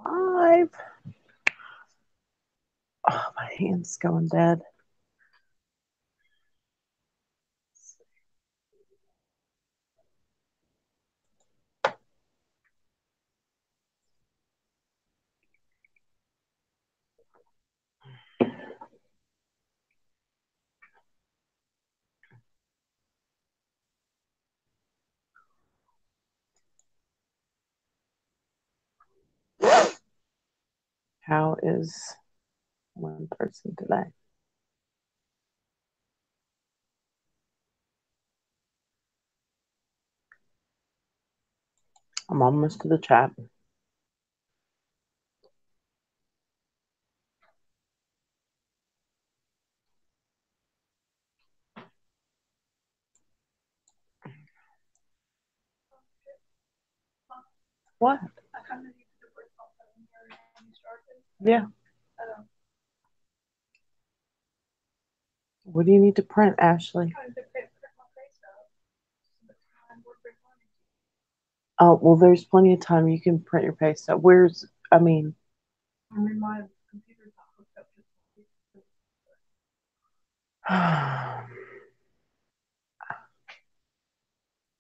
Five. Oh, my hand's going dead. How is one person today? I'm almost to the chat. What? Yeah. What do you need to print, Ashley? Oh, well, there's plenty of time. You can print your pay stub. I mean, my computer's not hooked up to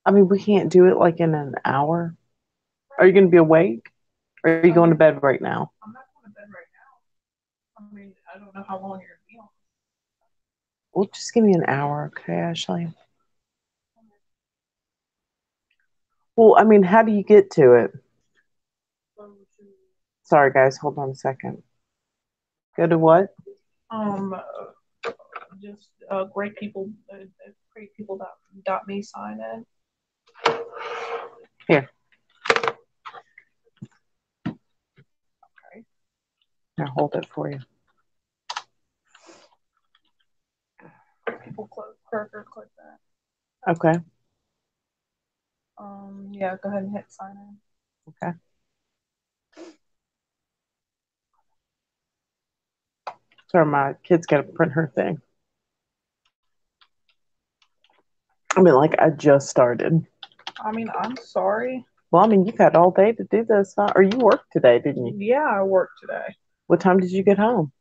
I mean, we can't do it like in an hour. Are you going to be awake? Or are you going to bed right now? I'm not going to bed right now. I mean, I don't know how long you're going to be on. Well, just give me an hour, okay, Ashley? Well, I mean, how do you get to it? Sorry, guys. Hold on a second. Go to what? Just greatpeople.me sign in. Here. Okay. I'll hold it for you. People click that. Okay. Yeah, go ahead and hit sign in. Okay. Sorry, my kid's got to print her thing. I mean, like, I just started. I mean, I'm sorry. Well, I mean, you've had all day to do this, huh? Or you worked today, didn't you? Yeah, I worked today. What time did you get home?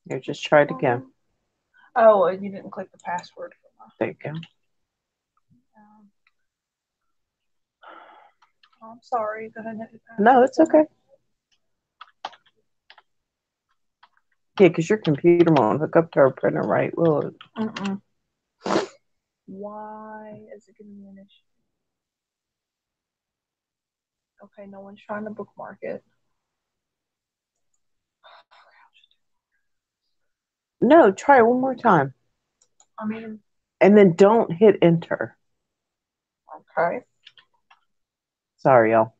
Here, just try it again. Oh, you didn't click the password. There you go. I'm sorry. Go ahead and hit the password. No, it's okay. Yeah, because your computer won't hook up to our printer, right? Will it? Why is it giving me an issue? Okay, no one's trying to bookmark it. No, try it one more time. I mean, and then don't hit enter. Okay. Sorry, y'all.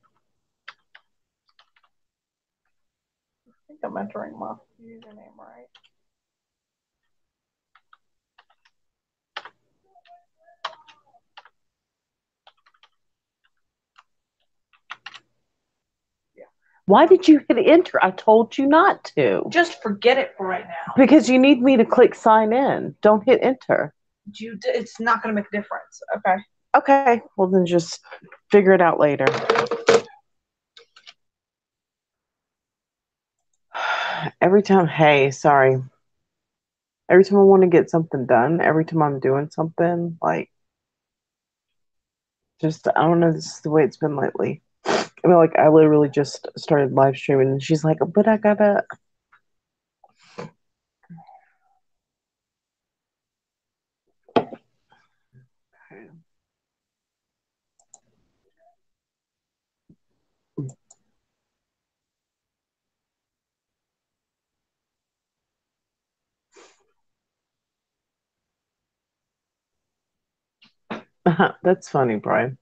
I think I'm entering my username right. Yeah. Why did you hit enter? I told you not to. Just forget it for right now. Because you need me to click sign in. Don't hit enter. It's not going to make a difference. Okay. Okay. Well, then just figure it out later. Every time, hey, sorry. Every time I want to get something done, every time I'm doing something, like, just, I don't know, this is the way it's been lately. I mean, like, I literally just started live streaming, and she's like, but I gotta. That's funny, Brian.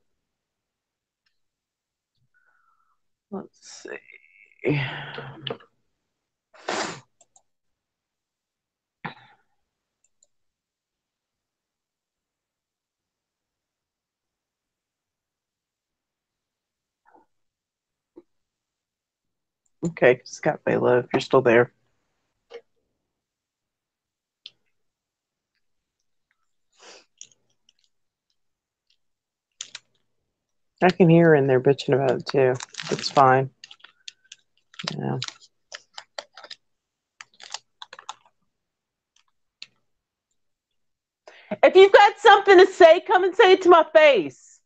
Let's see. Okay, Scott Bayla, if you're still there. I can hear her in there bitching about it too. It's fine. Yeah. If you've got something to say, come and say it to my face.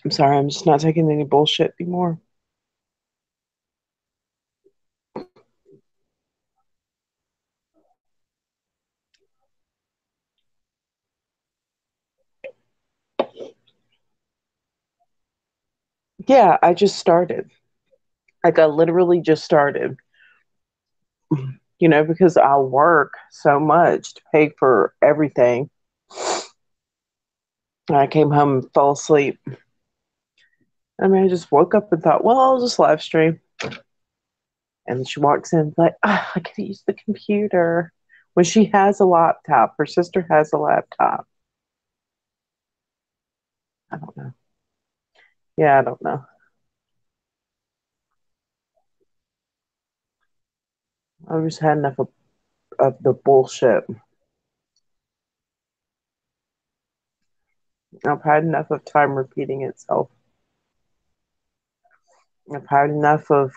I'm sorry, I'm just not taking any bullshit anymore. Yeah, I just started. Like, I literally just started. Because I work so much to pay for everything. And I came home and fell asleep. I mean, I just woke up and thought, well, I'll just live stream. And she walks in like, I could use the computer. When she has a laptop, her sister has a laptop. I don't know. Yeah, I don't know. I've just had enough of the bullshit. I've had enough of time repeating itself. I've had enough of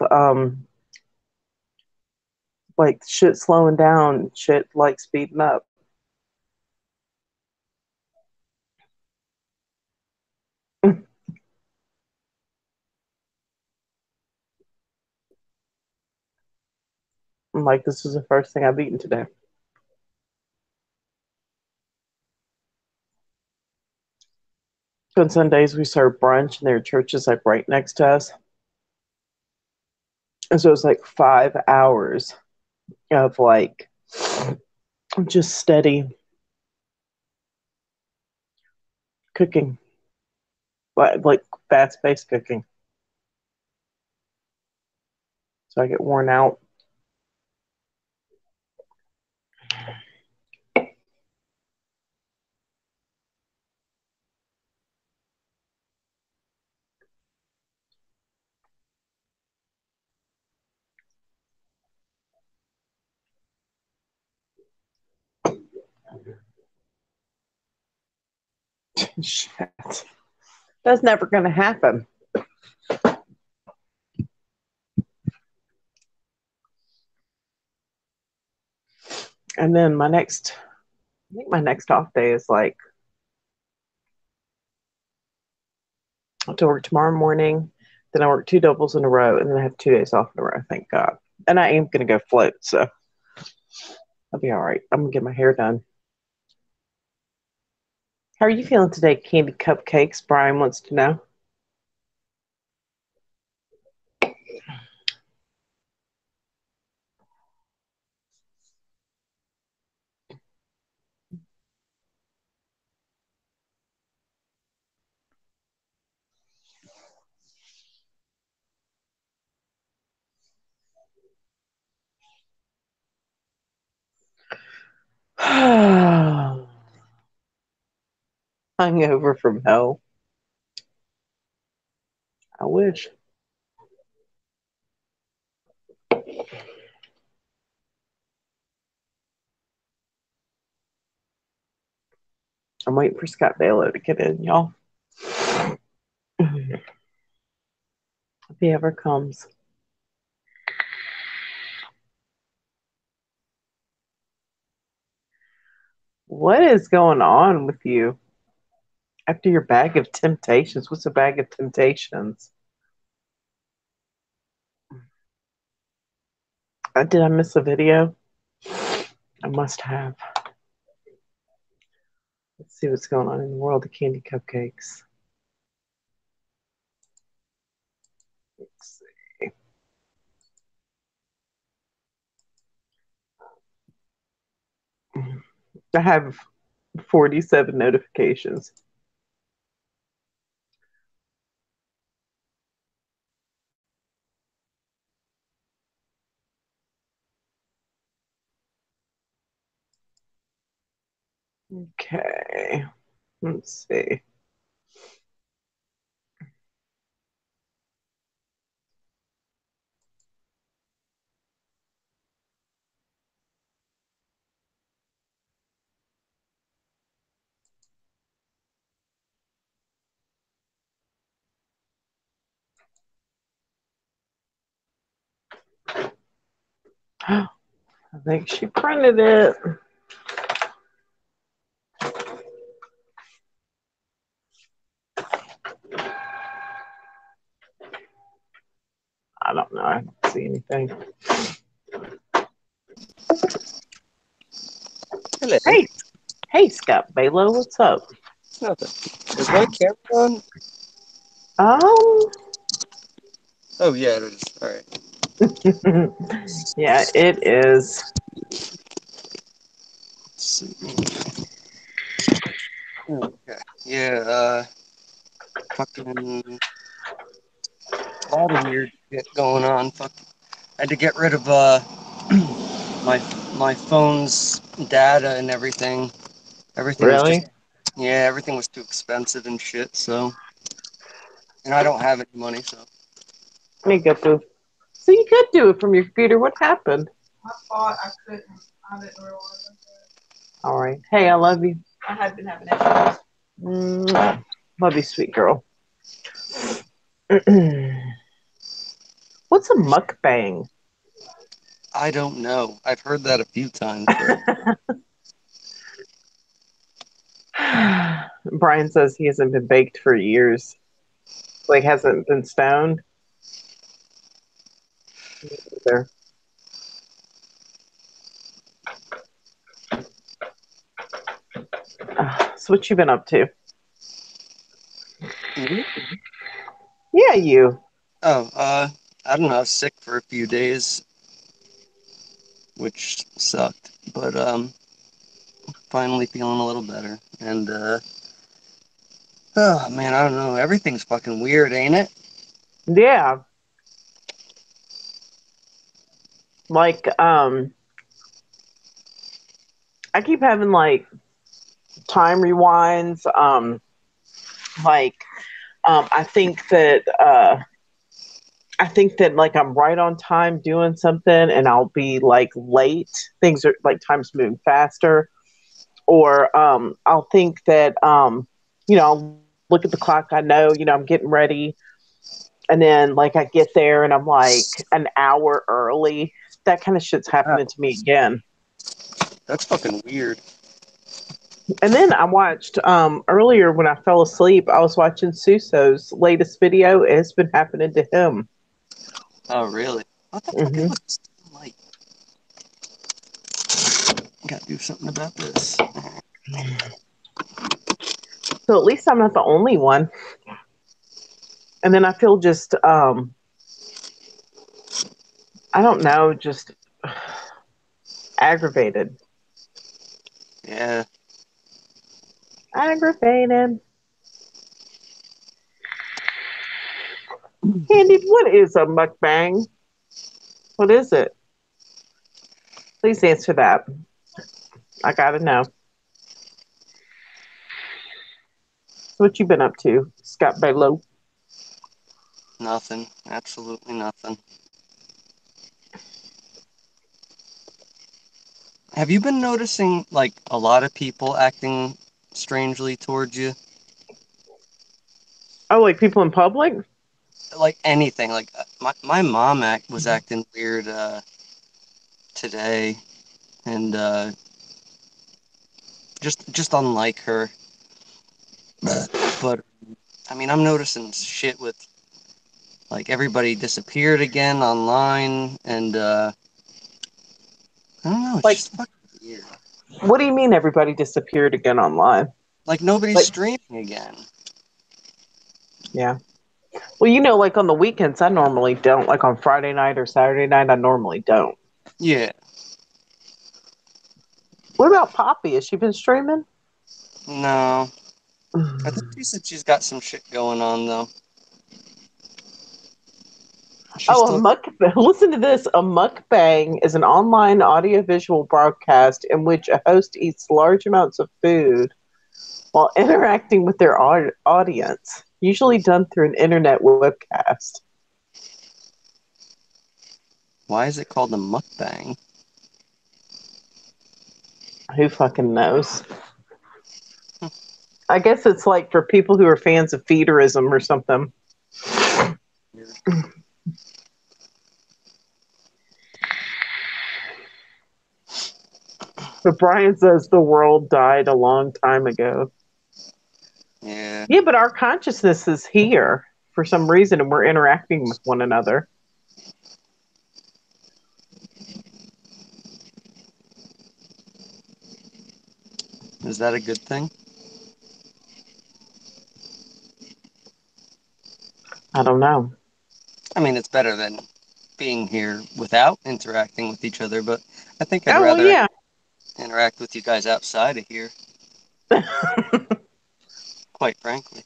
like shit slowing down, shit like speeding up. I'm like, this is the first thing I've eaten today. On Sundays we serve brunch and their church is like right next to us. And so it's like 5 hours of like just steady cooking. Like fast paced cooking. So I get worn out. Shit. That's never gonna happen. And then I think my next off day is like I have to work tomorrow morning, then I work two doubles in a row, and then I have 2 days off in a row, thank God. And I am gonna go float, so I'll be all right. I'm gonna get my hair done. How are you feeling today, Candy Cupcakes? Brian wants to know. Hungover from hell. I wish. I'm waiting for Scott Balo to get in, y'all. If he ever comes. What is going on with you? After your bag of temptations, what's a bag of temptations? Did I miss a video? I must have. Let's see what's going on in the world of Candy Cupcakes. Let's see. I have 47 notifications. Okay. Let's see. I think she printed it. I don't know. I don't see anything. Hello. Hey, hey, Scott Balo, what's up? Nothing. Is my camera on? Um, Oh yeah, it is. All right. yeah, it is. Let's see. Okay. Yeah. Fucking a lot of weird shit going on. Fuck. I had to get rid of my my phone's data and everything. Everything was just Really? yeah. Everything was too expensive and shit. So and I don't have any money. So Let me get this. So you could do it from your computer. What happened? I thought I couldn't. I didn't realize. All right. Hey, I love you. I had been having issues. Love you, sweet girl. What's a mukbang? I don't know. I've heard that a few times, but Brian says he hasn't been baked for years. Like hasn't been stoned. Me either. So what you been up to? me? Yeah, you. Oh, I don't know. I was sick for a few days, which sucked. But finally feeling a little better. And oh man, I don't know. Everything's fucking weird, ain't it? Yeah. Like I keep having like time rewinds. Like I think that like I'm right on time doing something and I'll be like late. Things are like time's moving faster. Or I'll think that I'll look at the clock, I know, I'm getting ready, and then like I get there and I'm like an hour early. That kind of shit's Wow, happening to me again. that's fucking weird. And then I watched earlier when I fell asleep, I was watching Suso's latest video. It's been happening to him. Oh, really? What the fuck is Hmm. with this light? Gotta do something about this. So at least I'm not the only one. And then I feel just I don't know, just aggravated. Yeah. Aggravated. Candy, what is a mukbang? What is it? Please answer that. I gotta know. What you been up to, Scott Belo? Nothing. Absolutely nothing. Have you been noticing like a lot of people acting strangely towards you? Oh, like people in public? Like anything. Like my mom was acting weird today, and just unlike her. But I mean, I'm noticing shit with like everybody disappeared again online, and I don't know, it's Like, just fucking weird. what do you mean everybody disappeared again online? Like nobody's Like, streaming again. yeah. Well, like on the weekends, I normally don't. Like on Friday night or Saturday night, I normally don't. Yeah, What about Poppy? Has she been streaming? no. I think she said she's got some shit going on though. She's Oh, a still listen to this. A mukbang is an online audiovisual broadcast in which a host eats large amounts of food while interacting with their audience, usually done through an internet webcast. Why is it called a mukbang? Who fucking knows? I guess it's like for people who are fans of feederism or something. But Brian says the world died a long time ago. Yeah. Yeah, but our consciousness is here for some reason and we're interacting with one another. Is that a good thing? I don't know. I mean, it's better than being here without interacting with each other, but I think I'd Oh, well, rather yeah. interact with you guys outside of here, quite frankly.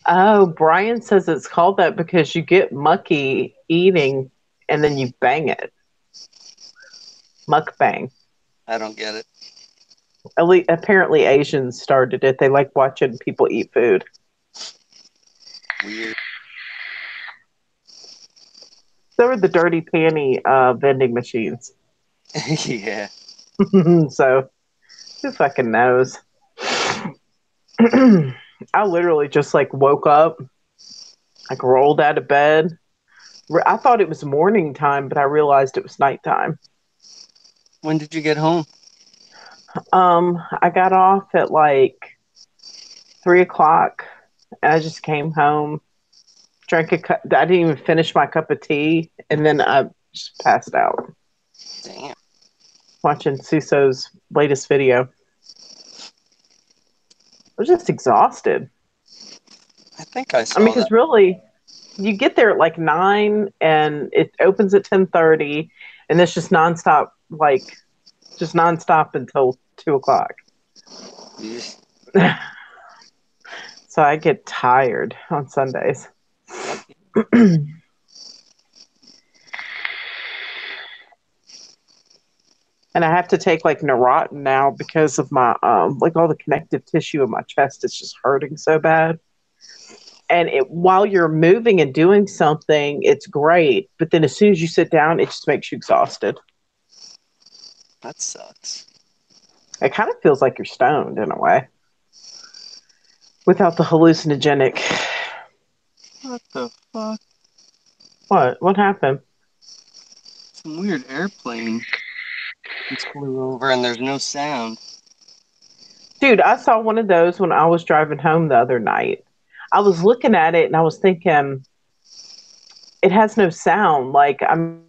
Oh, Brian says it's called that because you get mucky eating and then you bang it. Mukbang. I don't get it. At least, apparently Asians started it. They like watching people eat food. Weird. So are the dirty panty vending machines. Yeah. So who fucking knows? I literally just like woke up, like rolled out of bed. I thought it was morning time, but I realized it was nighttime. When did you get home? I got off at like 3 o'clock, and I just came home, drank a cup. I didn't even finish my cup of tea, and then I just passed out Damn. watching Suso's latest video. I was just exhausted. I think I I mean, saw that. because really, you get there at like 9, and it opens at 10:30, and it's just nonstop, like just nonstop until 2 o'clock. Jeez. So I get tired on Sundays. Lucky. And I have to take like Neurontin now because of my like all the connective tissue in my chest is just hurting so bad. And while you're moving and doing something, it's great, but then as soon as you sit down, it just makes you exhausted. That sucks. It kind of feels like you're stoned in a way without the hallucinogenic. What the fuck? What happened? Some weird airplane just flew over and there's no sound. Dude, I saw one of those when I was driving home the other night. I was looking at it and I was thinking, it has no sound. Like, I mean,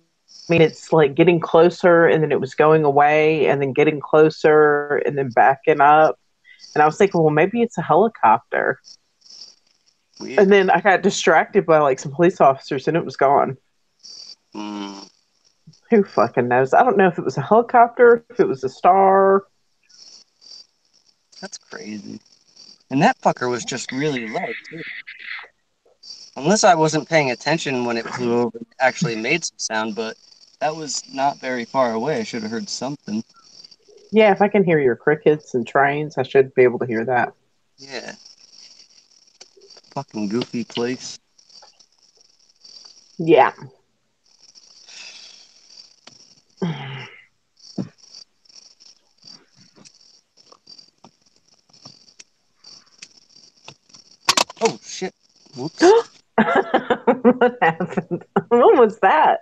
it's like getting closer and then it was going away and then getting closer and then backing up. And I was thinking, well, maybe it's a helicopter. Weird. And then I got distracted by like some police officers and it was gone. Mm, Who fucking knows? I don't know if it was a helicopter, if it was a star. that's crazy. And that fucker was just really low, too. Unless I wasn't paying attention when it flew over and actually made some sound, but that was not very far away. I should have heard something. Yeah, if I can hear your crickets and trains, I should be able to hear that. Yeah. Fucking goofy place. Yeah. Oh, shit. Whoops. What happened? What was that?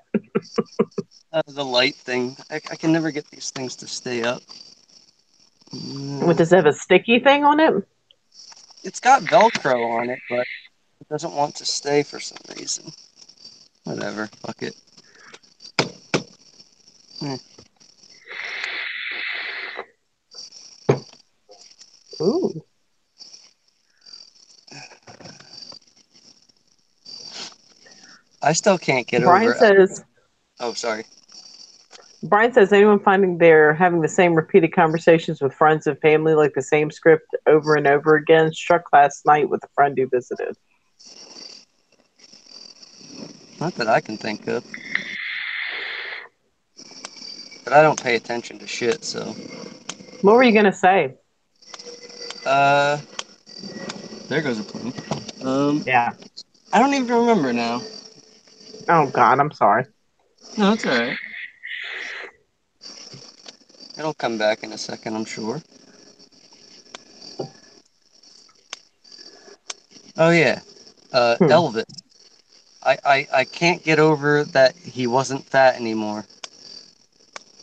The light thing. I can never get these things to stay up. What, does it have a sticky thing on it? It's got Velcro on it, but it doesn't want to stay for some reason. Whatever. Fuck it. Eh. Ooh. I still can't get Brian over. says Oh, sorry. Brian says anyone finding they're having the same repeated conversations with friends and family, like the same script over and over again, struck last night with a friend who visited. Not that I can think of. But I don't pay attention to shit, so. What were you gonna say? Uh, there goes a plane. Yeah. I don't even remember now. Oh God, I'm sorry. No, it's alright. It'll come back in a second, I'm sure. Oh yeah, Hmm. Elvis. I can't get over that he wasn't fat anymore.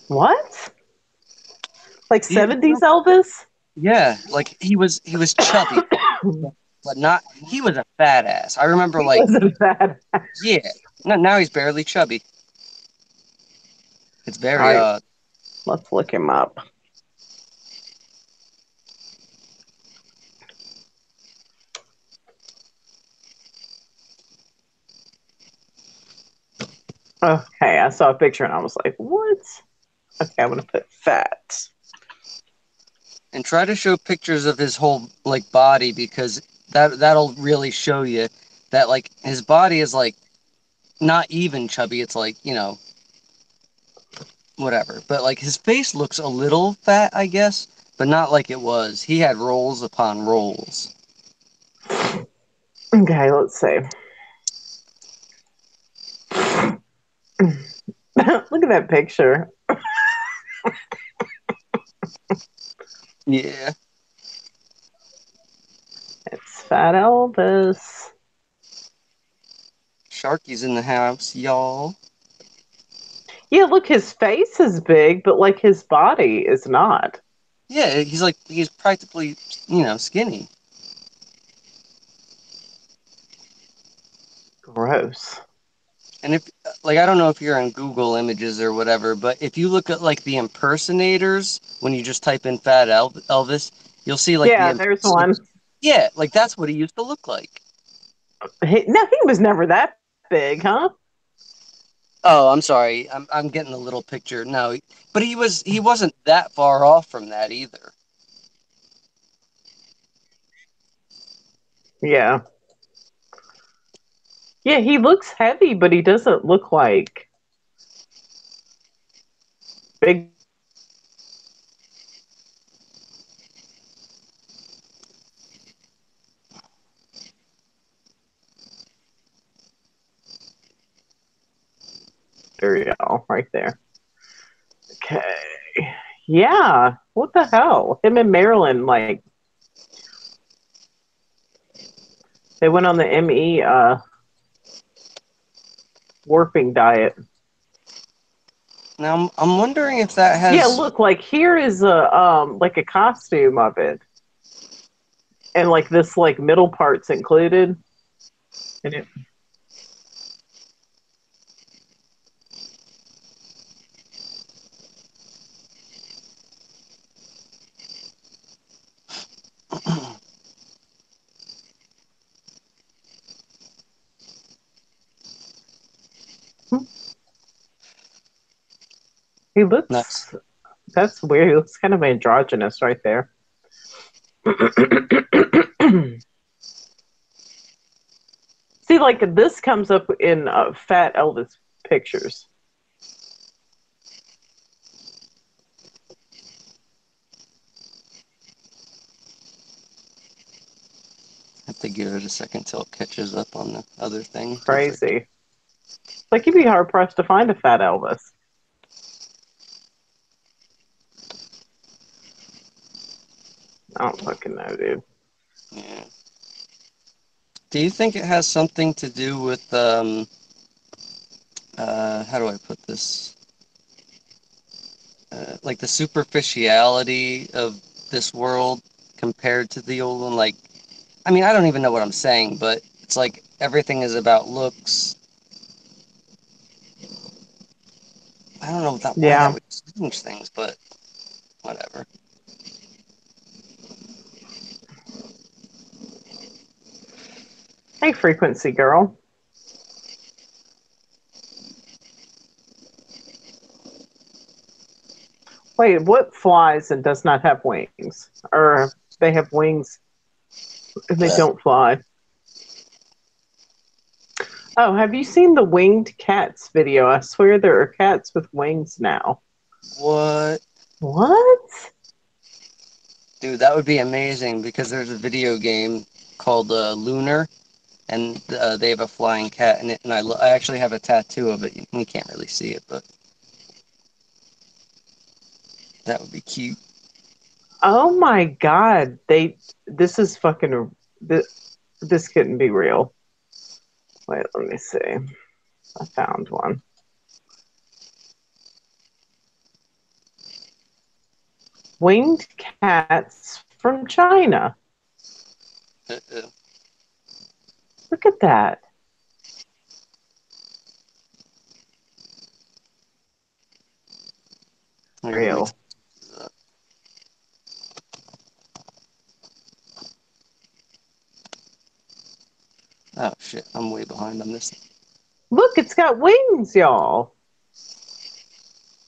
What? Like Yeah, 70s Elvis? yeah, like he was chubby, but not. He was a fat ass. I remember, He like, wasn't bad. yeah. No, now he's barely chubby. It's All very right, odd. let's look him up. Okay, I saw a picture and I was like, what? Okay, I'm gonna put fat. And try to show pictures of his whole like body because that'll really show you that like his body is like not even chubby. It's like whatever. But like his face looks a little fat, I guess, but not like it was. He had rolls upon rolls. Okay, let's see. Look at that picture. Yeah. It's Fat Elvis. Sharky's in the house, y'all. Yeah, look, his face is big, but like his body is not. Yeah, he's practically, skinny. Gross. And if like I don't know if you're on Google Images or whatever, but if you look at like the impersonators when you just type in fat Elvis, you'll see like the Yeah, there's one. impersonators. Yeah, like that's what he used to look like. No, he was never that big, huh? Oh, I'm sorry. I'm getting a little picture. No, but he wasn't that far off from that either. Yeah. Yeah, he looks heavy, but he doesn't look like big. Cereal right there. Okay. Yeah. What the hell? Him and Marilyn, like, they went on the ME warping diet. Now I'm wondering if that Yeah, has. look, like here is a like a costume of it. And like this like middle part's included. And it he Nice. looks that's weird. He looks kind of androgynous right there. See, like this comes up in Fat Elvis pictures. Have to give it a second till it catches up on the other thing. Looks like Crazy. Like you'd be hard pressed to find a Fat Elvis. I don't fucking know, dude. yeah. Do you think it has something to do with how do I put this? Like the superficiality of this world compared to the old one? Like, I mean, I don't even know what I'm saying, but it's like everything is about looks. I don't know why that Yeah. would change things, but whatever. Hey, frequency girl. Wait, what flies and does not have wings? Or they have wings and they don't fly? Oh, have you seen the winged cats video? I swear there are cats with wings now. What? What? Dude, that would be amazing because there's a video game called Lunar, and they have a flying cat in it, and I actually have a tattoo of it. You can't really see it, but that would be cute. Oh my God. This is fucking, this couldn't be real. Wait, let me see. I found one. Winged cats from China. Uh-uh. Look at that. Here, let me. Real. Oh shit, I'm way behind on this. Look, it's got wings, y'all.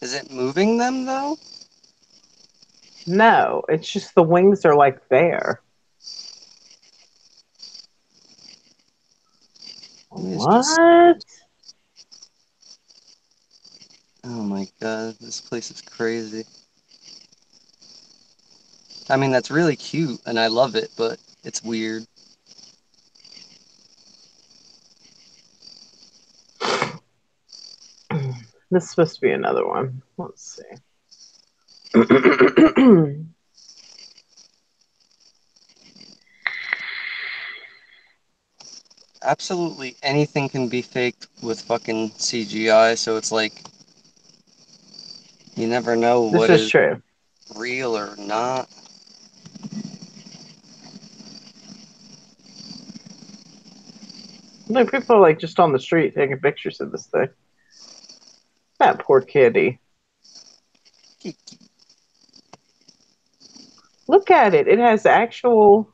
Is it moving them though? No, it's just the wings are like there. It's just. What? Oh my god, this place is crazy. I mean, that's really cute, and I love it, but it's weird. This is supposed to be another one. Let's see. Absolutely anything can be faked with fucking CGI, so it's like you never know This what is is true. real or not. Like people are like just on the street taking pictures of this thing. That poor kitty. Look at it. It has actual.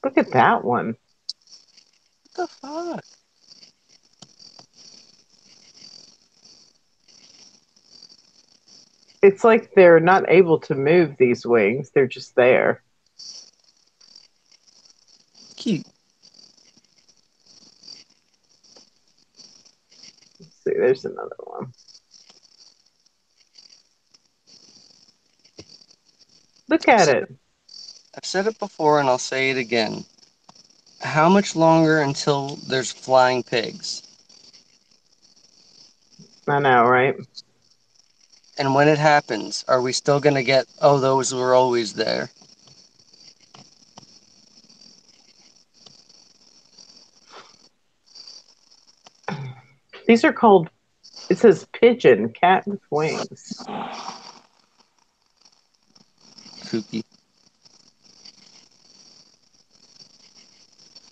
Look at that one. What the fuck? It's like they're not able to move these wings. They're just there. Cute. Let's see, there's another one. Look I've at said, it. I've said it before and I'll say it again. How much longer until there's flying pigs? I know, right? And when it happens, are we still gonna get, oh, those were always there? These are called, it says pigeon, cat with wings. Kooky.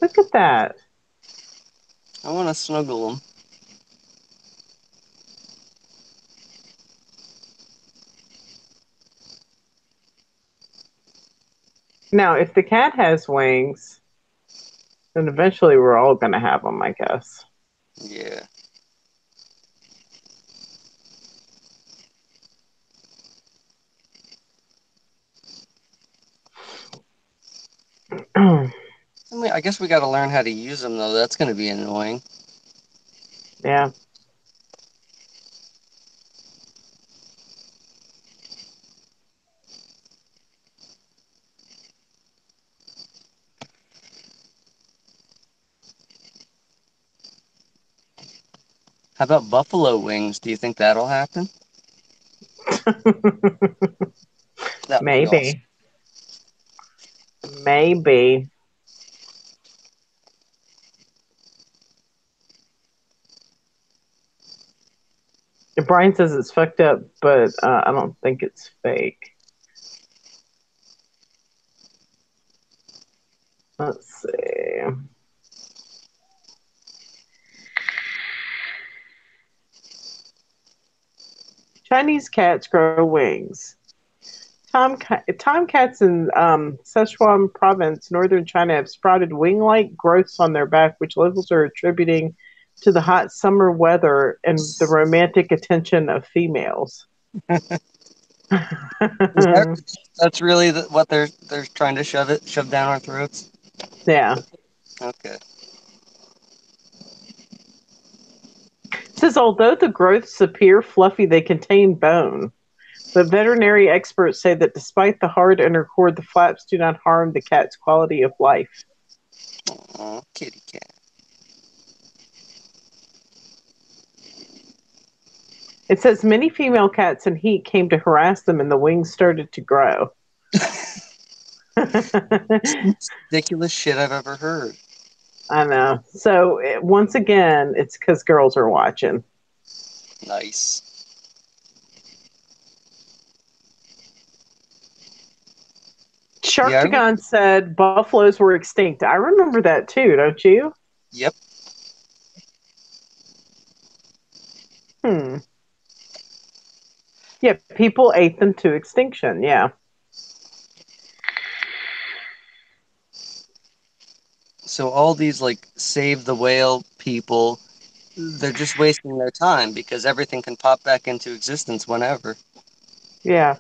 Look at that. I want to snuggle them. Now, if the cat has wings, then eventually we're all going to have them, I guess. Yeah. I mean, I guess we got to learn how to use them, though. That's going to be annoying. Yeah. How about buffalo wings? Do you think that'll happen? That would be awesome. Maybe. Maybe. Brian says it's fucked up, but I don't think it's fake. Let's see. Chinese cats grow wings. Tomcats in Sichuan province, northern China, have sprouted wing-like growths on their back, which locals are attributing to the hot summer weather and the romantic attention of females. That's really what they're trying to shove down our throats. Yeah. Okay. It says, although the growths appear fluffy, they contain bone. But veterinary experts say that despite the hard inner cord, the flaps do not harm the cat's quality of life. Oh, kitty cat. It says many female cats in heat came to harass them and the wings started to grow. Ridiculous shit I've ever heard. I know. So, once again, it's because girls are watching. Nice. Yeah. Sharktagon said buffaloes were extinct. I remember that too, don't you? Yep. Hmm. Yeah, people ate them to extinction. Yeah. So all these like save the whale people, they're just wasting their time because everything can pop back into existence whenever. Yeah.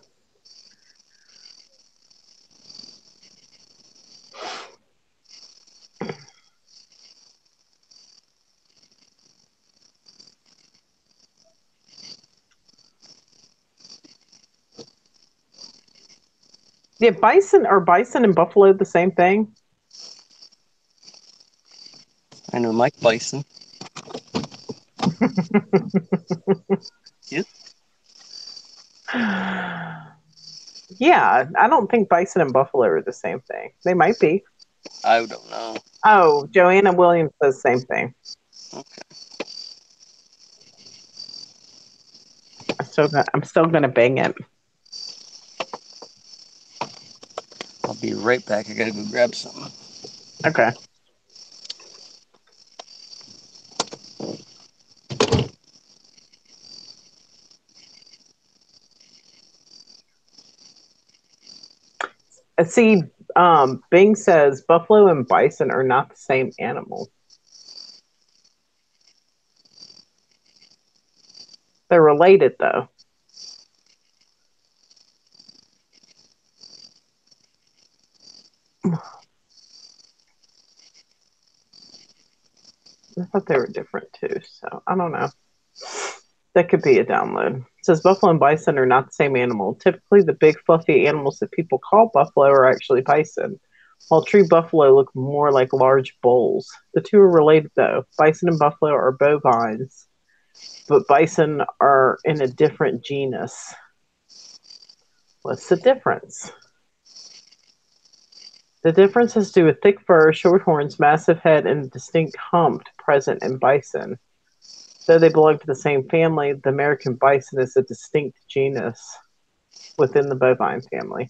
Yeah, bison and buffalo the same thing? I know Mike Bison. Yep. Yeah, I don't think bison and buffalo are the same thing. They might be. I don't know. Oh, Joanna Williams says the same thing. Okay. I'm still gonna bang it. I'll be right back. I gotta go grab something. Okay. See, Bing says buffalo and bison are not the same animal. They're related though. I thought they were different too, so I don't know. That could be a download. It says buffalo and bison are not the same animal. Typically, the big fluffy animals that people call buffalo are actually bison, while true buffalo look more like large bulls. The two are related though. Bison and buffalo are bovines, but bison are in a different genus. What's the difference? The difference has to do with thick fur, short horns, massive head, and a distinct hump present in bison. Though they belong to the same family, the American bison is a distinct genus within the bovine family.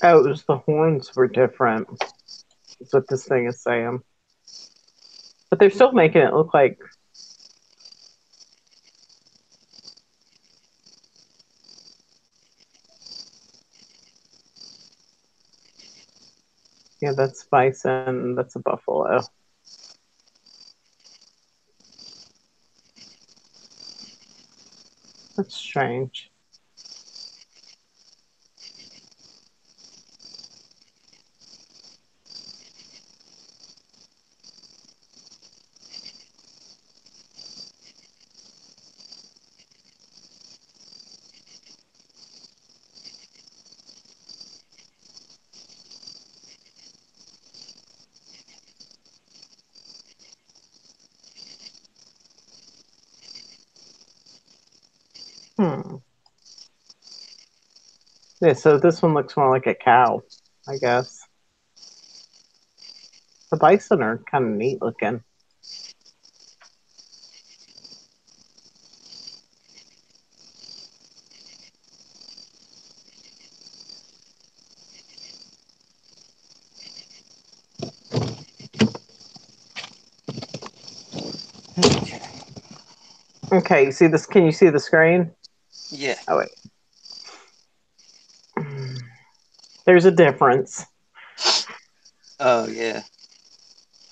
Oh, it was the horns were different. Is what this thing is saying. But they're still making it look like. Yeah, that's bison. That's a buffalo. That's strange. Hmm. Yeah, so this one looks more like a cow, I guess. The bison are kind of neat looking. Okay, you see this? Can you see the screen? Yeah. Oh wait, there's a difference. Oh yeah.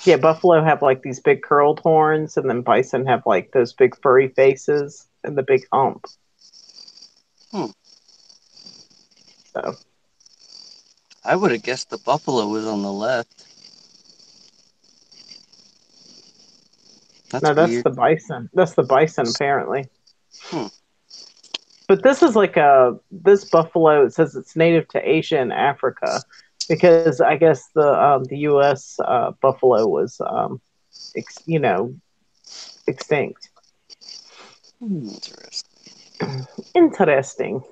Yeah, buffalo have like these big curled horns, and then bison have like those big furry faces and the big hump. Hmm. So I would have guessed the buffalo was on the left. no, That's that's weird. the bison. That's the bison apparently. Hmm. But this is like a this buffalo. It says it's native to Asia and Africa, because I guess the U.S. Buffalo was you know, extinct. Interesting. Interesting.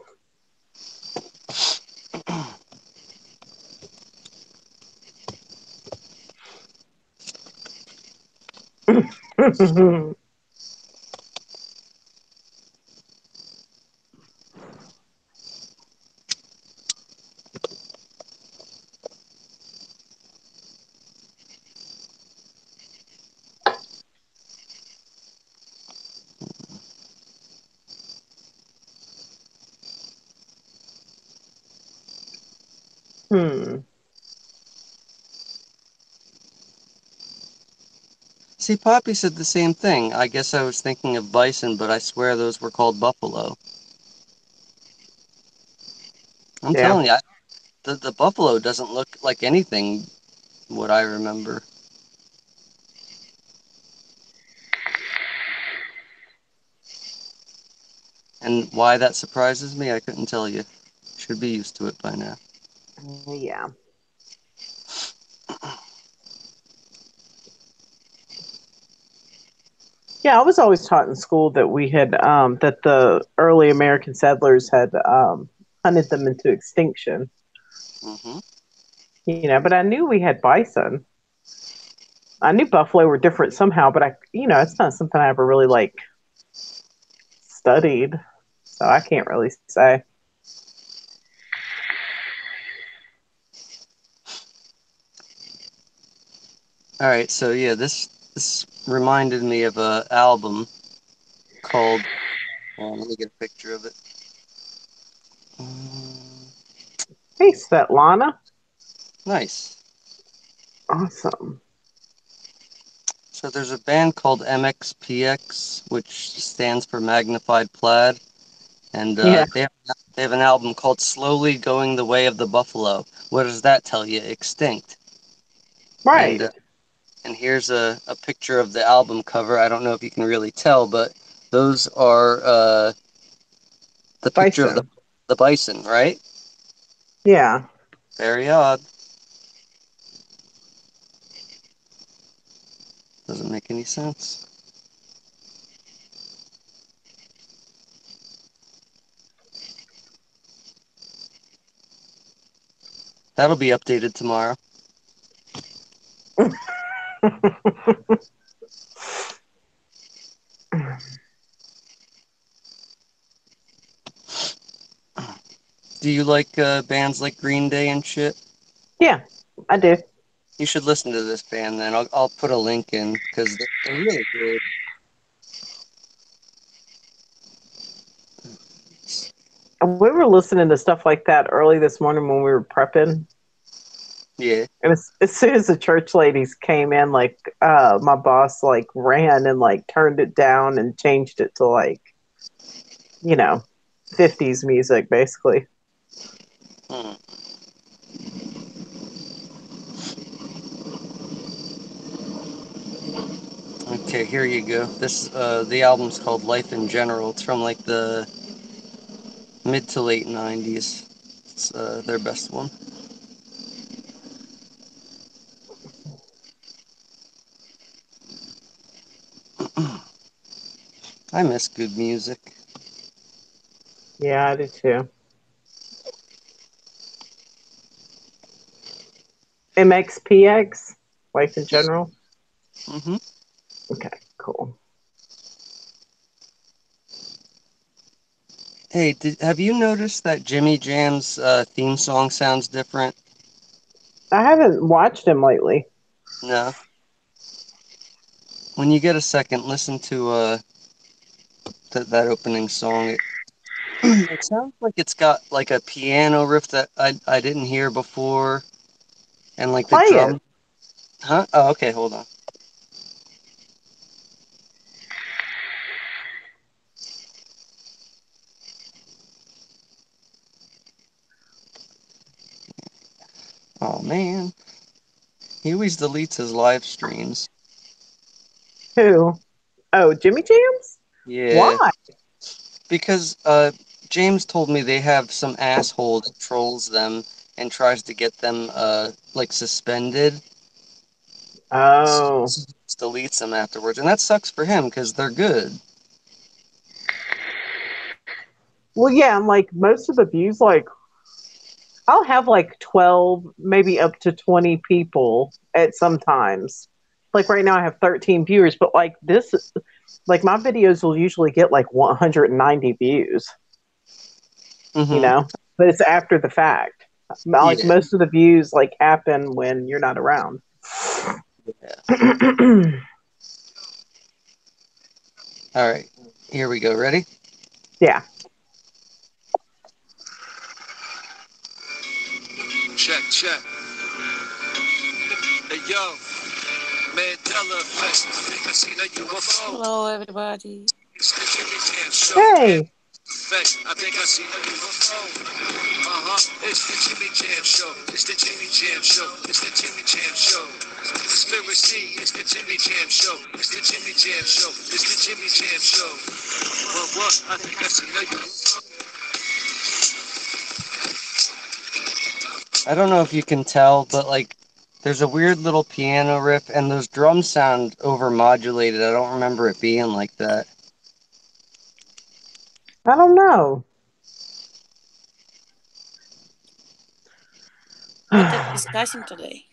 Hmm. See, Poppy said the same thing. I guess I was thinking of bison, but I swear those were called buffalo. I'm Yeah. telling you, the buffalo doesn't look like anything what I remember. And why that surprises me, I couldn't tell you. Should be used to it by now. Yeah. Yeah, I was always taught in school that we had that the early American settlers had hunted them into extinction. Hmm. You know, but I knew we had bison. I knew buffalo were different somehow, but it's not something I ever really like studied, so I can't really say. All right, so yeah, this reminded me of a album called. Let me get a picture of it. Hey, Svetlana. Nice. Awesome. So there's a band called MXPX, which stands for Magnified Plaid, and Yeah. they have an album called Slowly Going the Way of the Buffalo. What does that tell you? Extinct. And Right. uh, and here's a picture of the album cover. I don't know if you can really tell, but those are the picture of Bison. the bison, right? Yeah. Very odd. Doesn't make any sense. That'll be updated tomorrow. Do you like bands like Green Day and shit? Yeah, I do. You should listen to this band then. I'll put a link in because they're really good. We were listening to stuff like that early this morning when we were prepping. Yeah. And as soon as the church ladies came in, like my boss like ran and like turned it down and changed it to like, you know, 50s music basically. Hmm. Okay, here you go. This the album's called Life in General. It's from like the mid to late '90s. It's their best one. I miss good music. Yeah, I do too. MXPX, Life in General. Hmm. Okay, cool. Hey, have you noticed that Jimmy Jam's theme song sounds different? I haven't watched him lately. No. When you get a second, listen to that opening song. It sounds like it's got like a piano riff that I didn't hear before, and like the Play it. drum. Huh? Oh, okay. Hold on. Oh man, he always deletes his live streams. Who? Oh, Jimmy Jams? Yeah, Why? because James told me they have some asshole that trolls them and tries to get them like suspended. Oh. So he just deletes them afterwards, and that sucks for him because they're good. Well, yeah, and like most of the views, like I'll have like 12, maybe up to 20 people at some times. Like right now, I have 13 viewers, but like this, like my videos will usually get like 190 views, you Mm-hmm. know, but it's after the fact. Like Yeah. most of the views like happen when you're not around. Yeah. All right. Here we go. Ready? Yeah. Check, check. Hey, yo, Mandela effect. I think I seen a UFO. Hello, everybody. It's the Jimmy Jam Show. Hey. Effect. I think I seen a UFO. It's the Jimmy Jam Show. It's the Jimmy Jam Show. It's the Jimmy Jam Show. Conspiracy. It's the Jimmy Jam Show. It's the Jimmy Jam Show. It's the Jimmy Jam Show. What? I think I seen a UFO. I don't know if you can tell, but like there's a weird little piano riff and those drums sound overmodulated. I don't remember it being like that. I don't know. What are we discussing today?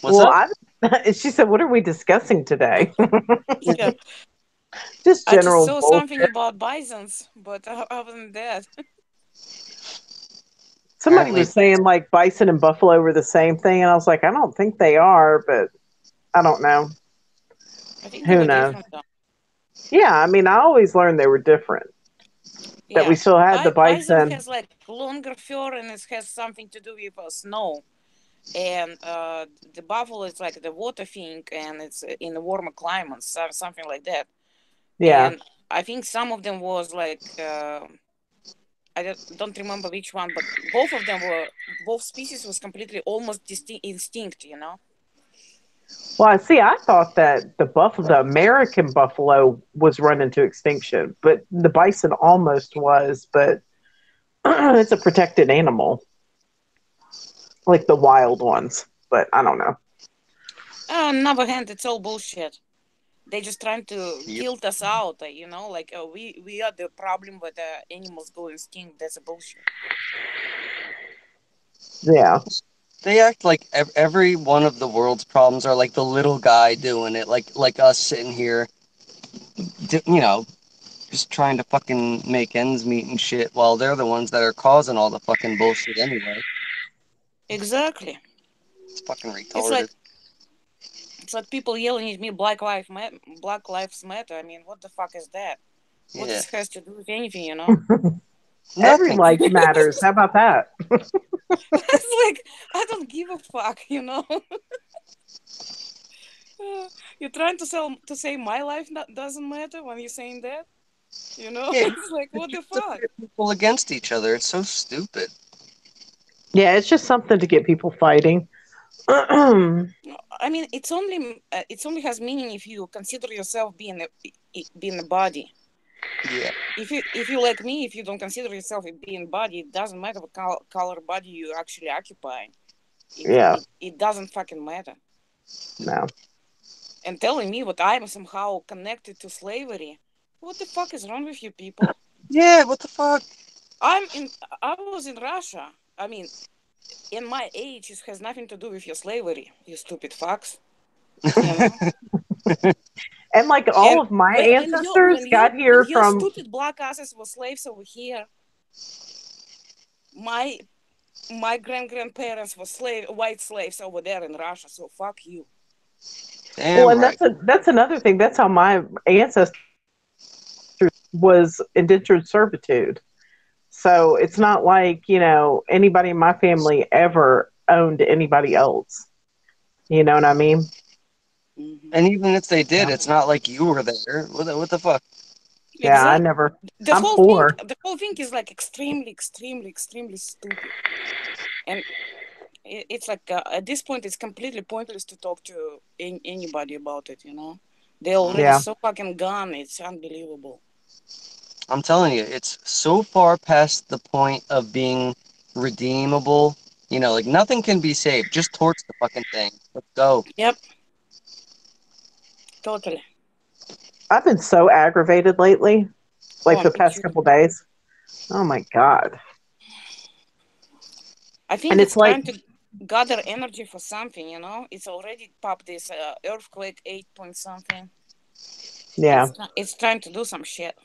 What's Well, that? she said, "What are we discussing today?" Yeah, Just I just general saw something bullshit. about bisons, but other than that, Somebody Apparently, was saying like bison and buffalo were the same thing, and I was like, I don't think they are, but I don't know. I think they Who were knows? different though. Yeah, I mean, I always learned they were different. That we Yeah, still had the bison bison. has like longer fur and it has something to do with snow. And the buffalo is like the water thing, and it's in the warmer climates, something like that. Yeah, And I think some of them was like I don't remember which one, but both species was completely almost instinct, you know. well, I see. I thought that the American buffalo, was running to extinction, but the bison almost was. But it's a protected animal, like the wild ones. But I don't know. On the other hand, it's all bullshit. They just trying to yep. guilt us out, you know, like we are the problem with animals go extinct. That's a bullshit. Yeah, They act like every one of the world's problems are like the little guy doing it, like us sitting here, you know, just trying to fucking make ends meet and shit, while they're the ones that are causing all the fucking bullshit anyway. Exactly. It's fucking It's retarded. like people yelling at me, Black Lives Matter. I mean, what the fuck is that? What Yeah, this has to do with anything, you know? every nothing. life matters. How about that? It's like I don't give a fuck, you know. You're trying to say my life doesn't matter when you're saying that, you know? Yeah, It's like it what the used to fuck. pit people against each other. It's so stupid. Yeah, it's just something to get people fighting. Yeah, I mean, it's only has meaning if you consider yourself being a body. Yeah, If you like me, if you don't consider yourself being body, it doesn't matter what color body you actually occupy. It doesn't fucking matter. no. And telling me what I'm somehow connected to slavery, what the fuck is wrong with you people? yeah. What the fuck? I'm in. I was in Russia. I mean, in my age, it has nothing to do with your slavery, you stupid fucks. You know. And like And all of my ancestors got when here your from, stupid black asses were slaves over here, my my grandparents were white slaves over there in Russia. So fuck you. Damn Well, and right. that's another thing. That's how my ancestors was indentured servitude. So it's not like, anybody in my family ever owned anybody else. You know what I mean? Mhm. And even if they did, Yeah. it's not like you were there. What the fuck? Yeah, I Exactly. never. The I'm whole thing, poor. the whole thing is like extremely, extremely, extremely stupid. And it's like at this point, it's completely pointless to talk to anybody about it. They're already Yeah. Mhm. so fucking gone. It's unbelievable. I'm telling you, it's so far past the point of being redeemable. Like nothing can be saved. Just torch the fucking thing. Let's go. Yep, totally. I've been so aggravated lately, like Oh, the me past too. couple days. Oh my God. I think And it's it's like, trying to gather energy for something. It's already popped this earthquake 8 point something. yeah. It's trying to do some shit,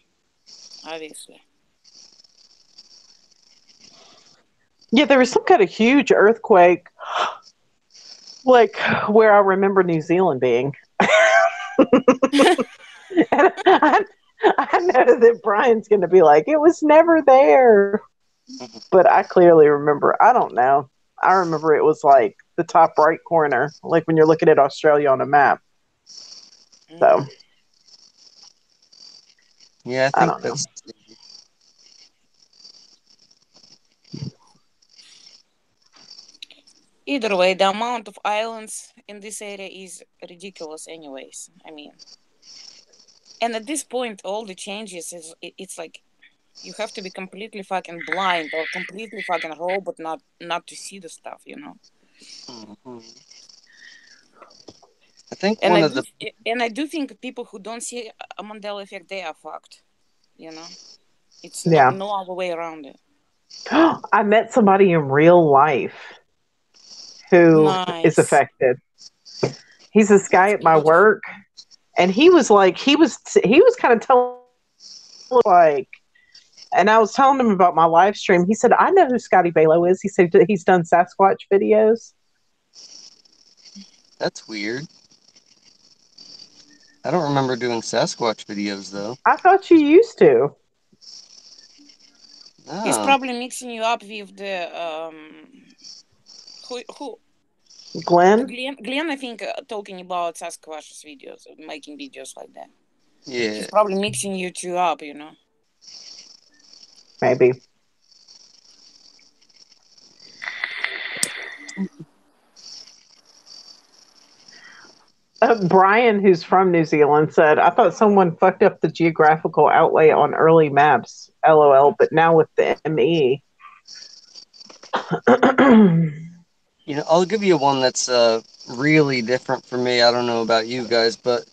obviously. Yeah, there was some kind of huge earthquake, like where I remember New Zealand being. And I know that Brian's going to be like, it was never there. Mhm. But I clearly remember, I don't know. I remember it was like the top right corner, like when you're looking at Australia on a map. So Mhm. Yeah, I I think don't know. that's. Either way, the amount of islands in this area is ridiculous, anyways. I mean, and at this point, all the changes it's like you have to be completely fucking blind or completely fucking robot not to see the stuff. Mhm. I think And one I of do the. and I do think people who don't see a Mandela effect, they are fucked. You know, it's Yeah. no other way around it. I met somebody in real life who is Nice. affected. He's this guy That's at my beautiful. work, and he was like, he was kind of telling like, and I was telling him about my live stream. He said, I know who Scotty Balo is. He said he's done Sasquatch videos. That's weird. I don't remember doing Sasquatch videos though. I thought you used to. He's Oh, probably mixing you up with the who Glenn? Glenn, I think, talking about Sasquatch's videos, making videos like that. yeah. He's probably mixing you two up. Maybe. Brian, who's from New Zealand, said, I thought someone fucked up the geographical outlay on early maps, lol, but now with the ME. I'll give you one that's really different for me. I don't know about you guys, but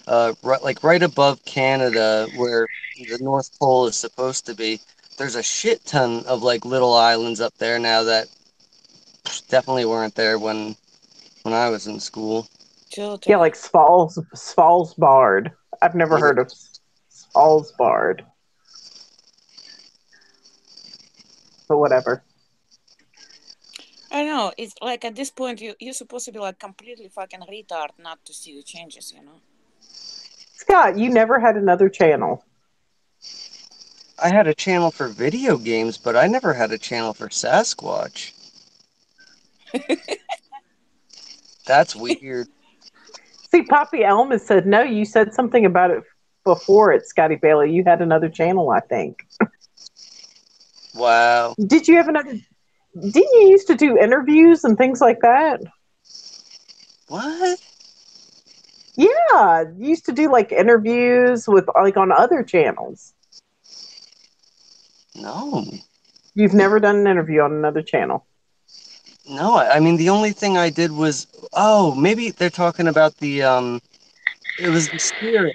right above Canada, where the North Pole is supposed to be, there's a shit ton of like little islands up there now that definitely weren't there when I was in school. Yeah, Totally. like Svalbard. I've never Yeah. heard of Svalbard, but whatever. I know. It's like at this point, you're supposed to be like completely fucking retard not to see the changes. Scott, you never had another channel. I had a channel for video games, but I never had a channel for Sasquatch. That's weird. See, Poppy Elma said, no, you said something about it before at Scotty Bailey. You had another channel, I think. Wow. Did you have another? Didn't you used to do interviews and things like that? What? Yeah, you used to do like interviews with like on other channels. No. You've never done an interview on another channel. No, I mean the only thing I did was maybe they're talking about the it was the spirit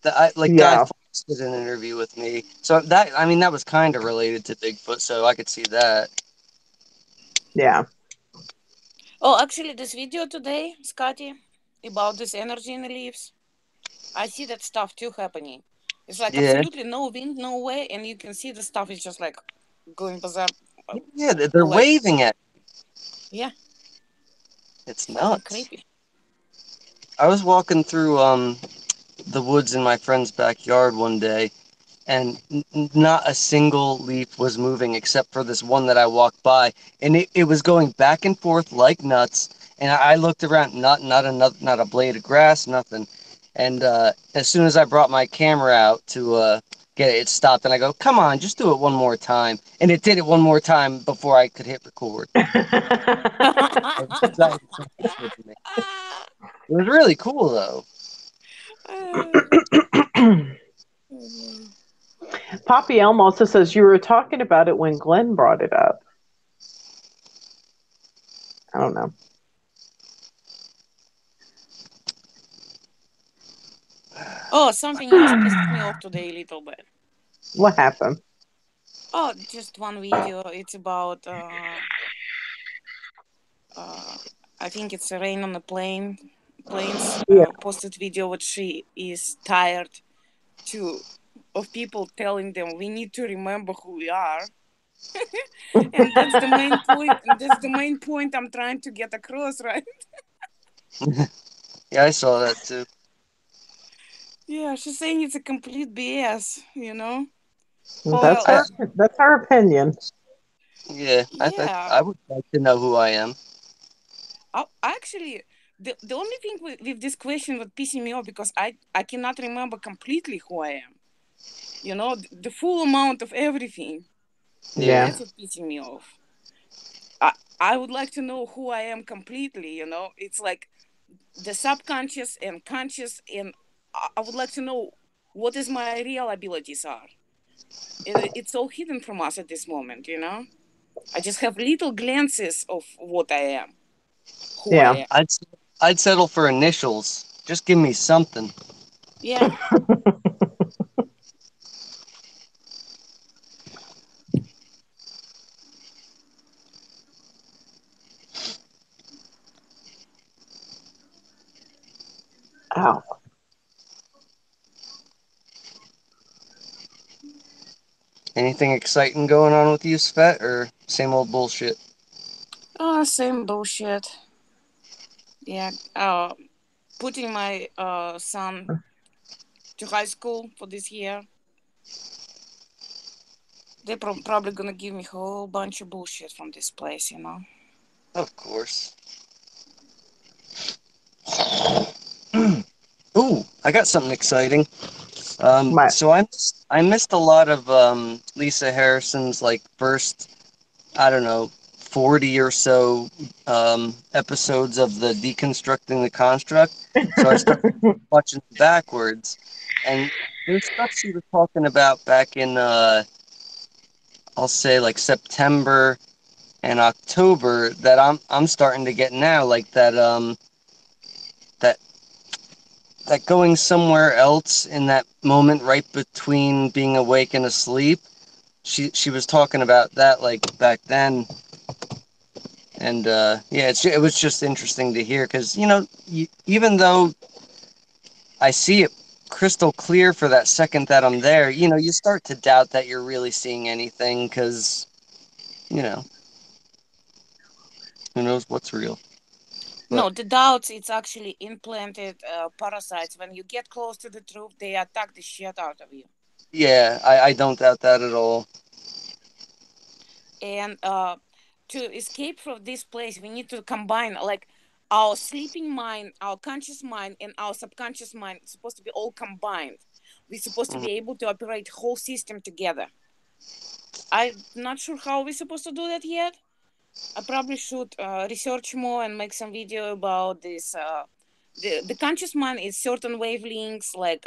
that Guy Yeah, Fawkes did an interview with me. So that was kind of related to Bigfoot, so I could see that. yeah. Oh, actually, this video today, Scotty, about this energy in the leaves, I see that stuff too happening. It's like Yeah. absolutely no wind, no way, and you can see the stuff is just like going bizarre. Yeah, they're Like, waving at yeah, it's fucking nuts. creepy. I was walking through the woods in my friend's backyard one day, and not a single leaf was moving except for this one that I walked by, and it was going back and forth like nuts. And I looked around, not a blade of grass, nothing. And as soon as I brought my camera out to get it, it stopped, and I go, "Come on, just do it one more time." And it did it one more time before I could hit record. It was really cool though. Poppy Elm also says you were talking about it when Glenn brought it up. I don't know. Oh, something else pissed me off today a little bit. What happened? Oh, just one video. It's about I think it's a rain on the planes. Yeah. Posted video what she is tired of people telling them we need to remember who we are. And that's the main point. And that's the main point I'm trying to get across, right? Yeah, I saw that too. Yeah, she's saying it's a complete BS, you know? That's Well, her opinion. Yeah, yeah. I would like to know who I am. Actually, the only thing with this question would pissing me off because I cannot remember completely who I am. You know, the full amount of everything. Yeah. That's what pissing me off. I would like to know who I am completely, you know? It's like the subconscious and conscious, and I would like to know what is my real abilities are. It's all hidden from us at this moment, you know? I just have little glances of what I am, who I Yeah. am. I'd settle for initials. Just give me something. Yeah. Ow. Anything exciting going on with you, Svet, or same old bullshit? Same bullshit. Yeah. Putting my son to high school for this year. They're probably gonna give me a whole bunch of bullshit from this place, you know. Of course. Ooh, I got something exciting. My, So I missed a lot of Lisa Harrison's like first, I don't know, 40 or so episodes of the Deconstructing the Construct. So I started watching backwards, and there's stuff she was talking about back in I'll say like September and October that I'm starting to get now, like that that going somewhere else in that moment right between being awake and asleep. She was talking about that like back then, and yeah, it was just interesting to hear because even though I see it crystal clear for that second that I'm there, you start to doubt that you're really seeing anything because you know who knows what's real. No, But the doubts, it's actually implanted parasites. When you get close to the truth, they attack the shit out of you. yeah, I don't doubt that at all. And to escape from this place, we need to combine like our sleeping mind, our conscious mind, and our subconscious mind. It's supposed to be all combined. We're supposed to Mhm. be able to operate whole system together. I'm not sure how we're supposed to do that yet. I probably should research more and make some video about this. The conscious mind is certain wavelengths, like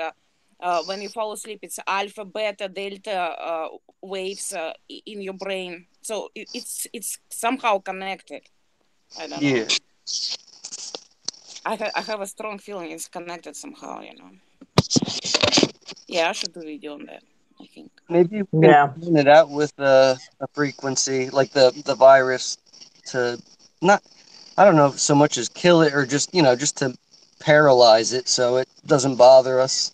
when you fall asleep, it's alpha, beta, delta waves in your brain. So it's somehow connected. I don't know. Yeah, I have a strong feeling it's connected somehow. You know. Yeah, I should do video on that. I think. maybe we can yeah. tune it out with a frequency like the virus to not, I don't know, so much as kill it or just to paralyze it so it doesn't bother us.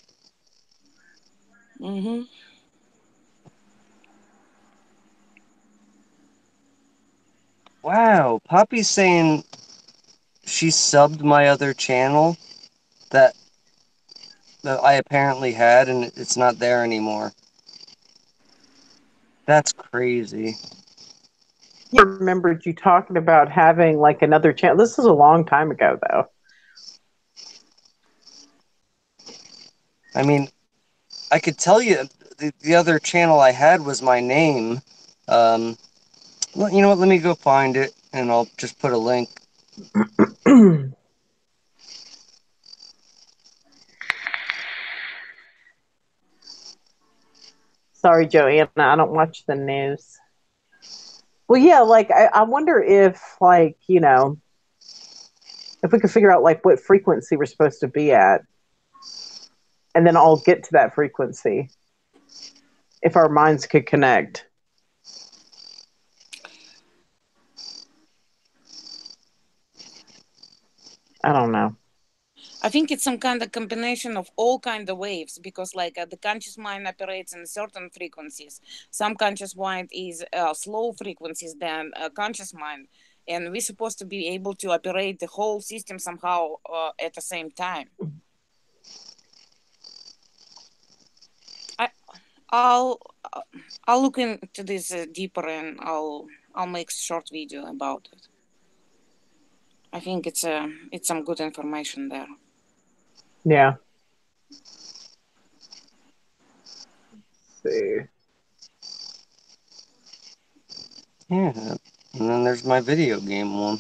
Mm-hmm. Wow, Poppy's saying she subbed my other channel. that I apparently had, and it's not there anymore. That's crazy. I remembered you talking about having like another channel. This is a long time ago, though. I mean, I could tell you the other channel I had was my name. Well, you know what? Let me go find it, and I'll just put a link. Sorry, Joanna, I don't watch the news. Well, yeah, like I wonder if, like, if we could figure out like what frequency we're supposed to be at, and then I'll get to that frequency if our minds could connect. I don't know. I think it's some kind of combination of all kind of waves, because like the conscious mind operates in certain frequencies. Some conscious mind is slow frequencies than conscious mind, and we're supposed to be able to operate the whole system somehow at the same time. I, I'll I'll look into this deeper, and I'll make a short video about it. I think it's some good information there. Yeah. Let's see. Yeah, and then there's my video game one.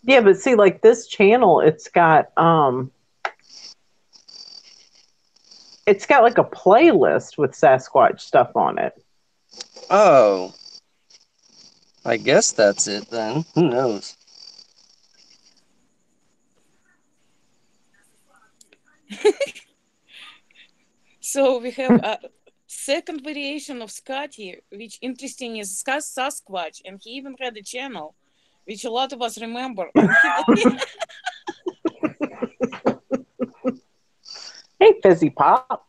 Yeah, but see, like this channel, it's got like a playlist with Sasquatch stuff on it. Oh, I guess that's it then. Who knows? So we have a second variation of Scotty, which interesting is Sasquatch, and he even had a channel, which a lot of us remember. And Hey, Fizzy Pop.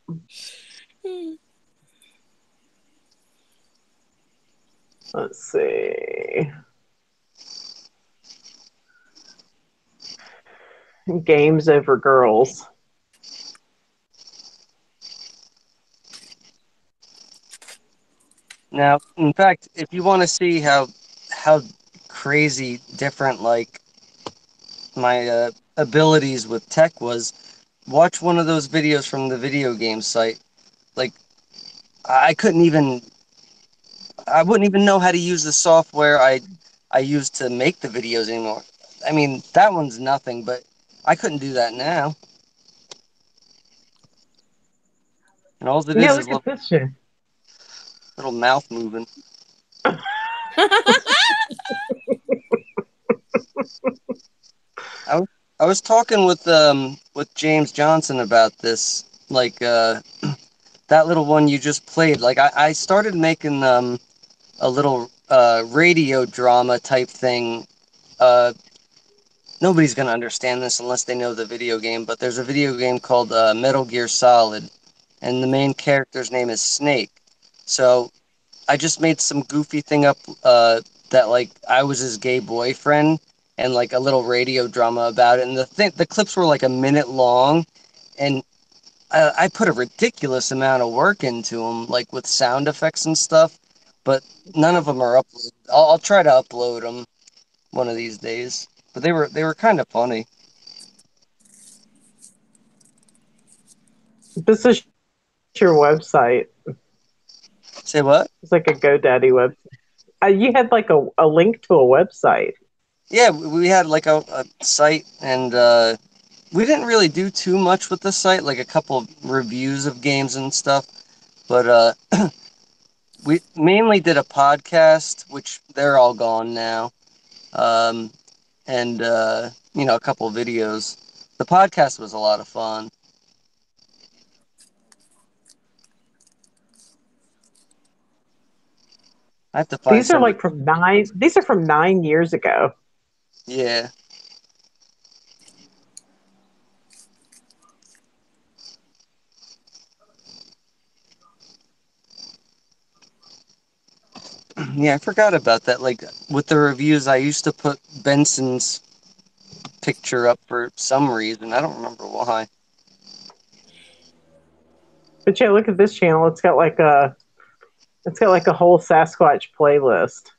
Let's see. Games over girls. Now, in fact, if you want to see how crazy different like my abilities with tech was, watch one of those videos from the video game site. Like, I couldn't even, I wouldn't even know how to use the software I used to make the videos anymore. I mean, that one's nothing, but I couldn't do that now. And all it Yeah, is look at little, this shit. little mouth moving. I was talking with James Johnson about this, like that little one you just played. Like I started making a little radio drama type thing. Nobody's gonna understand this unless they know the video game, but there's a video game called Metal Gear Solid, and the main character's name is Snake. So I just made some goofy thing up that like I was his gay boyfriend, and like a little radio drama about it. And the clips were like a minute long, and I put a ridiculous amount of work into them, like with sound effects and stuff. But none of them are uploaded. I'll try to upload them one of these days. But they were kind of funny. This is your website. Say what? It's like a GoDaddy website. You had like a link to a website. Yeah, we had like a site, and we didn't really do too much with the site, like a couple of reviews of games and stuff. But we mainly did a podcast, which they're all gone now, and a couple of videos. The podcast was a lot of fun. I have to find These are somebody. like from nine. These are from 9 years ago. Yeah. Yeah, I forgot about that. Like with the reviews, I used to put Benson's picture up for some reason. I don't remember why. But yeah, look at this channel. It's got like a whole Sasquatch playlist.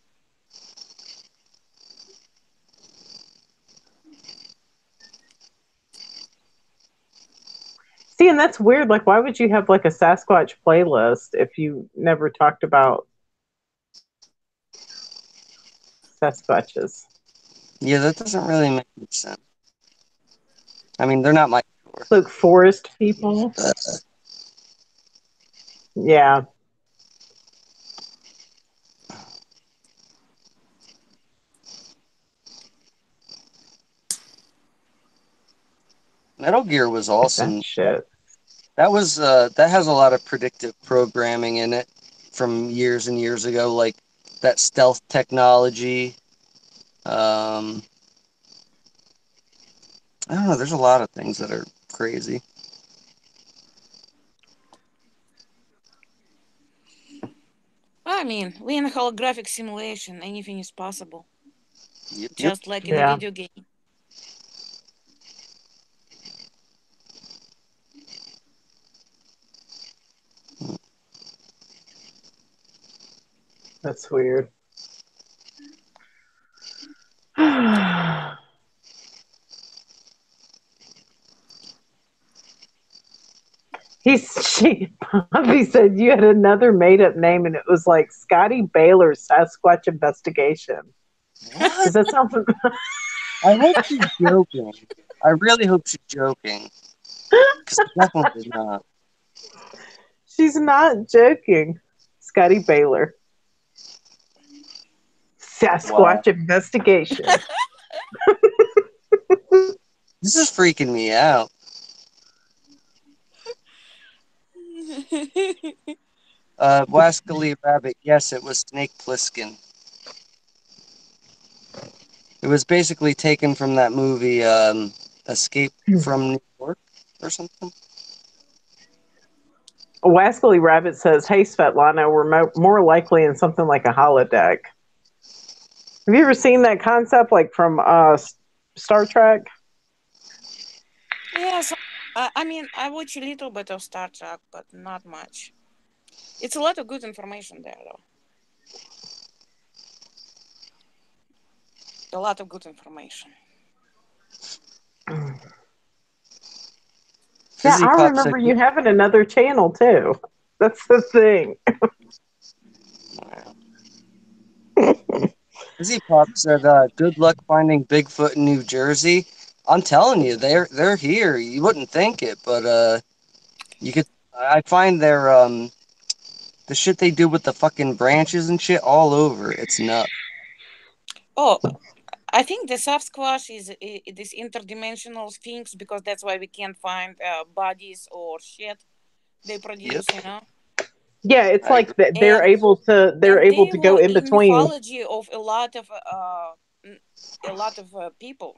See, and that's weird. Like, why would you have like a Sasquatch playlist if you never talked about Sasquatches? Yeah, that doesn't really make much sense. I mean, they're not my. Look, forest people. Yeah. Metal Gear was awesome. That shit. That was that has a lot of predictive programming in it from years and years ago, like that stealth technology. I don't know. There's a lot of things that are crazy. I mean, we're in a holographic simulation. Anything is possible. Yep. Just like in a Yeah. video game. That's weird. Bobby said you had another made up name and it was like Scotty Baylor's Sasquatch Investigation. What? Is that something? I hope she's joking. I really hope she's joking. Because definitely not. She's not joking. Scotty Baylor. Sasquatch Investigation. This is freaking me out. Wascally Rabbit, yes, it was Snake Plissken. It was basically taken from that movie, Escape from New York or something. Wascally Rabbit says, "Hey Svetlana, we're more likely in something like a holodeck." Have you ever seen that concept, like from Star Trek? Yes, I mean, I watch a little bit of Star Trek, but not much. It's a lot of good information there, though. A lot of good information. Yeah, Fizzy I Pop remember said, you having another channel too. That's the thing. Fizzy Pop said, good luck finding Bigfoot in New Jersey. I'm telling you, they're here. You wouldn't think it, but you could. I find their the shit they do with the fucking branches and shit all over. It's nuts. Oh, I think the Sasquatch is this interdimensional things because that's why we can't find bodies or shit they produce, Yep. you know. Yeah, it's I like agree. they're able to They go were in in between. mythology of a lot of people.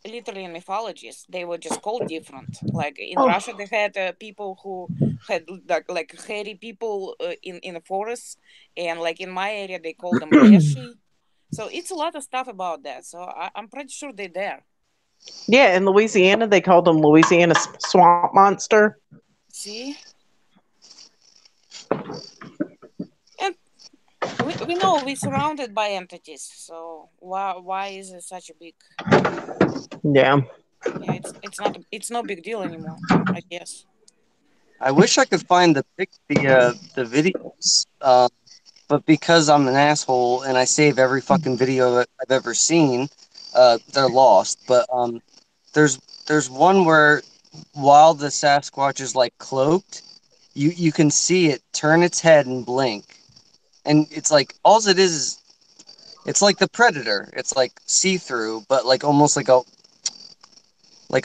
Literally in mythologies, they were just called different. Like in Russia, they had people who had like hairy people in the forests, and like in my area, they called them leshy. So it's a lot of stuff about that. So I'm pretty sure they're there. Yeah, in Louisiana, they called them Louisiana swamp monster. See, and we know we're surrounded by entities. So why is it such a big? Yeah. Yeah, it's no big deal anymore, I guess. I wish I could find the videos, but because I'm an asshole and I save every fucking video that I've ever seen, they're lost. But there's one where while the Sasquatch is like cloaked, you can see it turn its head and blink, and it's like all it is it's like the Predator. It's like see through, but like almost like a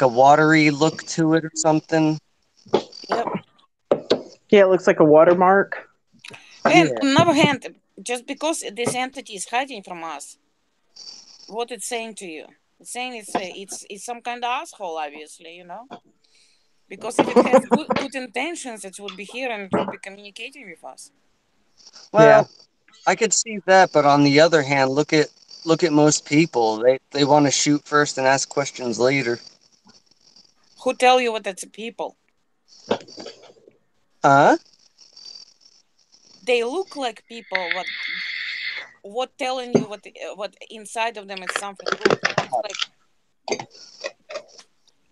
watery look to it or something. Yep. Yeah, it looks like a watermark. And Yeah. on the other hand, just because this entity is hiding from us, what it's saying to you? It's saying it's some kind of asshole, obviously, you know. Because if it has good intentions, it would be here and it would be communicating with us. Well, Yeah. I could see that, but on the other hand, look look at most people. They want to shoot first and ask questions later. Who tell you what it's people? Huh? They look like people. What telling you what inside of them is something good? It's like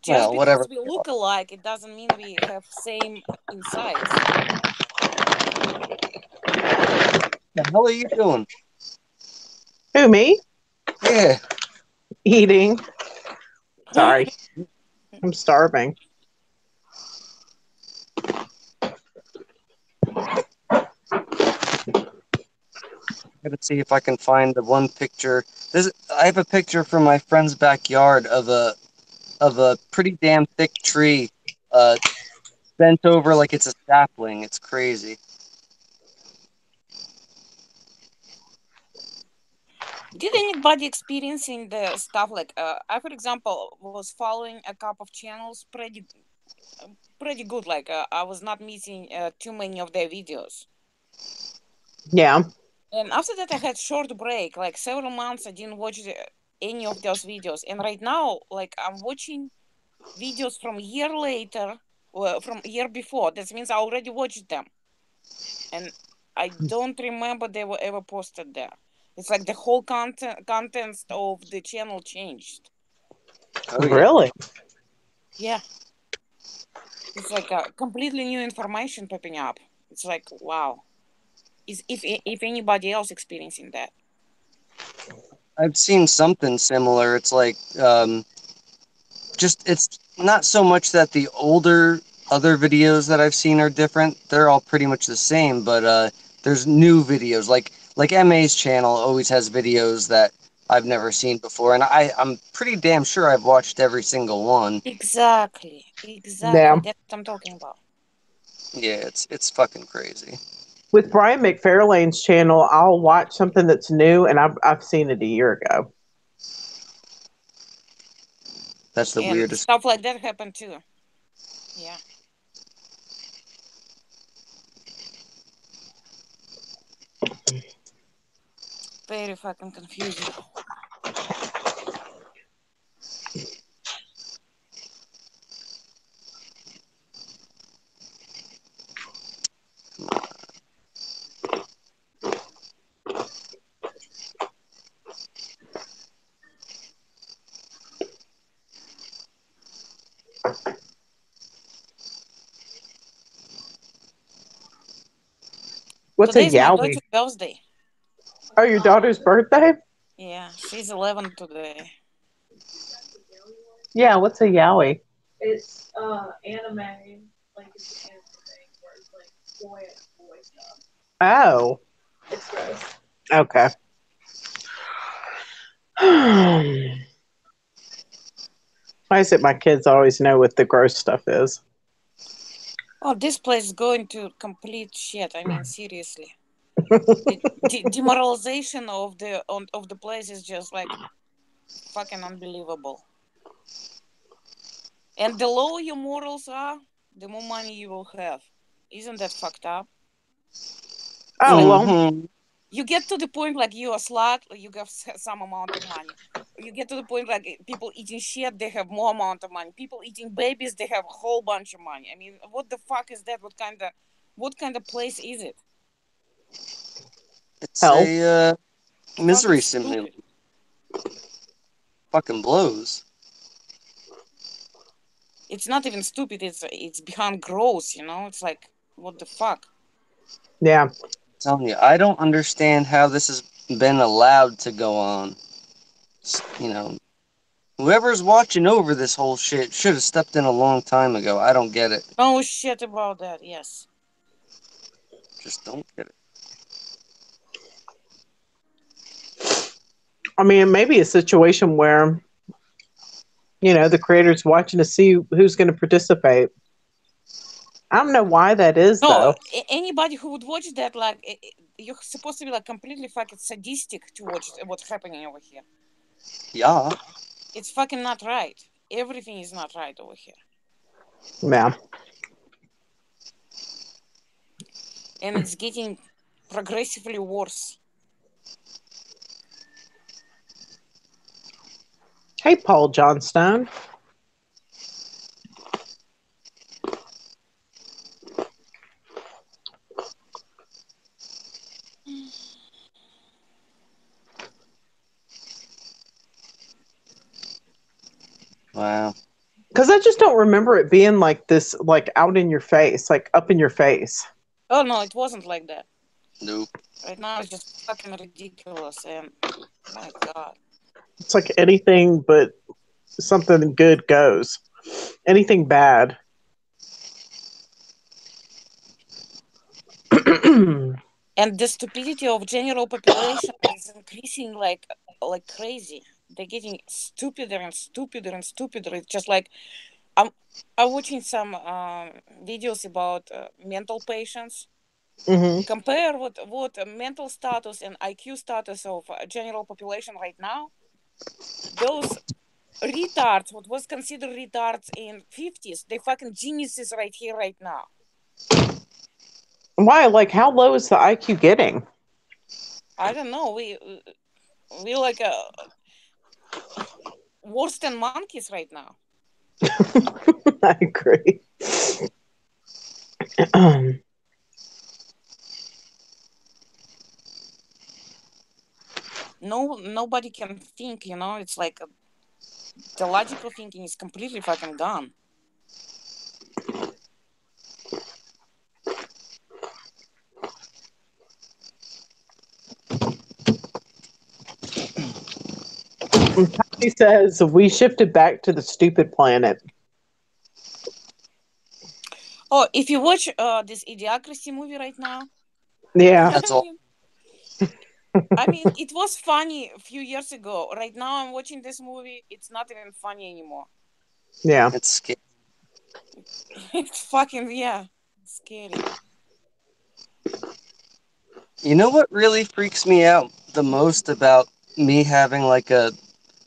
just Well, because whatever. we look alike, it doesn't mean we have same insides. The hell are you doing? Who, me? Yeah. Eating. Sorry. I'm starving. I'm gonna see if I can find the one picture. I have a picture from my friend's backyard of a pretty damn thick tree, uh, bent over like it's a sapling. It's crazy. Did anybody experiencing the stuff like I, for example, was following a couple of channels pretty good. Like I was not missing too many of their videos. Yeah. And after that, I had short break, like several months. I didn't watch any of those videos. And right now, like I'm watching videos from year later, from year before. That means I already watched them, and I don't remember they were ever posted there. It's like the whole contents of the channel changed. Oh yeah. Really? Yeah, it's like a completely new information popping up. It's like wow. Is if anybody else experiencing that? I've seen something similar. It's like just it's not so much that the older other videos that I've seen are different. They're all pretty much the same, but there's new videos like MA's channel always has videos that I've never seen before, and I'm pretty damn sure I've watched every single one. Exactly. Yeah. That's what I'm talking about. Yeah, it's fucking crazy. With Brian McFarlane's channel, I'll watch something that's new, and I've seen it a year ago. That's the And weirdest. stuff like that happened too. Yeah. Very fucking confusing. What's a Today's my Yowie? daughter's birthday. Oh, your daughter's birthday? Yeah, she's 11 today. Yeah, what's a Yowie? It's anime, like it's an anime thing where it's like boy stuff. Oh, It's gross. okay. Why is it my kids always know what the gross stuff is? Oh, this place is going to complete shit. I mean, seriously. The demoralization of the place is just like fucking unbelievable. And the lower your morals are, the more money you will have. Isn't that fucked up? It's Oh, like well, Mm-hmm. you get to the point like you're a slut, you have some amount of money. You get to the point like people eating shit, they have more amount of money. People eating babies, they have a whole bunch of money. I mean, what the fuck is that? What kind of place is it? It's hell. a Fucking misery stupid. simulator. Fucking blows. It's not even stupid. It's beyond gross. It's like what the fuck. Yeah. I'm telling you, I don't understand how this has been allowed to go on. You know, whoever's watching over this whole shit should have stepped in a long time ago. I don't get it. No shit about that. Yes. Just don't get it. I mean, it may be a situation where, the creator's watching to see who's going to participate. I don't know why that is, No, though. anybody who would watch that, like, you're supposed to be like completely fucking sadistic to watch what's happening over here. Yeah. It's fucking not right. Everything is not right over here, Yeah. and it's getting progressively worse. Hey, Paul Johnstone. Wow. Because I just don't remember it being like this, like out in your face, like up in your face. Oh no, it wasn't like that. Nope. Right now it's just fucking ridiculous, and my god. It's like anything but something good goes. Anything bad. And the stupidity of general population is increasing like crazy. They're getting stupider and stupider and stupider. It's just like I'm I'm watching some videos about mental patients. Hmm. Compare what mental status and IQ status of general population right now. Those retards, what was considered retards in 50s, they fucking geniuses right here, right now. Why? Like, how low is the IQ getting? I don't know. We like worse than monkeys right now. I agree. Nobody can think. It's like the logical thinking is completely fucking gone. He says we shifted back to the stupid planet. Oh, if you watch this Idiocracy movie right now, Yeah. That's all. I mean, it was funny a few years ago. Right now, I'm watching this movie. It's not even funny anymore. Yeah. It's scary. It's fucking scary. You know what really freaks me out the most about me having like a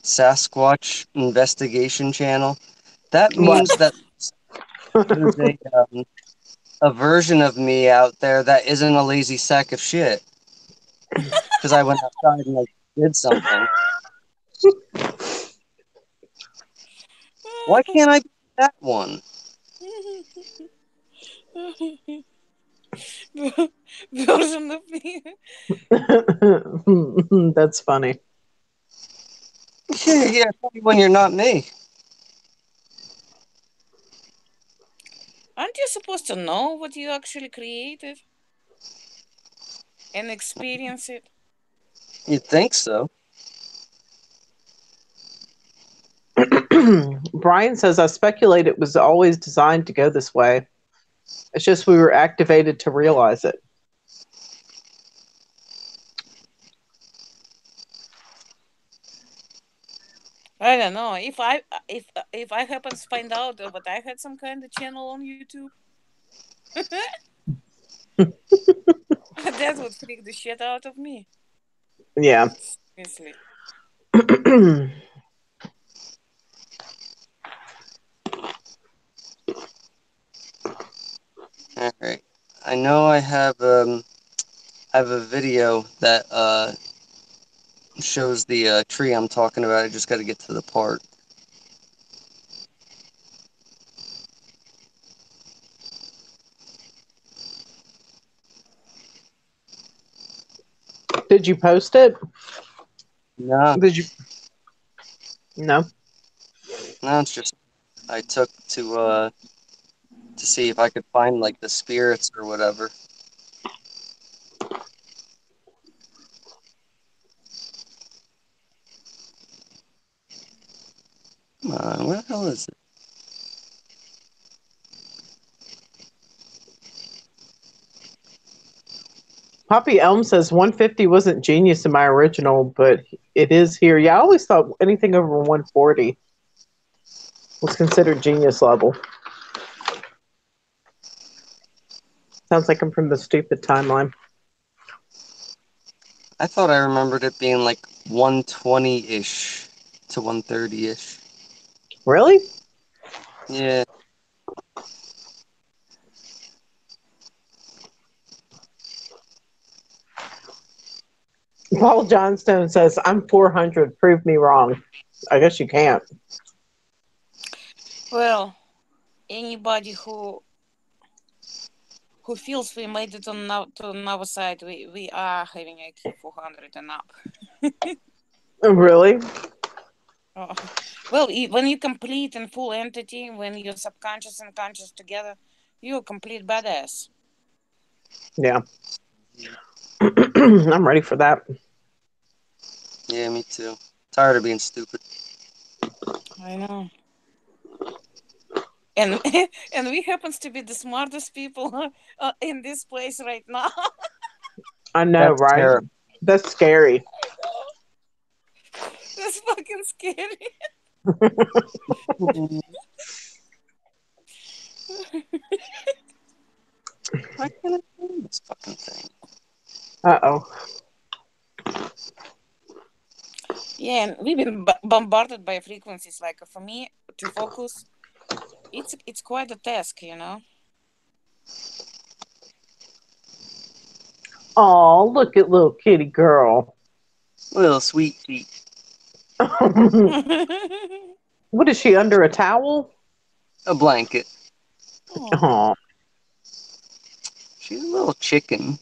Sasquatch investigation channel? That What? means that there's a version of me out there that isn't a lazy sack of shit because I went outside and like did something. Why can't I be that one? Version of me. That's funny. Yeah, tell me when you're not me. Aren't you supposed to know what you actually created and experience it? You'd think so. Brian says, I speculate it was always designed to go this way. It's just we were activated to realize it. I don't know. If I happen to find out that I had some kind of channel on YouTube, that would freak the shit out of me. Yeah. Seriously. All right. I know I have a video that shows the tree I'm talking about. I just got to get to the part. Did you post it? No, Did you? No. no, it's just I took to see if I could find like the spirits or whatever. Come on, where the hell is it? Poppy Elm says 150 wasn't genius in my original, but it is here. Yeah, I always thought anything over 140 was considered genius level. Sounds like I'm from the stupid timeline. I thought I remembered it being like 120-ish to 130-ish. Really? Yeah. Paul Johnstone says, I'm 400. Prove me wrong. I guess you can't. Well, anybody who feels we made it on to another side, we are having IQ 400 and up. Really? Oh. Well, when you complete in full entity, when you're subconscious and conscious together, you're a complete badass. Yeah. I'm ready for that. Yeah, me too. Tired of being stupid. I know. And and we happens to be the smartest people in this place right now. I know, That's right? terrible. That's scary. That's fucking scary. Why can't I do this fucking thing? Uh-oh. Yeah, and we've been bombarded by frequencies. Like for me to focus, it's quite a task, you know. Oh, look at little kitty girl. Little sweet feet. What is she, under a towel? A blanket. Oh, Oh, She's a little chicken.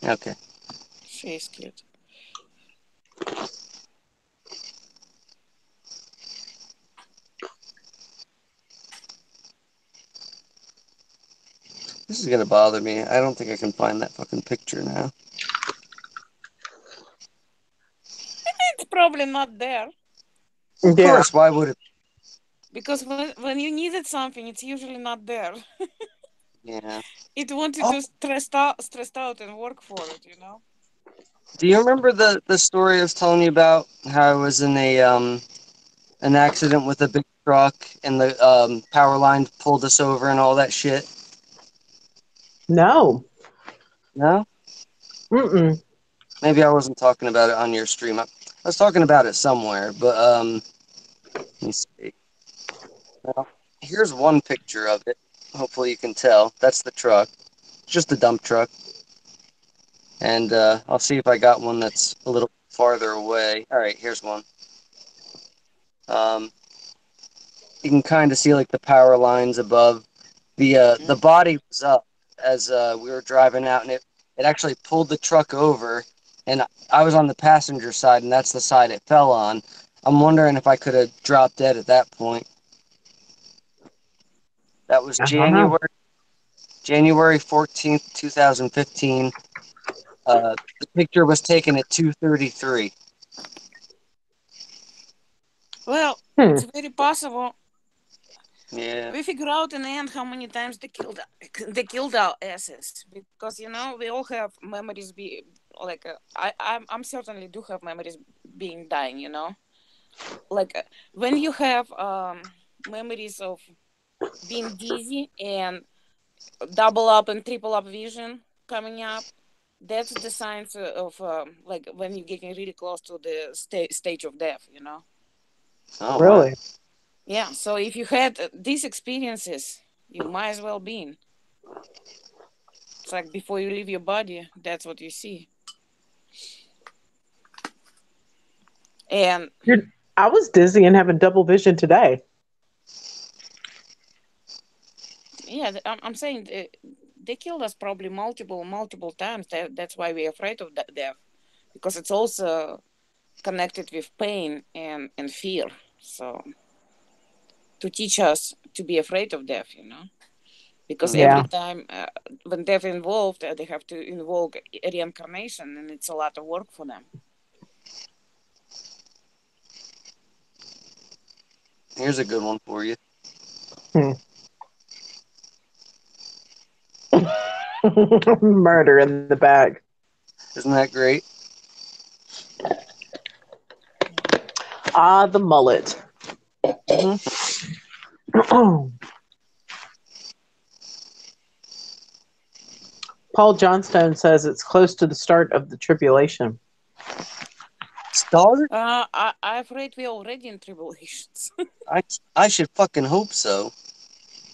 Okay. she's cute. This is gonna bother me. I don't think I can find that fucking picture now. It's probably not there Of yeah. course, why would it? because when you needed something, it's usually not there. Yeah. It wanted Oh, to stressed out and work for it, you know. do you remember the story I was telling you about? How I was in a an accident with a big truck and the power line pulled us over and all that shit? No. No? Mm-mm. Maybe I wasn't talking about it on your stream. I was talking about it somewhere, but let me see. Well, here's one picture of it. Hopefully you can tell. That's the truck. It's just a dump truck. And I'll see if I got one that's a little farther away. All right, here's one. Um, you can kind of see like the power lines above. The body was up as we were driving out, and it actually pulled the truck over, and I was on the passenger side, and that's the side it fell on. I'm wondering if I could have dropped dead at that point. That was I don't know. January 14th, 2015. The picture was taken at 2:33. Well, Hmm. it's very possible. Yeah. We figure out in the end how many times they killed our asses, because you know we all have memories. Be like I'm certainly do have memories being dying. You know, like when you have memories of being dizzy and double up and triple up vision coming up. That's the signs of like when you're getting really close to the stage of death. You know. Oh wow. Really? Yeah. So if you had these experiences, you might as well be in. It's like before you leave your body, that's what you see. And You're, I was dizzy and having double vision today. yeah, I'm saying they killed us probably multiple times. That's why we're afraid of death, because it's also connected with pain and fear. So to teach us to be afraid of death, you know, because every Yeah. time when death involved, they have to invoke reincarnation, and it's a lot of work for them. Here's a good one for you. Hmm. Murder in the back. Isn't that great? Ah, the mullet. Hmm. Paul Johnstone says it's close to the start of the tribulation. Start? I'm afraid we're already in tribulations. I should fucking hope so.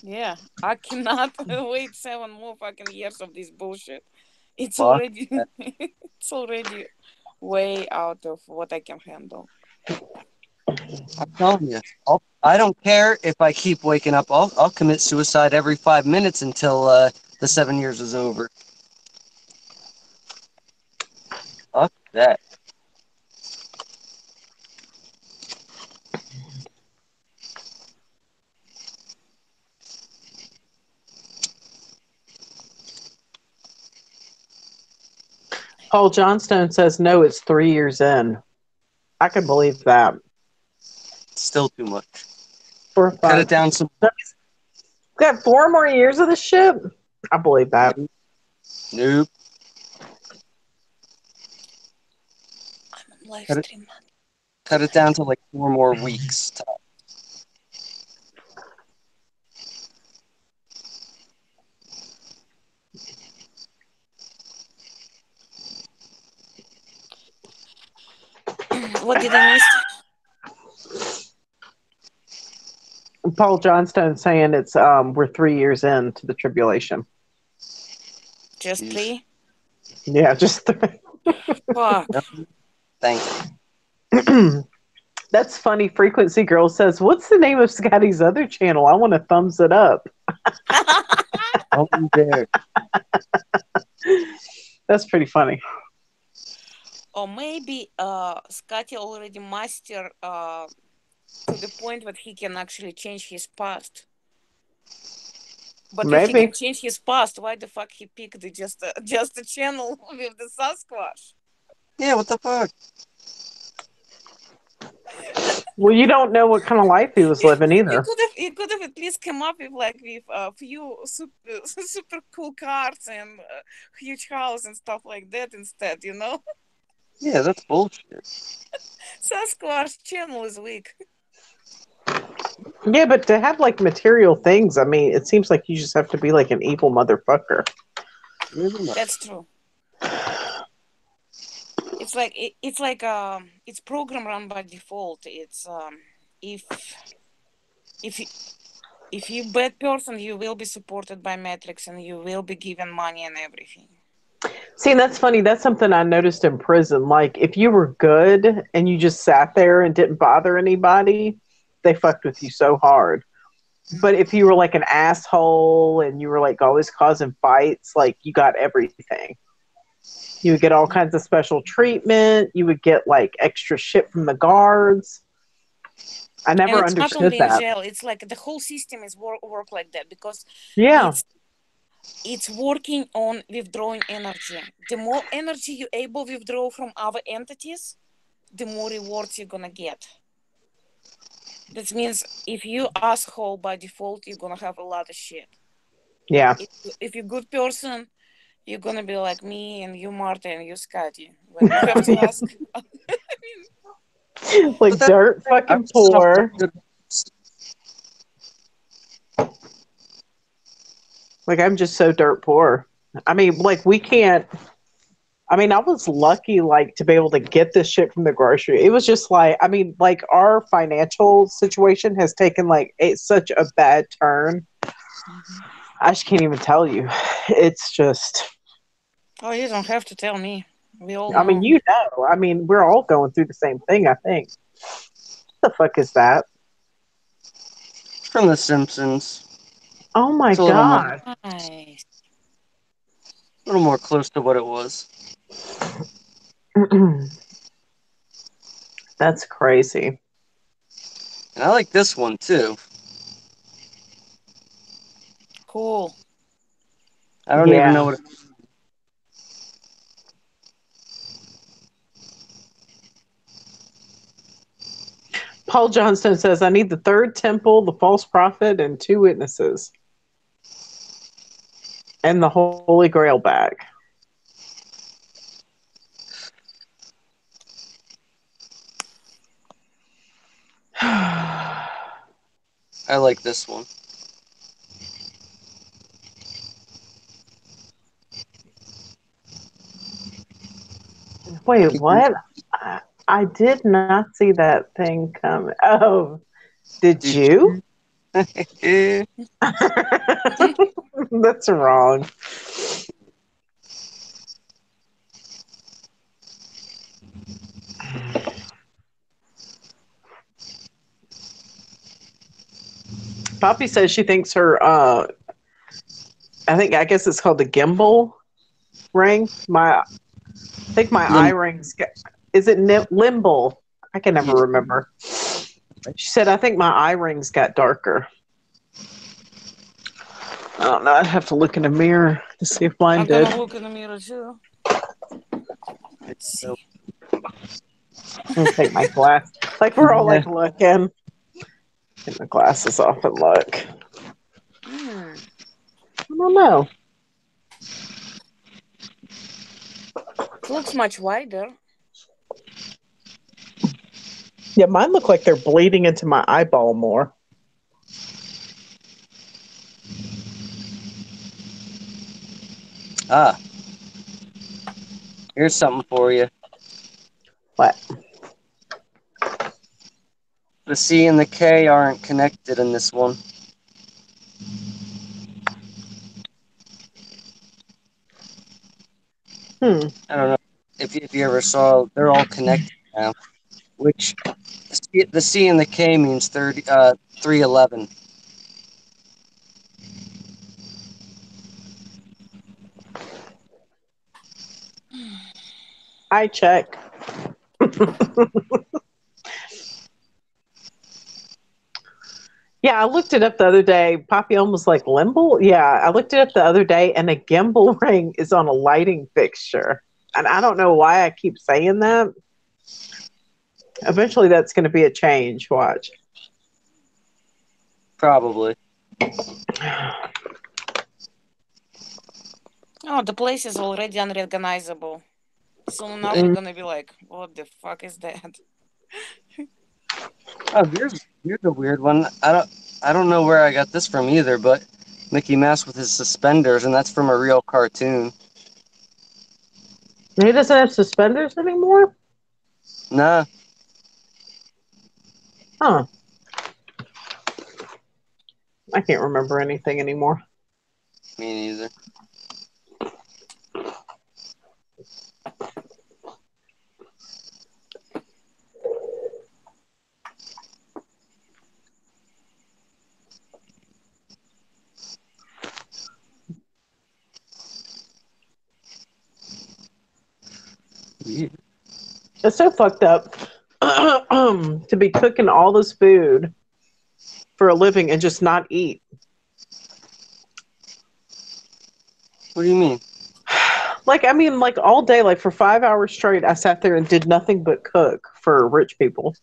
Yeah, I cannot wait 7 more fucking years of this bullshit. It's Fuck already, that. it's already way out of what I can handle. I'm telling you, I don't care if I keep waking up. I'll commit suicide every 5 minutes until the 7 years is over. Fuck that. Paul Johnstone says no, it's 3 years in. I can believe that. Still too much. For a Cut fact. it down some. Got 4 more years of the ship? I believe that. Nope. I'm on live Cut it- stream. Cut it down to like 4 more weeks. What did I miss? Paul Johnstone saying it's we're 3 years into the tribulation. Just Jeez. 3? Yeah, just 3. Fuck. Thanks. That's funny. Frequency Girl says, "What's the name of Scotty's other channel? I want to thumbs it up." Don't you dare. That's pretty funny. Or maybe Scotty already mastered to the point that he can actually change his past. But if he Maybe. can change his past, why the fuck he picked just a channel with the Sasquatch? Yeah, what the fuck? Well, you don't know what kind of life he was living either. He could have at least come up with a few super cool cars and huge house and stuff like that instead, you know? Yeah, that's bullshit. Sasquatch channel is weak. Yeah, but to have like material things, I mean, it seems like you just have to be like an evil motherfucker. That's true. It's like it's program run by default. It's if you bad person, you will be supported by Matrix and you will be given money and everything. See, that's funny. That's something I noticed in prison. Like, if you were good and you just sat there and didn't bother anybody, they fucked with you so hard. But if you were like an asshole and you were like always causing fights, like you got everything. You would get all kinds of special treatment. You would get like extra shit from the guards. I never and it's understood not only that. in jail. It's like the whole system is work like that because Yeah. it's working on withdrawing energy. The more energy you able to withdraw from other entities, the more rewards you're gonna get. That means if you asshole by default, you're gonna have a lot of shit. Yeah. If you're a good person, you're gonna be like me and you, Marta, and you, Scotty. Like you have to ask. Like dirt fucking poor. Like I'm just so dirt poor. I mean, like we can't. I mean, I was lucky, like, to be able to get this shit from the grocery. It was just like, I mean, like, our financial situation has taken, like, such a bad turn. I just can't even tell you. It's just. Oh, you don't have to tell me. We all know. I mean, you know. I mean, we're all going through the same thing, I think. What the fuck is that? From The Simpsons. Oh, my God. Nice. A little more close to what it was. That's crazy. And I like this one, too. Cool. I don't even know what it is. Paul Johnston says, I need the third temple, the false prophet, and 2 witnesses. And the Holy Grail bag. I like this one. Wait, what? I did not see that thing come. Oh, did you? That's wrong. Poppy says she thinks her I guess it's called the gimbal ring. I think my eye rings is it Limble? I can never remember. She said I think my eye rings got darker. I don't know. I'd have to look in the mirror to see if mine I'm did. gonna look in the mirror too. Let's see. I'm gonna take my glass. Like we're all like looking. Take my glasses off and look. I don't know. It looks much wider. Yeah, mine look like they're bleeding into my eyeball more. Ah. Here's something for you. What? The C and the K aren't connected in this one. I don't know if you ever saw. They're all connected now. Which the C and the K means 311. I check. Yeah, I looked it up the other day. Poppy almost like Limble. Yeah, I looked it up the other day, and a gimbal ring is on a lighting fixture. And I don't know why I keep saying that. Eventually, that's going to be a change. Watch. Probably. Oh, the place is already unrecognizable. Soon enough, you're gonna be like, "What the fuck is that?" Oh, here's a weird one. I don't know where I got this from either, but Mickey Mouse with his suspenders, and that's from a real cartoon. He doesn't have suspenders anymore? Nah. Huh. I can't remember anything anymore. Me neither. Yeah. It's so fucked up to be cooking all this food for a living and just not eat. What do you mean? Like, I mean, like all day, like for 5 hours straight, I sat there and did nothing but cook for rich people.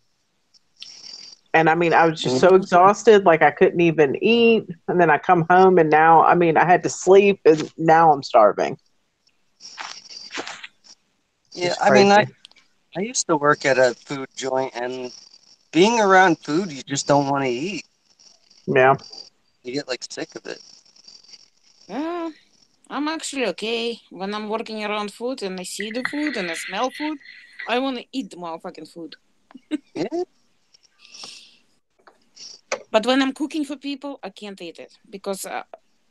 And I mean, I was just so exhausted, like I couldn't even eat. And then I come home and now, I mean, I had to sleep and now I'm starving. Yeah, I mean, I used to work at a food joint, and being around food, you just don't want to eat. Yeah. You get like sick of it. I'm actually okay. When I'm working around food and I see the food and I smell food, I want to eat the motherfucking food. Yeah. But when I'm cooking for people, I can't eat it because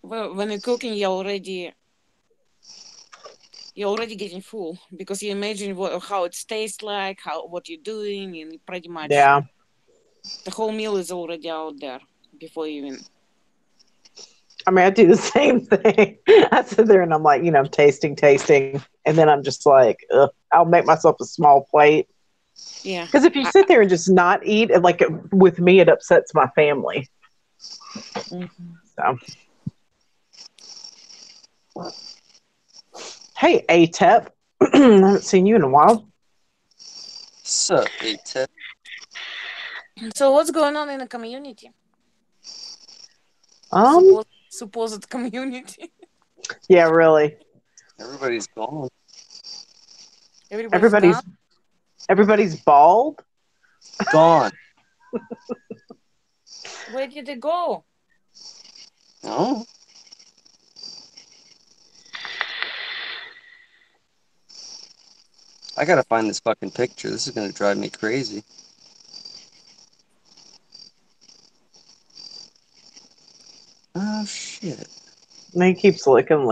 when you're cooking, you're already getting full because you imagine how it tastes like, what you're doing, and pretty much the whole meal is already out there before you even. I mean, I do the same thing. I sit there and I'm like, you know, tasting, and then I'm just like, ugh, I'll make myself a small plate. Yeah. Because if you sit there and just not eat, with me, it upsets my family. So, hey, ATEP, I haven't seen you in a while. Sup, ATEP? So what's going on in the community? Supposed community. Yeah, really. Everybody's gone. Everybody's bald. Gone. Where did they go? Oh. I gotta find this fucking picture. This is gonna drive me crazy. Oh shit. And he keeps licking.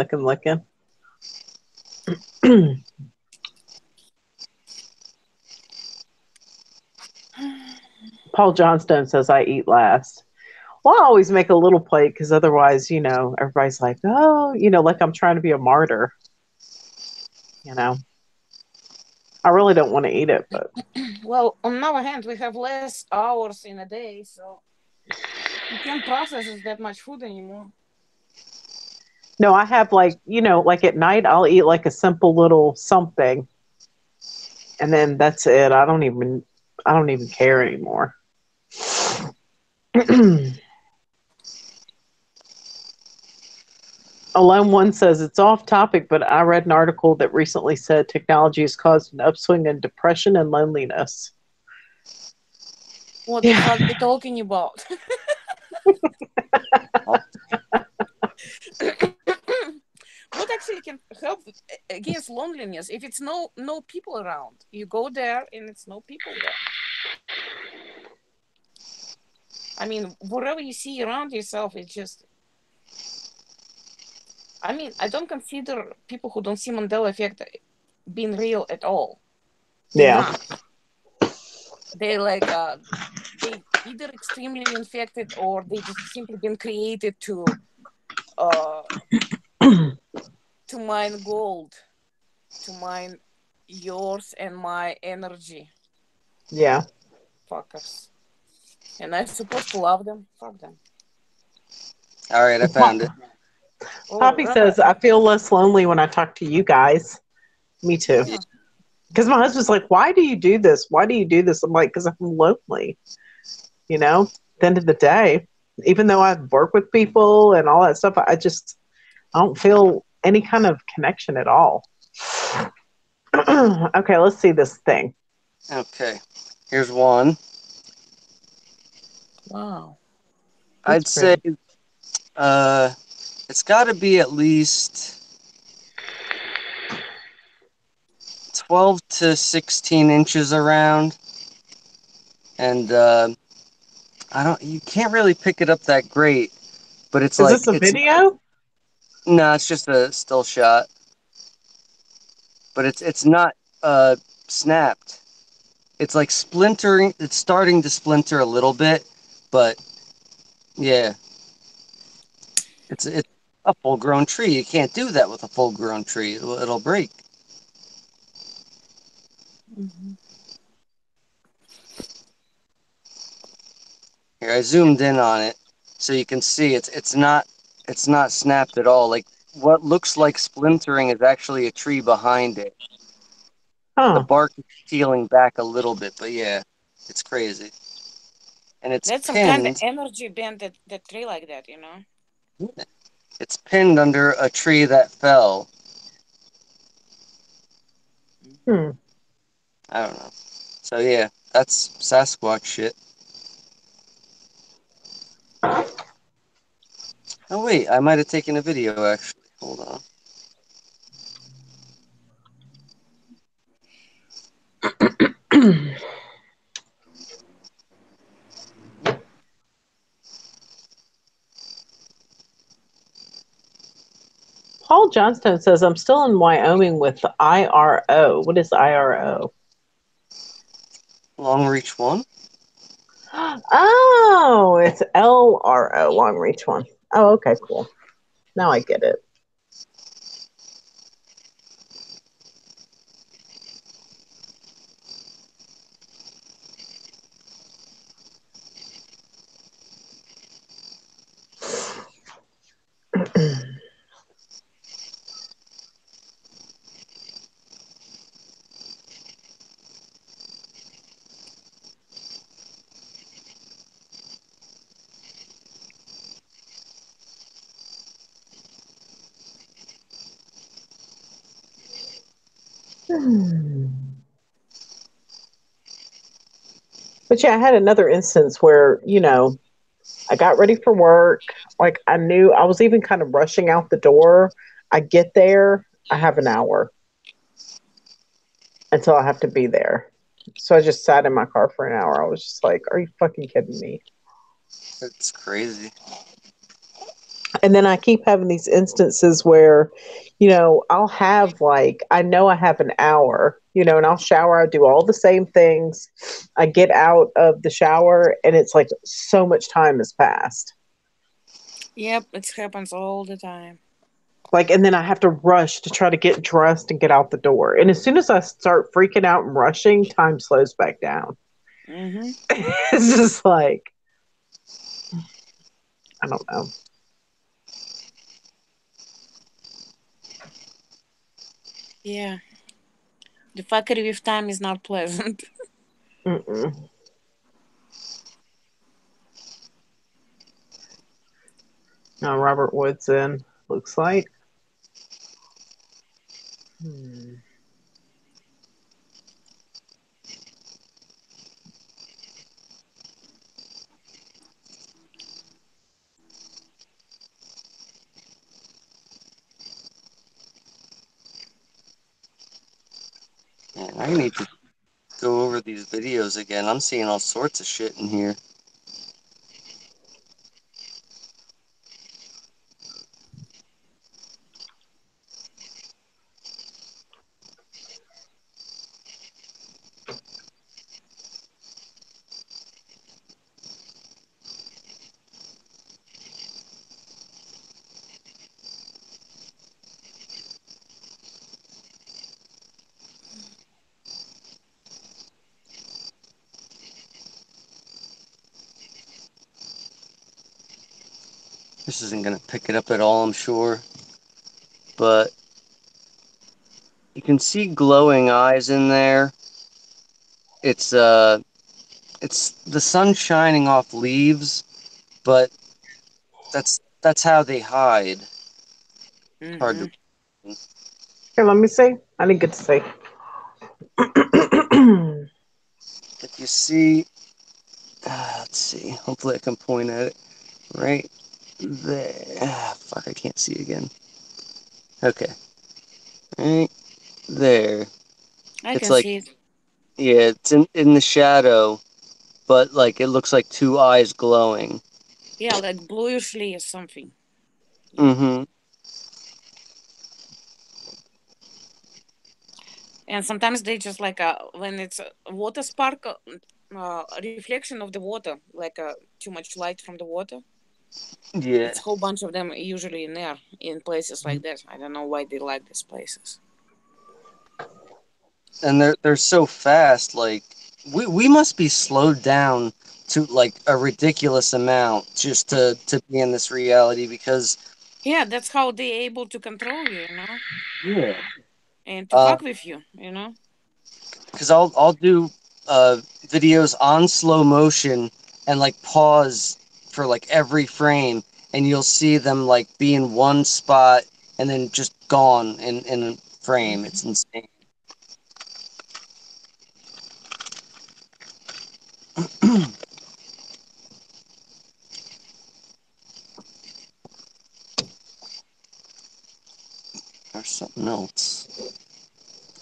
Paul Johnstone says I eat last. Well, I always make a little plate because otherwise, everybody's like, oh, like I'm trying to be a martyr. I really don't want to eat it, but Well, on our hand, we have less hours in a day, so you can't process that much food anymore. no, I have like at night, I'll eat like a simple little something, and then that's it. I don't even care anymore. Alone One says it's off topic, but I read an article that recently said technology has caused an upswing in depression and loneliness. What the Yeah. fuck are you talking about? What actually can help against loneliness? If it's no people around, you go there and it's no people there. I mean, whatever you see around yourself, it's just. I mean, I don't consider people who don't see Mandela effect being real at all. They're Yeah. not. They're like they either extremely infected or they just simply been created uh to mine gold, to mine yours and my energy. Yeah. Fuckers. And I'm supposed to love them? Fuck them. All right, I found it. All Poppy right. says, I feel less lonely when I talk to you guys. Me too. Yeah. Because my husband's like, why do you do this? Why do you do this? I'm like, because I'm lonely. At the end of the day, even though I work with people and all that stuff, I don't feel any kind of connection at all. Okay, let's see this thing. Okay, here's one. Wow. I'd That's say pretty. it's got to be at least 12 to 16 inches around, and you can't really pick it up that great, but it's Is like this a video? no, it's just a still shot, but it's not snapped. It's like splintering. It's starting to splinter a little bit, but yeah, it's a full grown tree. You can't do that with a full grown tree. It'll break. Mm-hmm. Here, I zoomed in on it so you can see it's not snapped at all. Like what looks like splintering is actually a tree behind it. The Huh. bark is peeling back a little bit, but yeah, it's crazy. And it's That's some kind of pinned. energy bend that tree like that, It's pinned under a tree that fell. Hmm. I don't know. So yeah, that's Sasquatch shit. Oh wait, I might have taken a video actually. Hold on. Paul Johnstone says, I'm still in Wyoming with the IRO. What is IRO? Long Reach 1? Oh, it's LRO, Long Reach One. Oh, okay, cool. Now I get it. But yeah, I had another instance where, I got ready for work. Like I knew I was even kind of rushing out the door. I get there, I have an hour until I have to be there. So I just sat in my car for an hour. I was just like, are you fucking kidding me? It's crazy. And then I keep having these instances where, I'll have I know I have an hour, and I'll shower. I do all the same things. I get out of the shower, and it's like so much time has passed. Yep, it happens all the time. Like, and then I have to rush to try to get dressed and get out the door. And as soon as I start freaking out and rushing, time slows back down. Mm-hmm. It's just like, I don't know. Yeah, the fuckery with time is not pleasant. Mm-mm. Now Robert Woods in, looks like. Hmm. Man, I need to go over these videos again. I'm seeing all sorts of shit in here. This isn't gonna pick it up at all, I'm sure. But you can see glowing eyes in there. It's the sun shining off leaves, but that's how they hide. Hard Mm-hmm. to. Here, let me see. I didn't get to see. If you see, let's see. Hopefully, I can point at it right there. Fuck, I can't see again. Okay, right there. I It's can like, see it. yeah, it's in the shadow, but like it looks like two eyes glowing. Yeah, like bluishly or something. Yeah. Mm-hmm. And sometimes they just like when it's a water spark, reflection of the water, like too much light from the water. Yeah. It's a whole bunch of them usually in there in places like that. I don't know why they like these places. And they're so fast. Like we must be slowed down to like a ridiculous amount just to be in this reality because Yeah, that's how they're able to control you, you know, yeah. and to fuck with you, you know. Because I'll do videos on slow motion and like pause for like every frame, and you'll see them like be in one spot and then just gone in a frame. Mm-hmm. It's insane. There's something else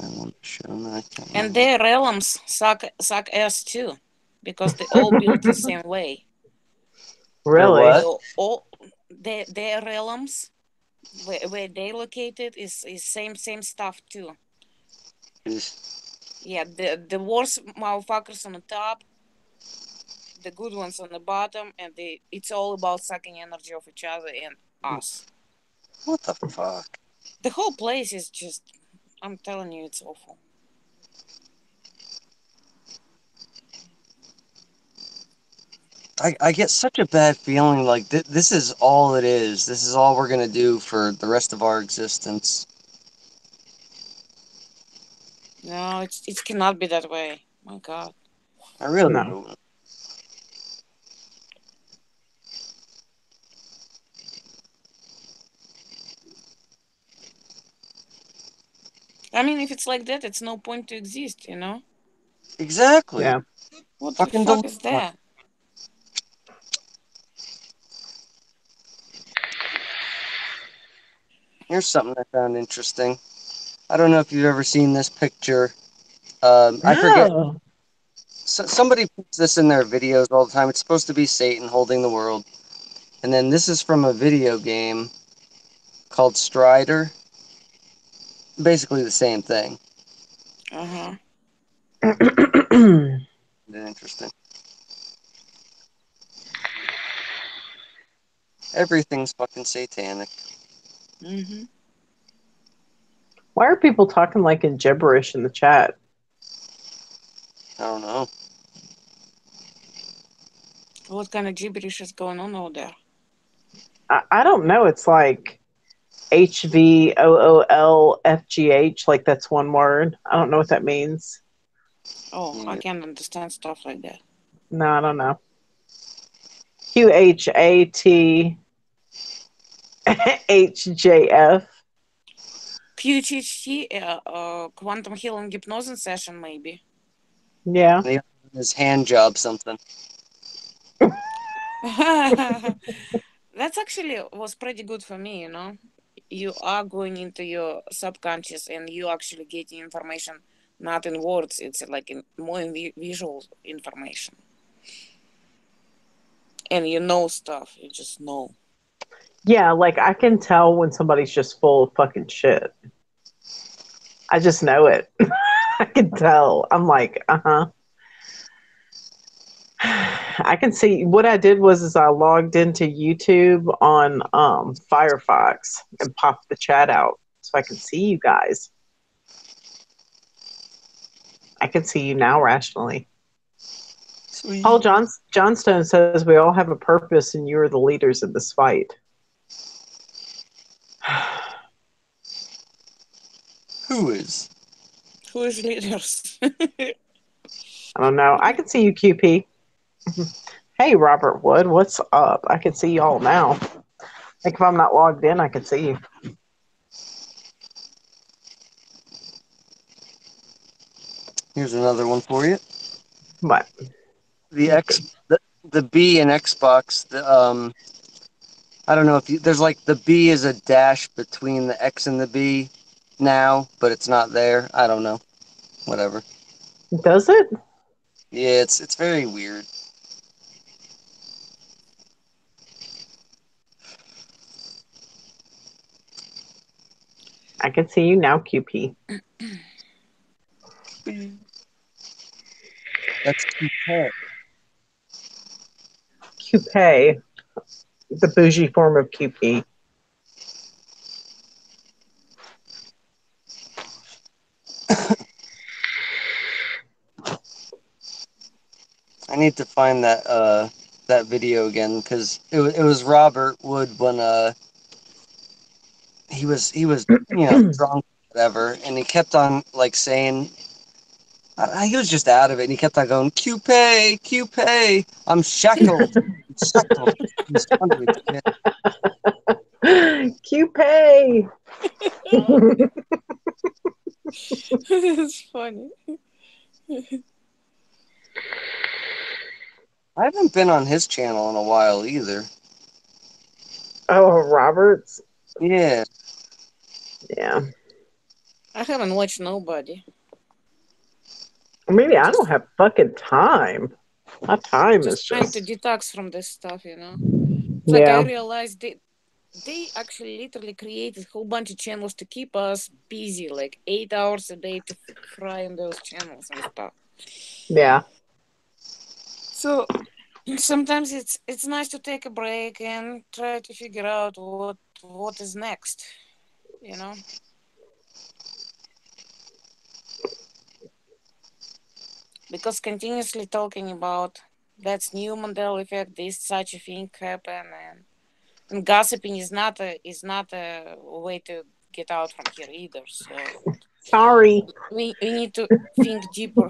I want to show them. I can't And remember. their realms suck ass too, because they all built the same way. They're Really? They what? all their realms where they located is same stuff too. Yeah, the worst motherfuckers on the top, the good ones on the bottom, and it's all about sucking energy of each other and us. What the fuck? The whole place is just, I'm telling you, it's awful. I get such a bad feeling like this is all it is. This is all we're gonna do for the rest of our existence. No, it cannot be that way. My God. I really No. hope. I mean, if it's like that, it's no point to exist, you know? Exactly. Yeah. What the Fucking fuck delete is one. that? Here's something I found interesting. I don't know if you've ever seen this picture. I forget. No. Somebody puts this in their videos all the time. It's supposed to be Satan holding the world. And then this is from a video game called Strider. Basically the same thing. Uh-huh. Interesting. Everything's fucking satanic. Mm-hmm. Why are people talking like in gibberish in the chat? I don't know. What kind of gibberish is going on over there? I don't know. It's like HVOOLFGH, like that's one word. I don't know what that means. Oh, I Yeah. can't understand stuff like that. No, I don't know. QHATHJF. QHHT, quantum healing hypnosis session, maybe. Yeah. His hand job something. That's actually was pretty good for me, you know. You are going into your subconscious and you actually getting information not in words, it's like more in visual information. And you know stuff, you just know. Yeah, like I can tell when somebody's just full of fucking shit. I just know it. I can tell. I'm like, uh-huh. I can see what I did was I logged into YouTube on Firefox and popped the chat out so I can see you guys. I can see you now rationally. Sweet. Paul Johnstone says we all have a purpose and you are the leaders of this fight. Who is? Who is leaders? I don't know. I can see you, QP. Hey, Robert Wood, what's up? I can see y'all now. Like if I'm not logged in, I can see you. Here's another one for you. What? The B in Xbox. I don't know if there's like the B is a dash between the X and the B now, but it's not there. I don't know. Whatever. Does it? Yeah, it's very weird. I can see you now, QP. That's QP. QP, the bougie form of QP. I need to find that video again because it was Robert Wood when he was drunk whatever, and he kept on like saying he was just out of it, and he kept on going QP QP. I'm shackled. I'm shackled. He's hungry. QP. It's funny. I haven't been on his channel in a while either. Oh, Roberts. Yeah. Yeah. I haven't watched nobody. Maybe I don't have fucking time. My time is Trying to just. detox from this stuff, you know. It's like I realized they actually literally created a whole bunch of channels to keep us busy, like 8 hours a day to fry on those channels and stuff. Yeah. So sometimes it's nice to take a break and try to figure out what is next, you know. Because continuously talking about that's new Mandela effect, this such a thing happen, and gossiping is not a way to get out from here either. So Sorry. we need to think deeper.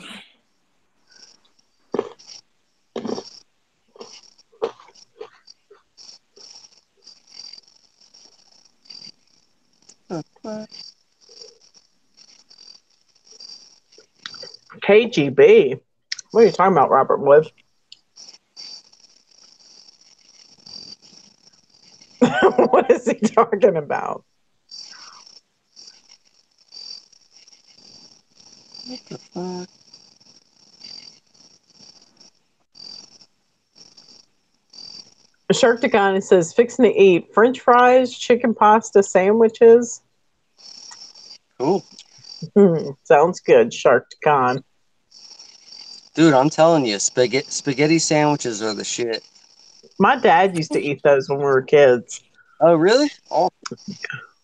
KGB. What are you talking about, Robert Wood? What is he talking about? What the fuck? Sharktagon says fixing to eat French fries, chicken pasta sandwiches. Cool. Sounds good, Shark Khan. Dude, I'm telling you, spaghetti sandwiches are the shit. My dad used to eat those when we were kids. Oh, really? Oh,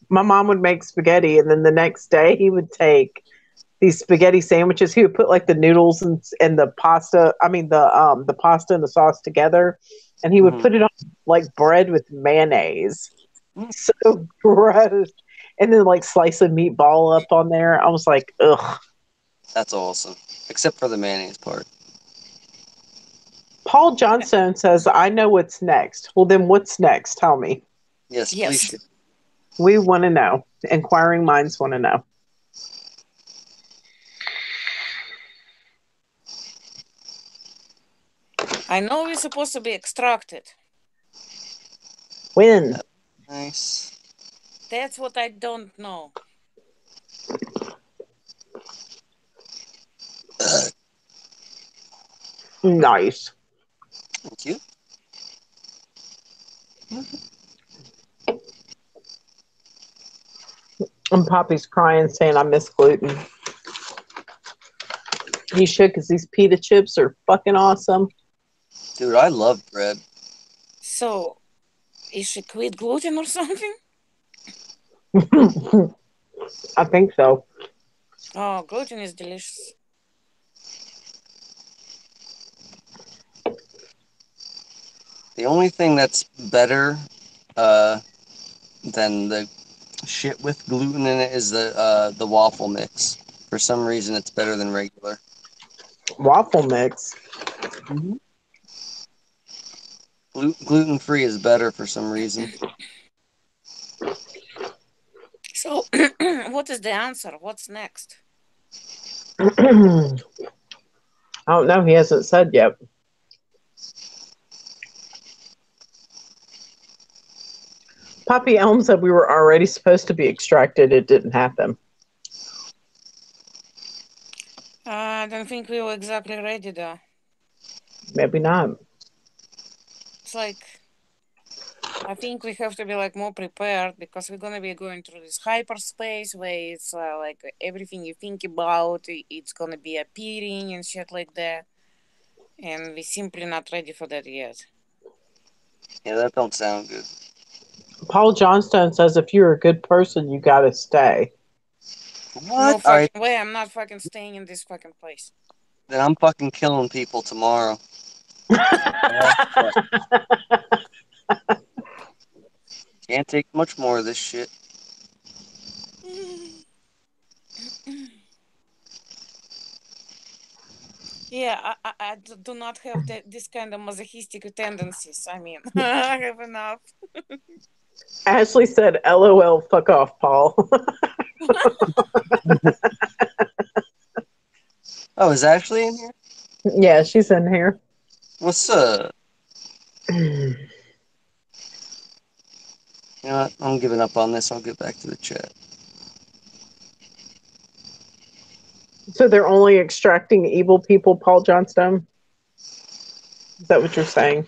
My mom would make spaghetti, and then the next day he would take these spaghetti sandwiches. He would put like the noodles and the pasta. I mean the pasta and the sauce together, and he would mhm. put it on like bread with mayonnaise. Mm, So gross. And then like slice a meatball up on there. I was like, ugh. that's awesome. Except for the mayonnaise part. Paul Johnstone says, I know what's next. Well, then what's next? Tell me. Yes, please. Yes. Share. We want to know. Inquiring minds want to know. I know we're supposed to be extracted. When? Nice. That's what I don't know. Nice. Thank you. And Poppy's crying, saying, I miss gluten. You should, because these pita chips are fucking awesome. Dude, I love bread. So, is she quit gluten or something? I think so. Oh, gluten is delicious. The only thing that's better than the shit with gluten in it is the waffle mix. For some reason, it's better than regular. Waffle mix. Mm-hmm. Gluten free is better for some reason. So, what is the answer? What's next? I don't know. He hasn't said yet. Poppy Elm said we were already supposed to be extracted. It didn't happen. I don't think we were exactly ready though. Maybe not. It's like, I think we have to be like more prepared because we're gonna be going through this hyperspace where it's like everything you think about, it's gonna be appearing and shit like that. And we're simply not ready for that yet. Yeah, that don't sound good. Paul Johnstone says if you're a good person, you gotta stay. What? No All right, fucking way, I'm not fucking staying in this fucking place. then I'm fucking killing people tomorrow. Can't take much more of this shit. Yeah, I do not have this kind of masochistic tendencies. I mean, I have enough. Ashley said, LOL, fuck off, Paul. Oh, is Ashley in here? Yeah, she's in here. What's up? You know what? I'm giving up on this. I'll get back to the chat. So they're only extracting evil people, Paul Johnstone? Is that what you're saying?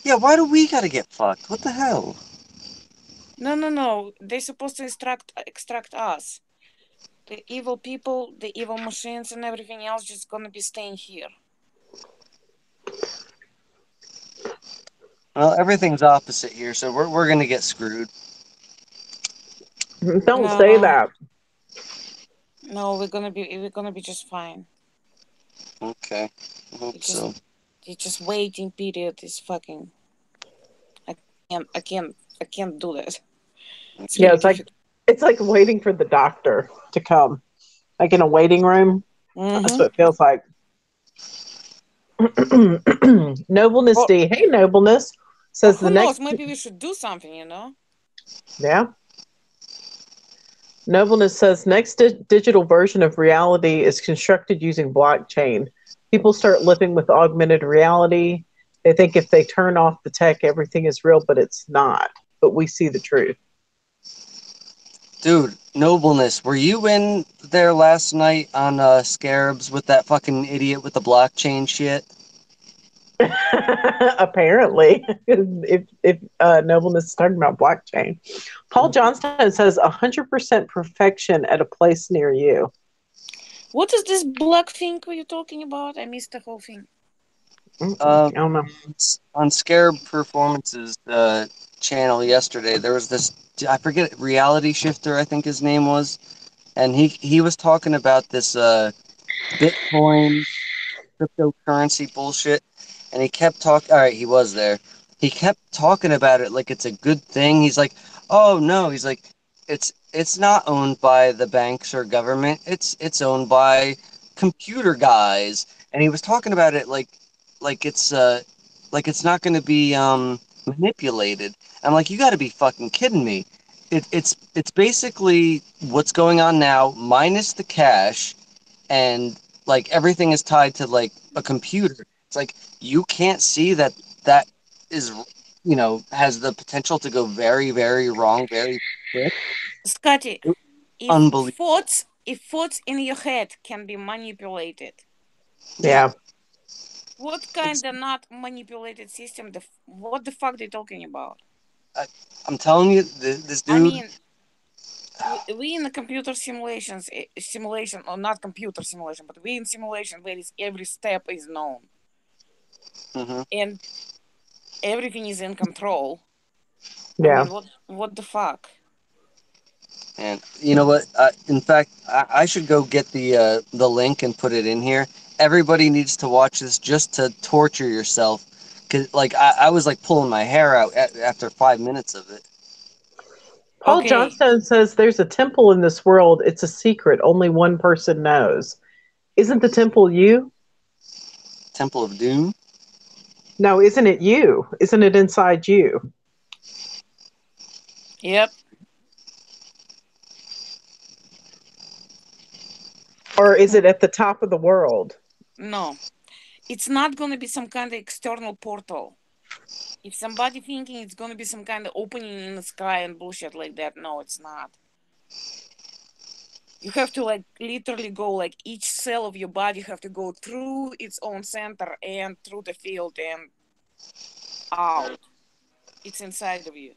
Yeah, why do we gotta get fucked? What the hell? No. They're supposed to extract us. The evil people, the evil machines, and everything else just gonna be staying here. Well, everything's opposite here, so we're gonna get screwed. Don't say that. No, we're gonna be just fine. Okay, I hope so. The just waiting period is fucking. I can't do that. It's Yeah, really it's like waiting for the doctor to come. Like in a waiting room. That's what it feels like. Nobleness Well, D. Hey, Nobleness. Says who the knows? next. Maybe we should do something, you know? Yeah. Nobleness says next digital version of reality is constructed using blockchain. People start living with augmented reality. They think if they turn off the tech, everything is real, but it's not. But we see the truth. Dude, Nobleness, were you in there last night on Scarabs with that fucking idiot with the blockchain shit? Apparently, if Nobleness is talking about blockchain, Paul Johnstone says 100% perfection at a place near you. What is this black thing were you talking about? I missed the whole thing. I don't know. On Scarab Performances channel yesterday, there was this, I forget, reality shifter, I think his name was, and he was talking about this Bitcoin cryptocurrency bullshit, and he kept talking. All right, he was there. He kept talking about it like it's a good thing. He's like, "Oh no," he's like, "It's not owned by the banks or government. It's owned by computer guys." And he was talking about it like it's not going to be manipulated. I'm like, you got to be fucking kidding me. It's basically what's going on now, minus the cash, and like everything is tied to like a computer. It's like you can't see that is, has the potential to go very, very wrong very quick. Scotty, if Unbelievable. thoughts in your head can be manipulated, Yeah. what kind of not manipulated system? What the fuck they talking about? I'm telling you, this I dude. mean, we in the computer simulation, or not computer simulation, but we in simulation where every step is known Mhm. and everything is in control. I Yeah. mean, what the fuck? And you know what? In fact, I should go get the link and put it in here. Everybody needs to watch this just to torture yourself, cause like I was like pulling my hair out after 5 minutes of it. Paul Okay, Johnstone says there's a temple in this world. It's a secret. Only one person knows. Isn't the temple you? Temple of Doom. No, isn't it you? Isn't it inside you? yep. Or is it at the top of the world? No, it's not gonna be some kind of external portal. If somebody thinking it's gonna be some kind of opening in the sky and bullshit like that, no, it's not. You have to like literally go like each cell of your body have to go through its own center and through the field and out. It's inside of you.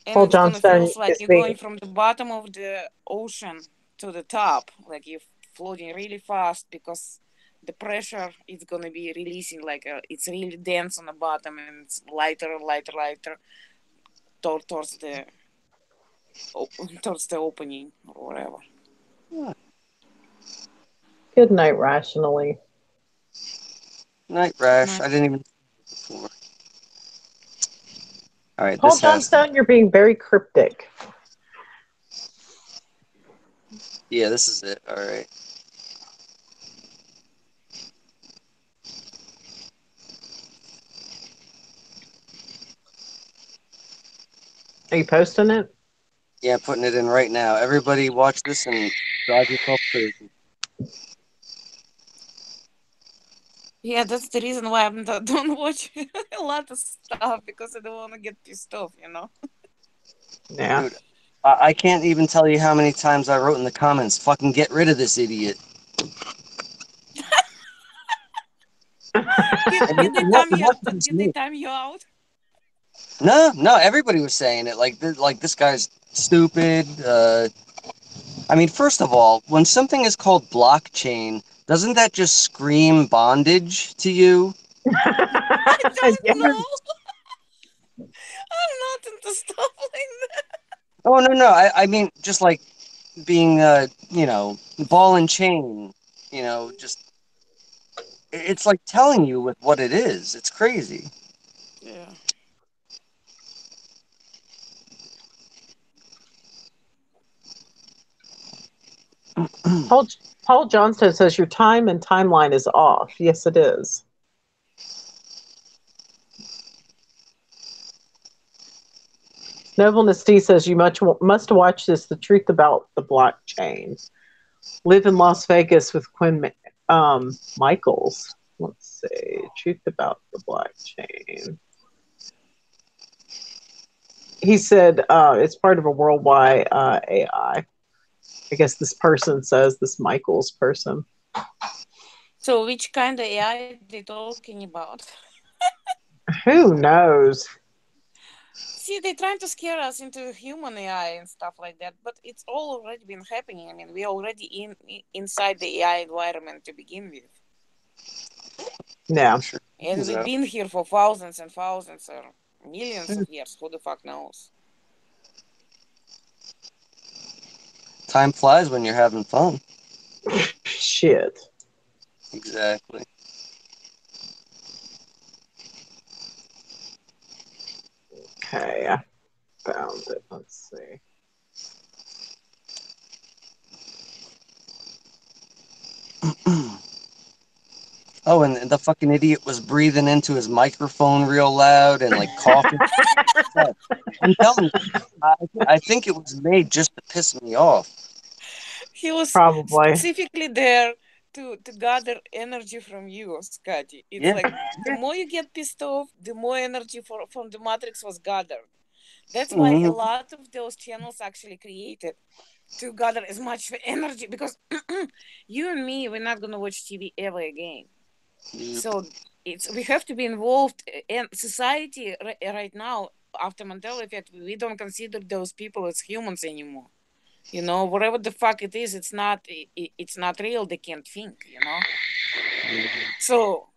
And Paul it's gonna feel Johnstone like is you're going being from the bottom of the ocean to the top, like you're floating really fast because the pressure is gonna be releasing it's really dense on the bottom and it's lighter, lighter, lighter towards the towards the opening or whatever. good night rationally. Night Rash. Not I didn't even before. All right, Paul this has to. Johnstone, you're being very cryptic. Yeah, this is it. All right. Are you posting it? Yeah, putting it in right now. Everybody watch this and drive yourself crazy. yeah, that's the reason why don't watch a lot of stuff because I don't want to get pissed off, you know. Yeah. Dude, I can't even tell you how many times I wrote in the comments, fucking get rid of this idiot. Did they Enough, time you? enough of this Did they move. time you out? No, everybody was saying it. Like this guy's stupid. I mean, first of all, when something is called blockchain, doesn't that just scream bondage to you? I don't Yeah. know. I'm not into stuff like that. Oh no, I mean just like being ball and chain. Just it's like telling you with what it is. It's crazy. Yeah. Paul, Paul Johnstone says your time and timeline is off. Yes, it is. Nobleness D says you must watch this. The truth about the blockchain. Live in Las Vegas with Quinn Michaels. Let's see. Truth about the blockchain. He said it's part of a worldwide AI. I guess this person says, this Michael's person. So which kind of AI they talking about? Who knows? See, they're trying to scare us into human AI and stuff like that, but it's all already been happening. I mean, we're already inside the AI environment to begin with. Yeah. And we've been here for thousands and thousands or millions of years. Who the fuck knows? Time flies when you're having fun. Shit. Exactly. Okay, I found it. Let's see. Oh, and the fucking idiot was breathing into his microphone real loud and like coughing. I'm telling you, I think it was made just to piss me off. He was Probably. specifically there to gather energy from you, Scotty. It's Yeah. like the more you get pissed off, the more energy from the Matrix was gathered. That's why a lot of those channels actually created to gather as much energy, because you and me, we're not gonna watch TV ever again. So we have to be involved in society right now. After Mandela effect, we don't consider those people as humans anymore. You know, whatever the fuck it is, it's not real. They can't think. You know. So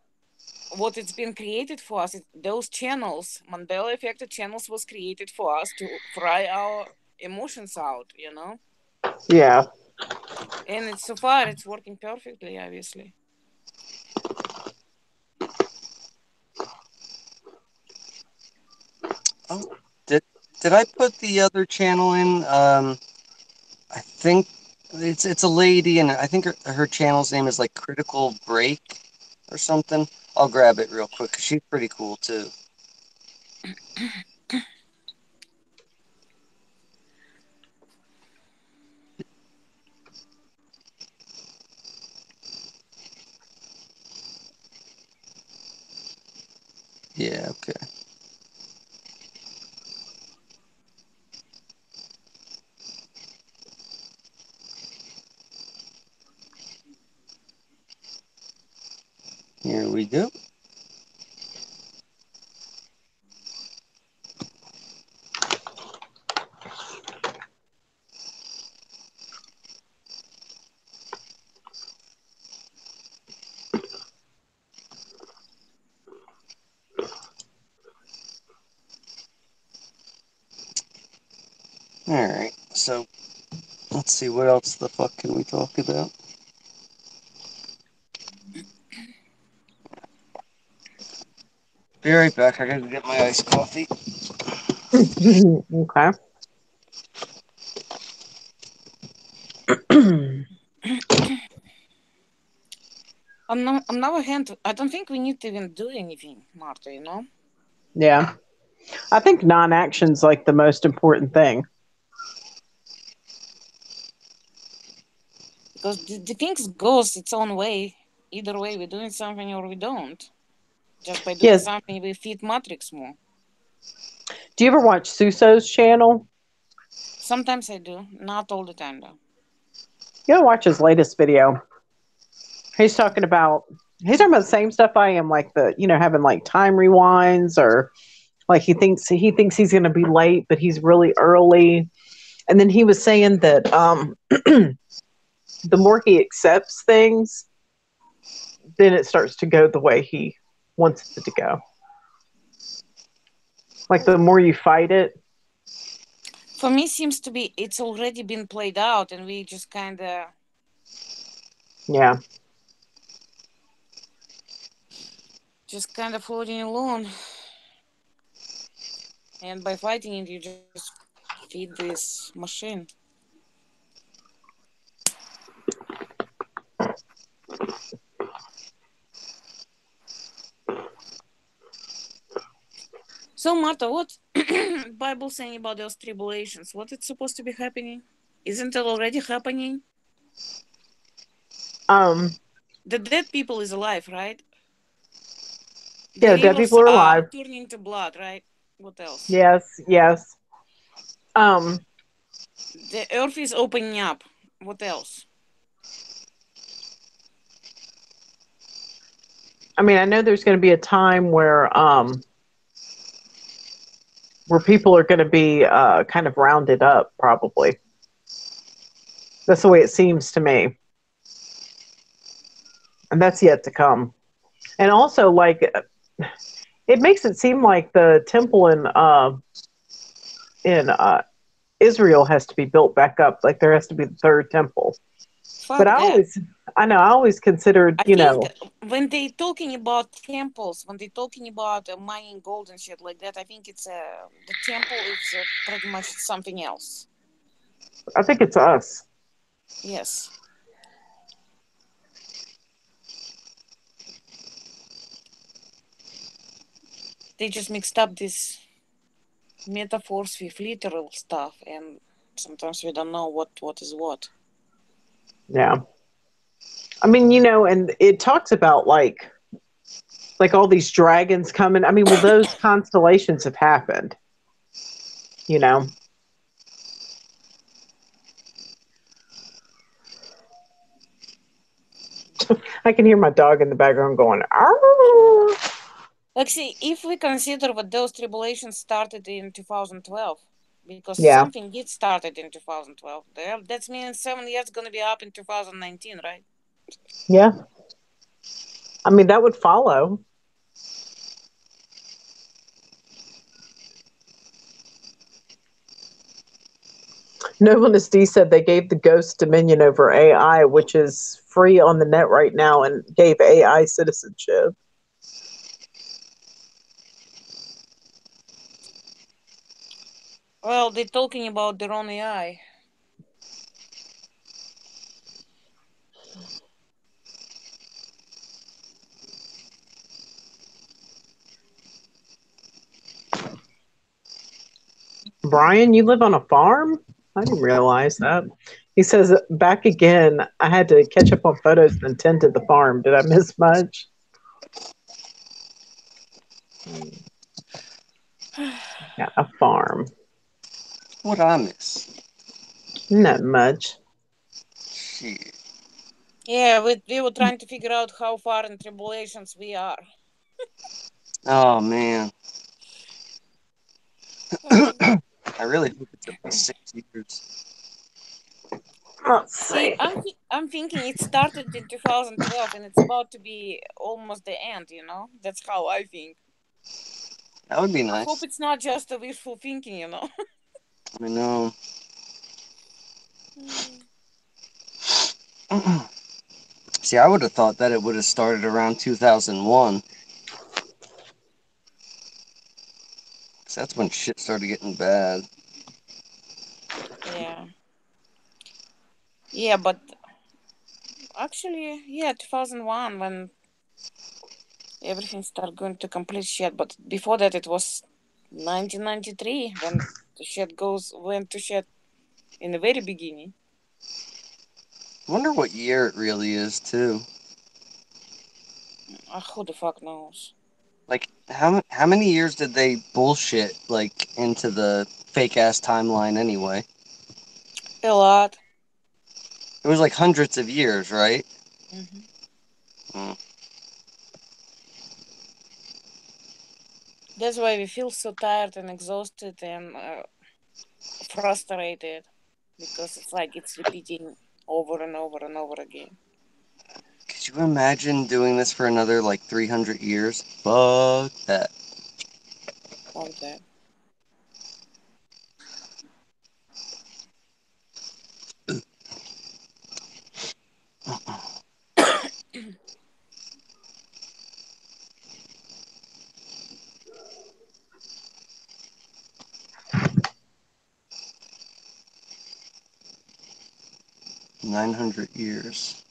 what it's been created for us is those channels, Mandela effect channels, was created for us to fry our emotions out. You know. Yeah. And so far it's working perfectly, obviously. Oh, did I put the other channel in? I think it's a lady, and I think her channel's name is like Critical Break or something. I'll grab it real quick. She's pretty cool too. Yeah, okay. Here we go. All right, so let's see, what else the fuck can we talk about? Be right back. I gotta get my iced coffee. Okay. On the other hand, I don't think we need to even do anything, Marta, you know? Yeah. I think non-action's like the most important thing. Because the things goes its own way. Either way, we're doing something or we don't. Just by doing Yes. something, we feed Matrix more. Do you ever watch Suso's channel? Sometimes I do. Not all the time, though. You gotta watch his latest video. He's talking about the same stuff I am, like having like time rewinds, or like he thinks he's gonna be late, but he's really early. And then he was saying that the more he accepts things, then it starts to go the way he wants it to go. Like the more you fight it. For me, seems to be it's already been played out, and we just kind of floating along. And by fighting it, you just feed this machine. So, Marta, what Bible saying about those tribulations? What it's supposed to be happening? Isn't it already happening? The dead people is alive, right? Yeah, dead people are alive. Turning to blood, right? What else? Yes. The earth is opening up. what else? I mean, I know there's going to be a time where people are going to be kind of rounded up, probably. That's the way it seems to me, and that's yet to come. And also, like, it makes it seem like the temple in Israel has to be built back up. Like there has to be the third temple. But Fuck that. I always considered, I think when they talking about temples, when they talking about mining gold and shit like that, I think it's the temple is pretty much something else. I think it's us. Yes. They just mixed up these metaphors with literal stuff, and sometimes we don't know what is what. Yeah. I mean, and it talks about like all these dragons coming. I mean, well, those constellations have happened, you know. I can hear my dog in the background going, "Arr!" Like, see, if we consider what those tribulations started in 2012, because Yeah. something did started in 2012, that means 7 years going to be up in 2019, right? Yeah. I mean, that would follow. Nobleness D said they gave the ghost dominion over AI, which is free on the net right now, and gave AI citizenship. Well, they're talking about their own AI. Brian, you live on a farm? I didn't realize that. He says, back again, I had to catch up on photos and tend to the farm. Did I miss much? Yeah, a farm. What I miss? Not much. Shit. Yeah, we were trying to figure out how far in tribulations we are. Oh man. I really hope it's at least 6 years. Let's See, see. I'm thinking it started in 2012 and it's about to be almost the end, you know? That's how I think. That would be I hope nice. it's not just a wishful thinking, you know? I know. See, I would have thought that it would have started around 2001. Because that's when shit started getting bad. Yeah. Yeah, but actually, yeah, 2001 when everything started going to complete shit. But before that, it was 1993 when the shit went to shit in the very beginning. I wonder what year it really is, too. Who the fuck knows? Like, how many years did they bullshit, like, into the fake-ass timeline anyway? A lot. It was like hundreds of years, right? Mm-hmm. That's why we feel so tired and exhausted and frustrated because it's like it's repeating over and over and over again. Could you imagine doing this for another, like, 300 years? Fuck that. Fuck that. $900.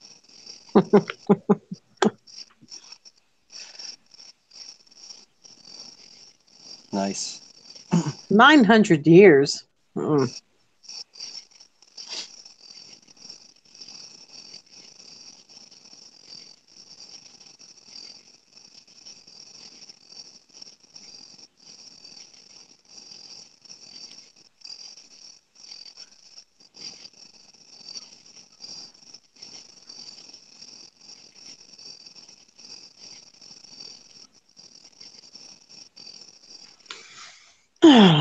Nice. 900 years.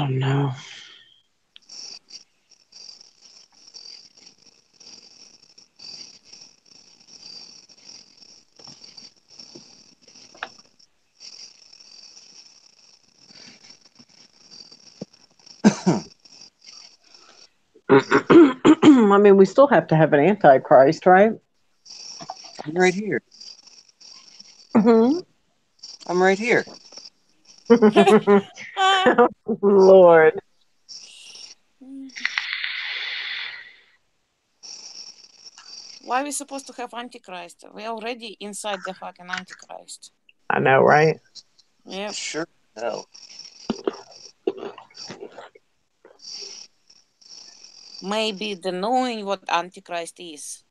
Oh no. I mean, we still have to have an antichrist, right? I'm right here. Hmm. I'm right here. Lord. Why are we supposed to have Antichrist? We're already inside the fucking Antichrist. I know, right? Yep. Sure. No. Maybe the knowing what Antichrist is,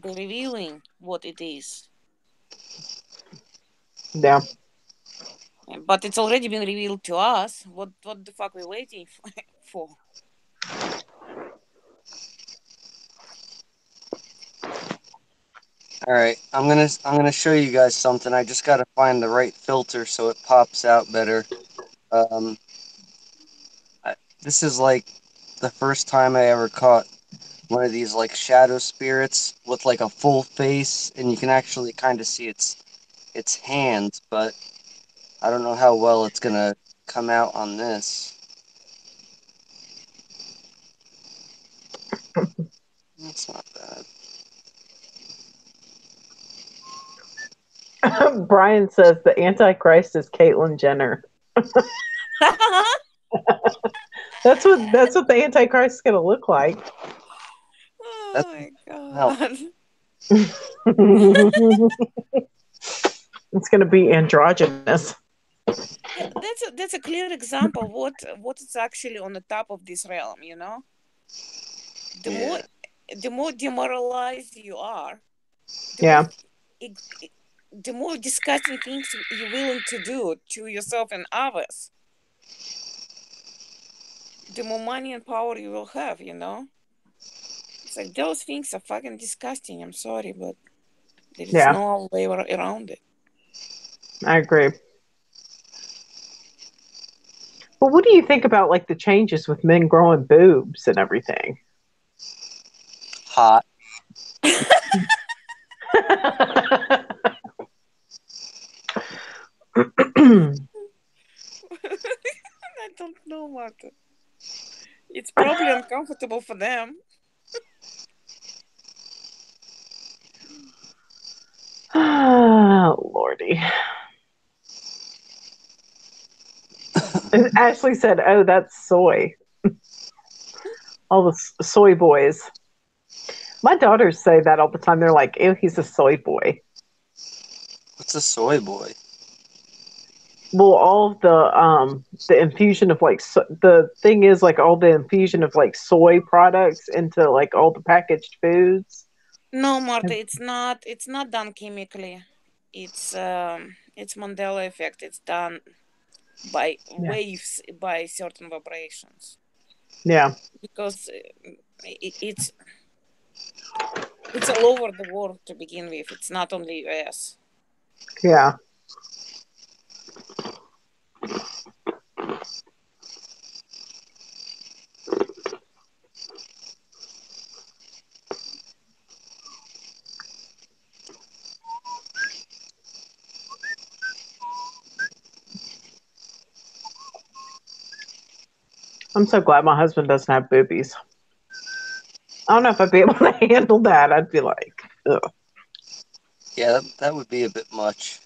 the revealing what it is. Yeah. But it's already been revealed to us. What the fuck are we waiting for? All right. I'm gonna show you guys something. I just gotta find the right filter so it pops out better. Um, this is like the first time I ever caught one of these like shadow spirits with like a full face, and you can actually kind of see its hands, but I don't know how well it's gonna come out on this. That's not bad. Brian says the Antichrist is Caitlyn Jenner. That's what the Antichrist is going to look like. Oh my Hell, god. It's going to be androgynous. That's a clear example what is actually on the top of this realm, you know? The yeah. more the more demoralized you are, the Yeah. the more disgusting things you're willing to do to yourself and others, the more money and power you will have, you know? It's like those things are fucking disgusting. I'm sorry, but there is Yeah. no way around it. I agree. But what do you think about like the changes with men growing boobs and everything? Hot. I don't know, Martha. It's probably uncomfortable for them. Lordy. And Ashley said, "Oh, that's soy. All the soy boys." My daughters say that all the time. They're like, "Ew, he's a soy boy." What's a soy boy? Well, all of the infusion of like the thing is like all the infusion of like soy products into like all the packaged foods. No, Martha, it's not. It's not done chemically. It's Mandela effect. It's done by Yeah. waves, by certain vibrations. Yeah. Because it's all over the world to begin with. It's not only US. Yeah. I'm so glad my husband doesn't have boobies. I don't know if I'd be able to handle that. I'd be like, ugh. Yeah, that would be a bit much.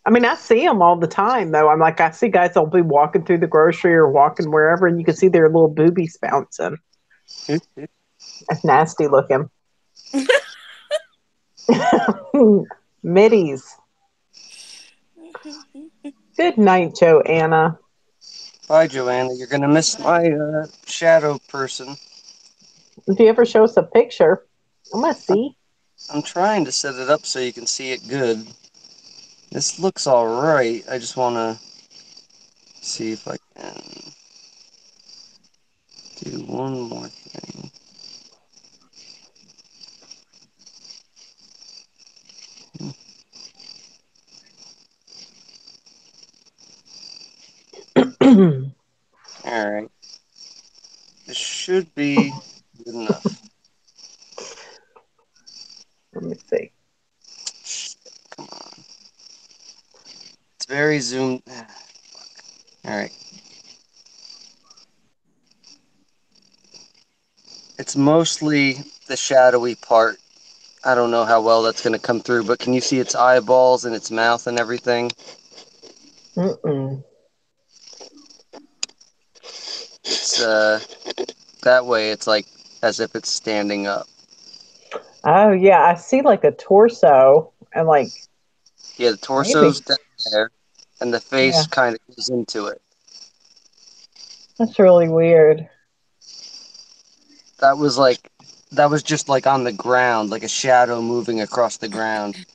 I mean, I see them all the time, though. I'm like, I see guys that'll be walking through the grocery or walking wherever, and you can see their little boobies bouncing. That's nasty looking. Middies. Good night, Joanna. Bye, Joanna. You're gonna miss my shadow person. If you ever show us a picture, I'm gonna see. I'm trying to set it up so you can see it good. This looks all right. I just want to see if I can do one more thing. All right. This should be good enough. Let me see. Come on. It's very zoomed. All right. It's mostly the shadowy part. I don't know how well that's going to come through, but can you see its eyeballs and its mouth and everything? Mm-mm. It's that way. It's like as if it's standing up. Oh yeah, I see like a torso and like Yeah, the maybe. torso's down there, and the Yeah, face kind of goes into it. that's really weird. That was like, that was just like on the ground, like a shadow moving across the ground.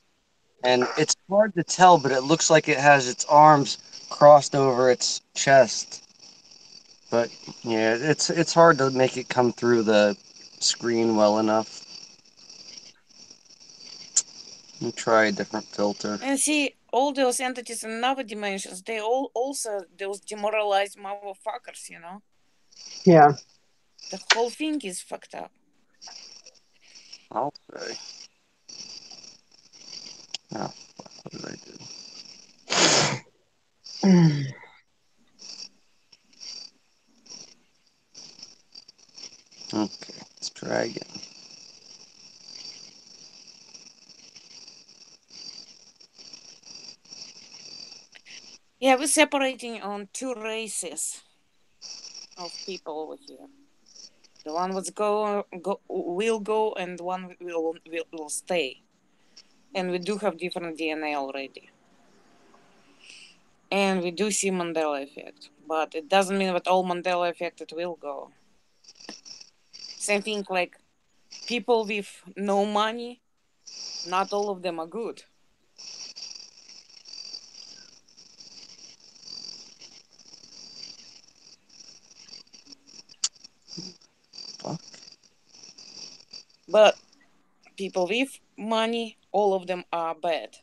And it's hard to tell, but it looks like it has its arms crossed over its chest. But yeah, it's hard to make it come through the screen well enough. Let me try a different filter. And see, all those entities in other dimensions, they all also those demoralized motherfuckers, you know? Yeah. The whole thing is fucked up. I'll say. Oh, what did I do? Okay, let's try again. Yeah, we're separating on two races of people over here. The one was will go, and one will stay. And we do have different DNA already. And we do see Mandela effect, but it doesn't mean that all Mandela affected will go. Same thing like people with no money, not all of them are good. Fuck. But people with money, all of them are bad.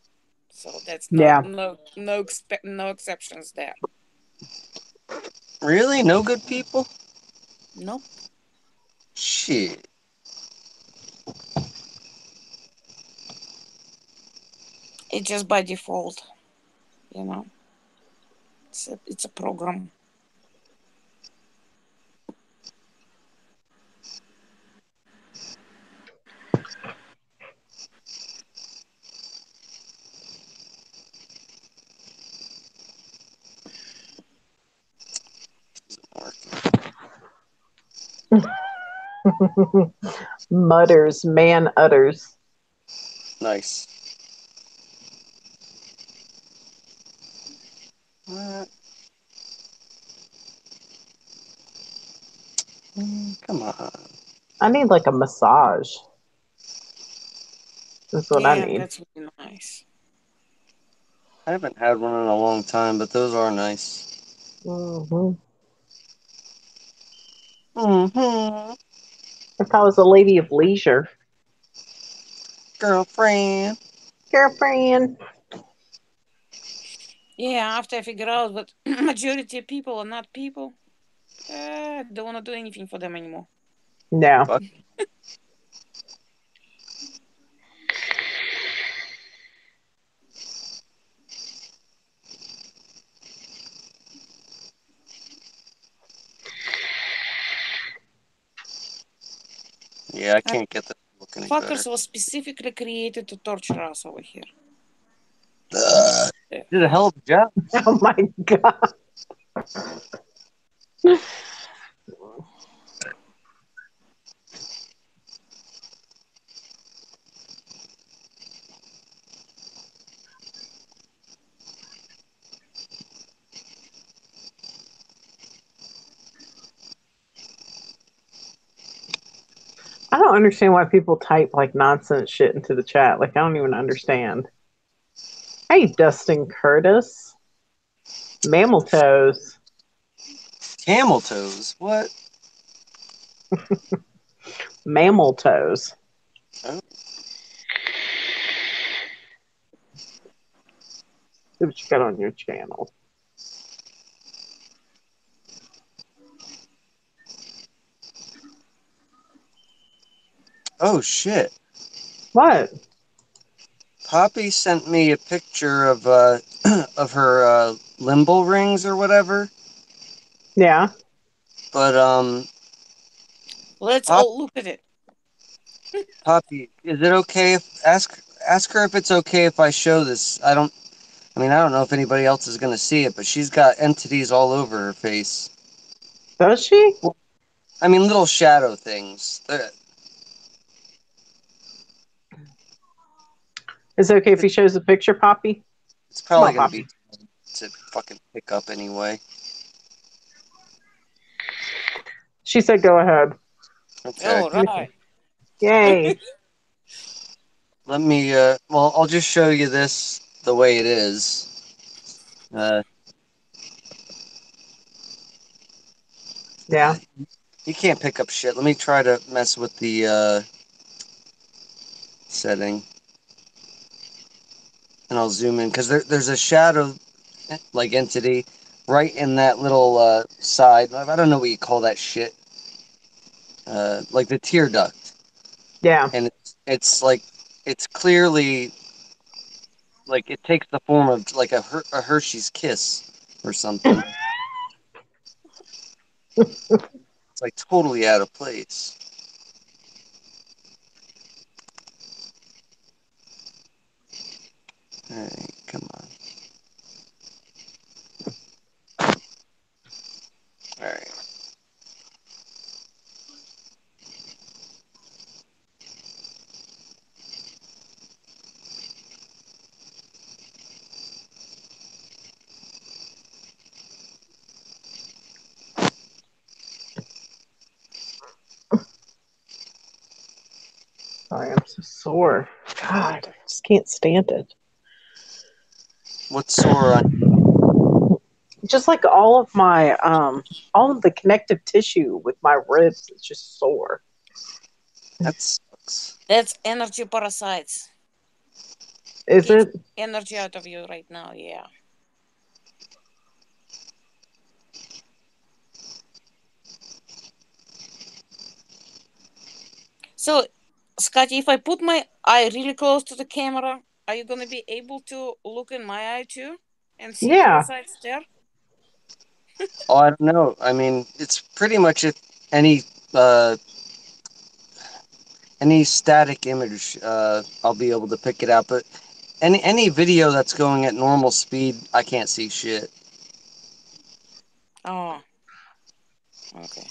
So that's not Yeah. no exceptions there. Really? No good people? Nope. Shit. It's just by default, you know. It's a program. Mutters, man utters. Nice. What? Come on. I need like a massage. That's what I Yeah, need. that's really nice. I haven't had one in a long time, but those are nice. Mm-hmm. Mm-hmm. If I was a lady of leisure, Girlfriend. girlfriend. Yeah, after I figure out that majority of people are not people, don't want to do anything for them anymore. No. Fuck. Yeah, I can't get that to look any better. Fuckers was specifically created to torture us over here. Did a hell of a job. Oh my god. I don't understand why people type like nonsense shit into the chat. Like I don't even understand. Hey, Dustin Curtis. Mammal toes. Camel toes. What? Mammal toes. Oh. See what you got on your channel. Oh shit! What? Poppy sent me a picture of of her limbo rings or whatever. Yeah. But Let's Pop, all look at it. Poppy, is it okay if ask her if it's okay if I show this? I mean, I don't know if anybody else is gonna see it, but she's got entities all over her face. Does she? Well, I mean, little shadow things. Is it okay if he shows a picture, Poppy? It's Come probably on, gonna be Poppy. to fucking pick up anyway. She said go ahead. Okay. All right. Yay. Let me. Well, I'll just show you this the way it is. Uh, Yeah. you can't pick up shit. Let me try to mess with the setting, and I'll zoom in because there's a shadow like entity right in that little side. I don't know what you call that shit. Like the tear duct, Yeah. and it's like it's clearly like it takes the form of like a Hershey's kiss or something. It's like totally out of place. All right, come on. All right. Sorry, I'm so sore. God, I just can't stand it. What's sore on? Just like all of the connective tissue with my ribs is just sore. That sucks. That's energy parasites. Is Getting it? energy out of you right now. Yeah. So, Scotty, if I put my eye really close to the camera, are you gonna be able to look in my eye too and see Yeah. parasites there? Oh, I don't know. I mean, it's pretty much if any uh any static image, I'll be able to pick it out. But any video that's going at normal speed, I can't see shit. Oh, okay.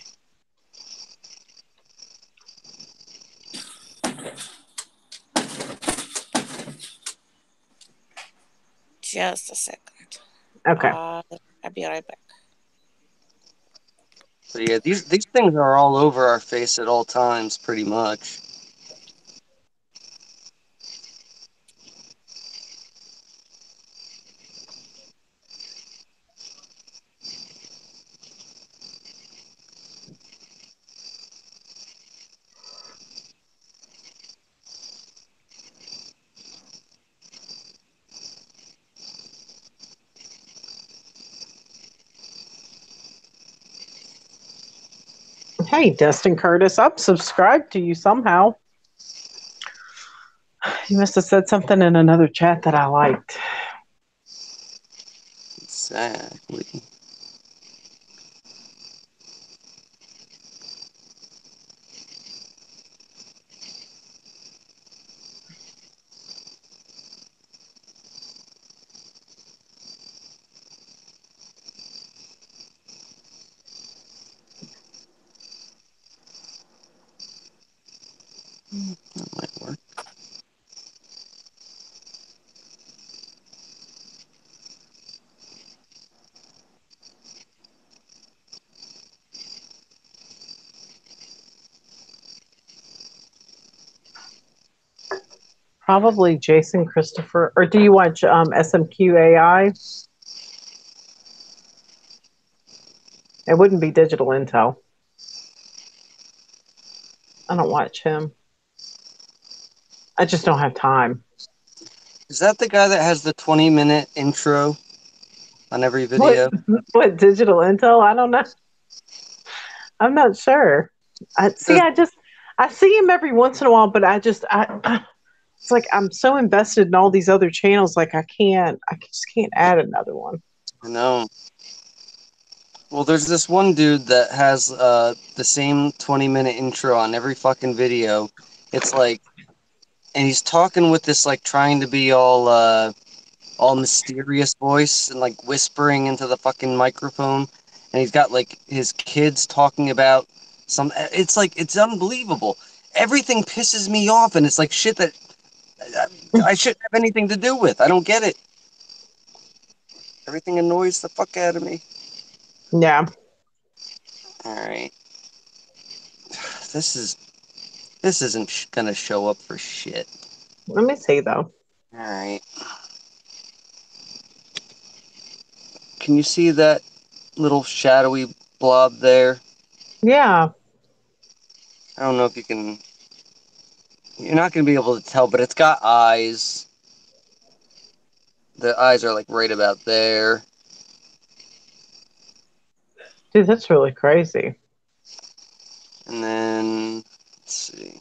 Just a second. Okay. I'll be right back. So yeah, these things are all over our face at all times, pretty much. Hey, Destin Curtis, I've subscribed to you somehow. You must have said something in another chat that I liked. Exactly. That might work. Probably Jason Christopher, or do you watch SMQAI? It wouldn't be Digital Intel. I don't watch him. I just don't have time. Is that the guy that has the 20-minute intro on every What? video? What Digital Intel? I don't know. I'm not sure. I see. Does I see him every once in a while, but it's like I'm so invested in all these other channels. Like I just can't add another one. I know. Well, there's this one dude that has the same 20-minute intro on every fucking video. It's like, and he's talking with this like trying to be all mysterious voice and like whispering into the fucking microphone, and he's got like his kids talking about some. It's like it's unbelievable. Everything pisses me off, and it's like shit that I shouldn't have anything to do with. I don't get it. Everything annoys the fuck out of me. Yeah. All right, this isn't gonna show up for shit. Let me see though. All right, can you see that little shadowy blob there? Yeah. I don't know if you can. You're not gonna be able to tell, but it's got eyes. The eyes are like right about there. Dude, that's really crazy. And then let's see.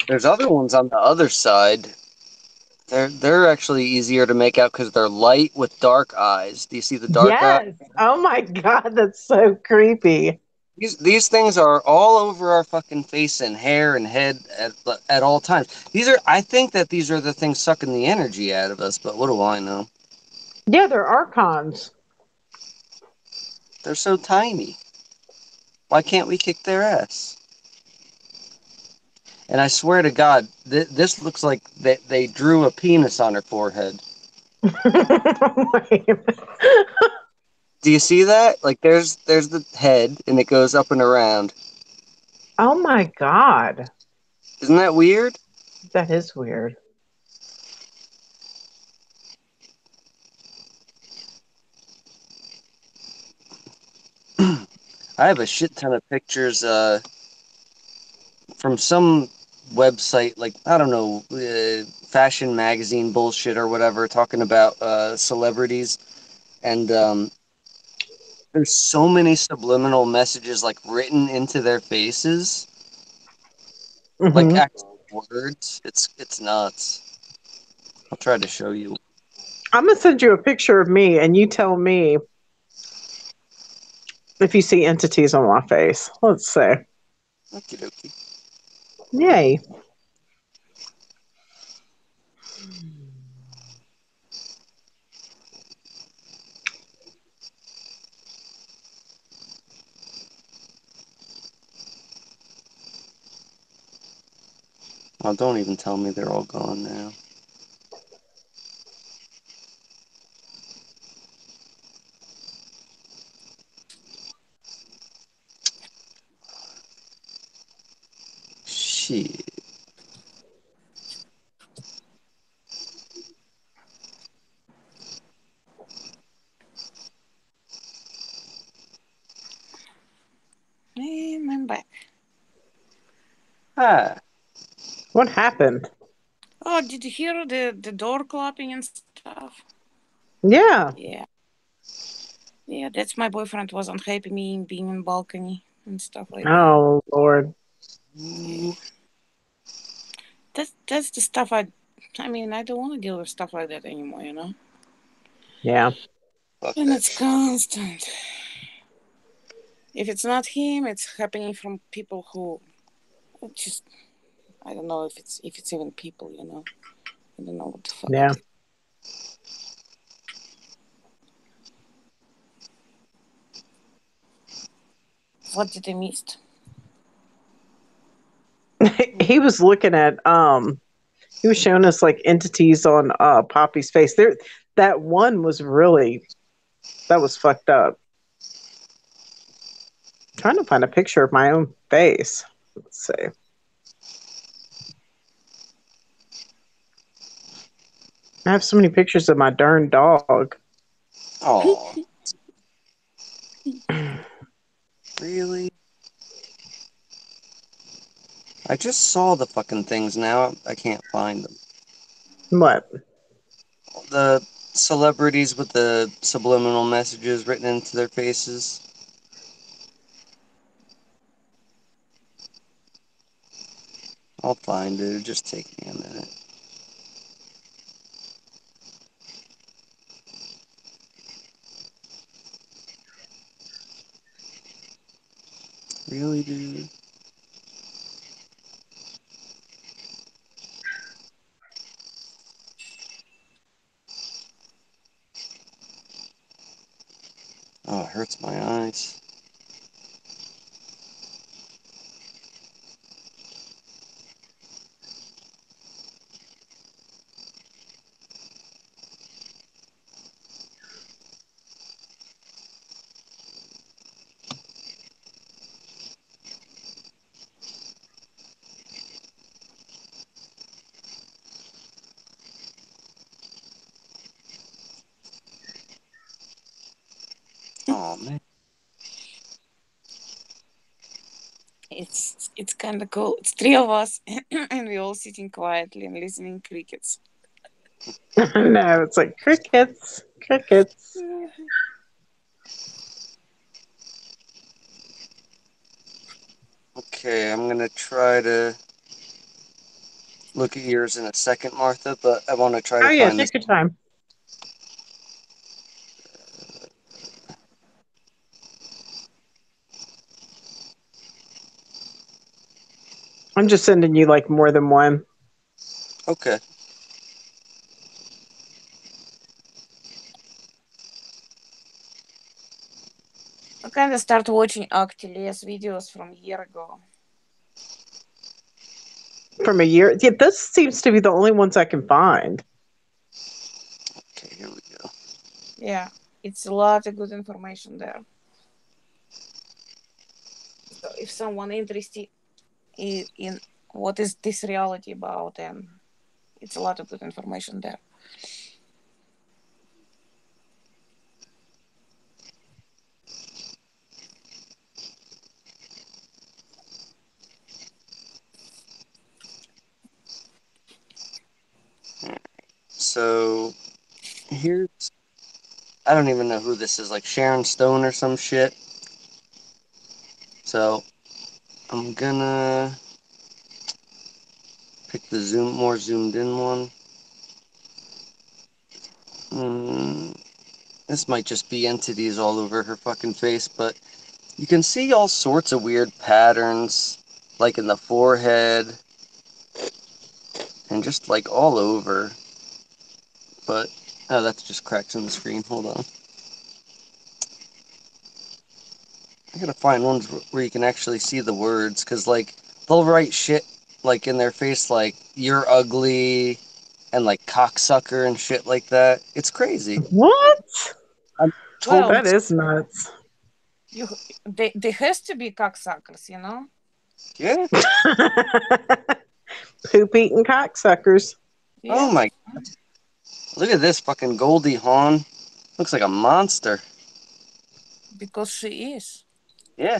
There's other ones on the other side. They're actually easier to make out because they're light with dark eyes. Do you see the dark eye? Yes. Oh my god, that's so creepy. These things are all over our fucking face and hair and head at all times. I think that these are the things sucking the energy out of us, but what do I know? Yeah, they're archons. They're so tiny. Why can't we kick their ass? And I swear to God, this looks like they drew a penis on her forehead. Do you see that? Like there's the head and it goes up and around. Oh my god. Isn't that weird? That is weird. I have a shit ton of pictures from some website, like I don't know, fashion magazine bullshit or whatever, talking about celebrities, and there's so many subliminal messages like written into their faces, like Mm-hmm. actual words. It's nuts. I'll try to show you. I'm gonna send you a picture of me and you tell me if you see entities on my face. Let's see. Okie dokie. Yay. Oh, don't even tell me they're all gone now. Shit. And I'm back. Ah. What happened? Oh, did you hear the door clapping and stuff? Yeah. Yeah. Yeah, that's my boyfriend was unhappy me being in balcony and stuff like that. Oh Lord. Yeah. That's the stuff I mean, I don't want to deal with stuff like that anymore, you know? Yeah. Fuck And that it's shit. constant. If it's not him, it's happening from people who just I don't know if it's even people, you know. I don't know what the fuck Yeah. it is. What did I miss? He was looking at he was showing us like entities on Poppy's face. That one was really that was fucked up. Trying to find a picture of my own face. Let's see. I have so many pictures of my darn dog. Oh, really? I just saw the fucking things now. I can't find them. What? The celebrities with the subliminal messages written into their faces. I'll find it. It'll just take me a minute. Really, dude? Oh, it hurts my eyes. Oh, man. It's kind of cool. It's three of us, and we're all sitting quietly and listening crickets. No, it's like crickets, crickets. Okay, I'm gonna try to look at yours in a second, Martha, but I want to try to Oh yeah, find this. take your time. I'm just sending you like more than one. Okay. I kind of start watching Actilea's videos from a year ago. From a year. Yeah, this seems to be the only ones I can find. Okay, here we go. Yeah, it's a lot of good information there. So if someone interested in what is this reality about, and it's a lot of good information there. So here's, I don't even know who this is, like Sharon Stone or some shit. So I'm gonna pick the more zoomed in one. This might just be entities all over her fucking face, but you can see all sorts of weird patterns, like in the forehead, and just like all over. But, oh, that's just cracks in the screen. Hold on. I gotta find ones where you can actually see the words, because, like, they'll write shit, like, in their face, like, you're ugly, and, like, cocksucker and shit like that. It's crazy. What? I'm Well, totally. That is nuts. they has to be cocksuckers, you know. Yeah. Poop eating cocksuckers. Yeah. Oh my. Look at this fucking Goldie Hawn. Looks like a monster. Because she is. Yeah.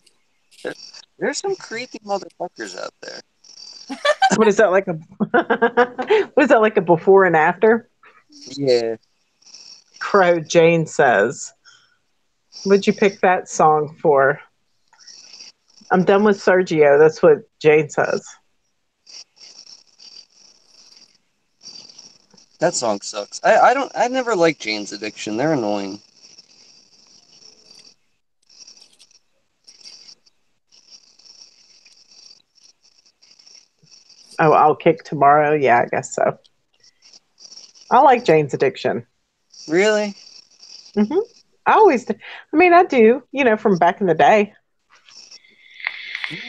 There's some creepy motherfuckers out there. What is that like a? What is that like a before and after? Yeah. Crow Jane says. What'd you pick that song for? I'm done with Sergio. That's what Jane says. That song sucks. I never liked Jane's Addiction. They're annoying. Oh, I'll kick tomorrow. Yeah, I guess so. I like Jane's Addiction. Really? Hmm. I always do. I mean, I do. You know, from back in the day.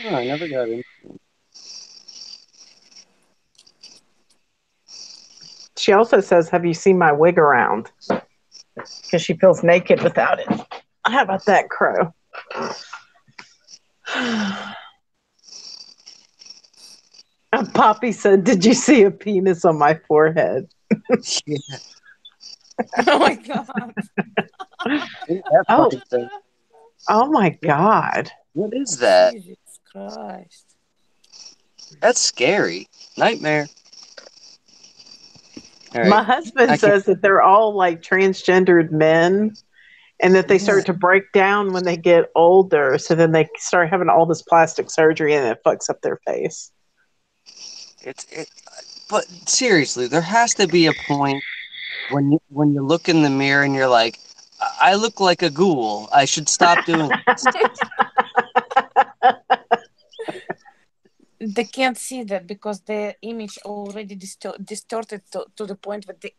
No, I never got in. She also says, "Have you seen my wig around?" Because she feels naked without it. How about that, Crow? And Poppy said, "Did you see a penis on my forehead?" Yeah. Oh my god. That Oh, fucking thing. oh my God! What is that? Jesus Christ. That's scary. Nightmare. All right. My husband I can't. says that they're all like transgendered men, and that they Yeah. start to break down when they get older. So then they start having all this plastic surgery, and it fucks up their face. it. But seriously, there has to be a point when you look in the mirror and you're like, I look like a ghoul. I should stop doing this. They can't see that because the image already distorted to the point that they,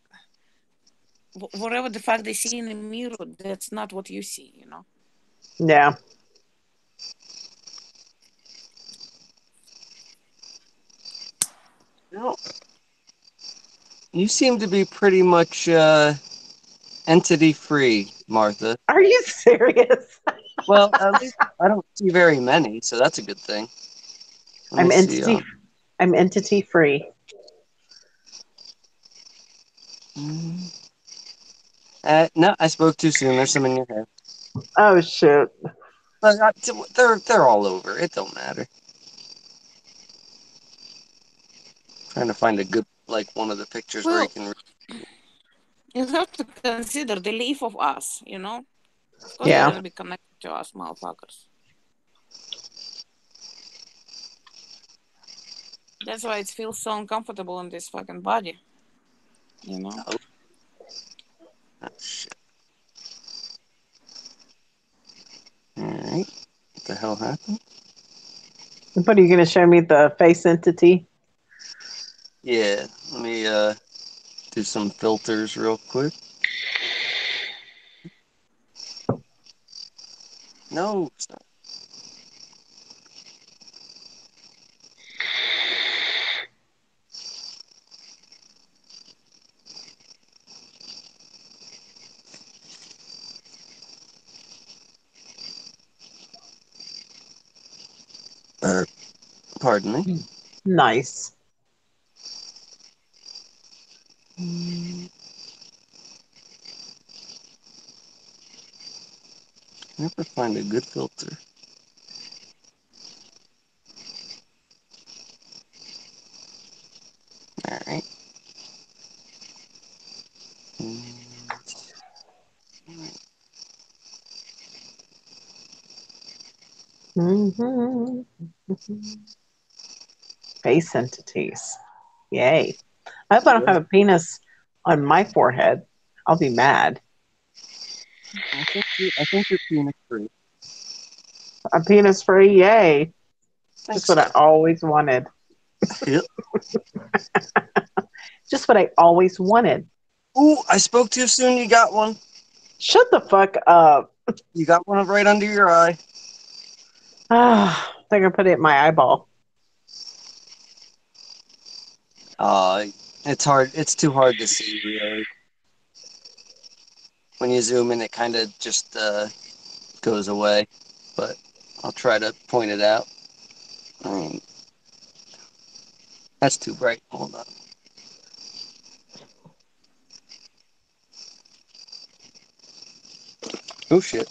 whatever the fuck they see in the mirror, that's not what you see, you know. Yeah. No, you seem to be pretty much entity free, Martha. Are you serious? Well, at least I don't see very many, so that's a good thing. Let me I'm see. entity. I'm entity free. No, I spoke too soon. There's some in your hair. Oh shit. But they're all over. It don't matter. Trying to find a good one of the pictures where you Well, can. you have to consider the leaf of us, you know. Of course, they're Yeah. gonna be connected to us, motherfuckers. That's why it feels so uncomfortable in this fucking body, you know. Oh, shit. All right. What the hell happened? What are you going to show me the face entity? Yeah. Let me do some filters real quick. No. Stop. Pardon me. Nice. Never find a good filter. All right. Mm-hmm. Face entities. Yay. I hope I don't have a penis on my forehead. I'll be mad. I think you're penis free. A penis free. Yay. Think Just what so. I always wanted. Yep. Just what I always wanted. Ooh, I spoke too soon. You got one. Shut the fuck up. You got one right under your eye. I think I put it in my eyeball. It's hard. It's too hard to see, really. When you zoom in, it kind of just goes away. But I'll try to point it out. I mean, that's too bright. Hold on. Oh shit.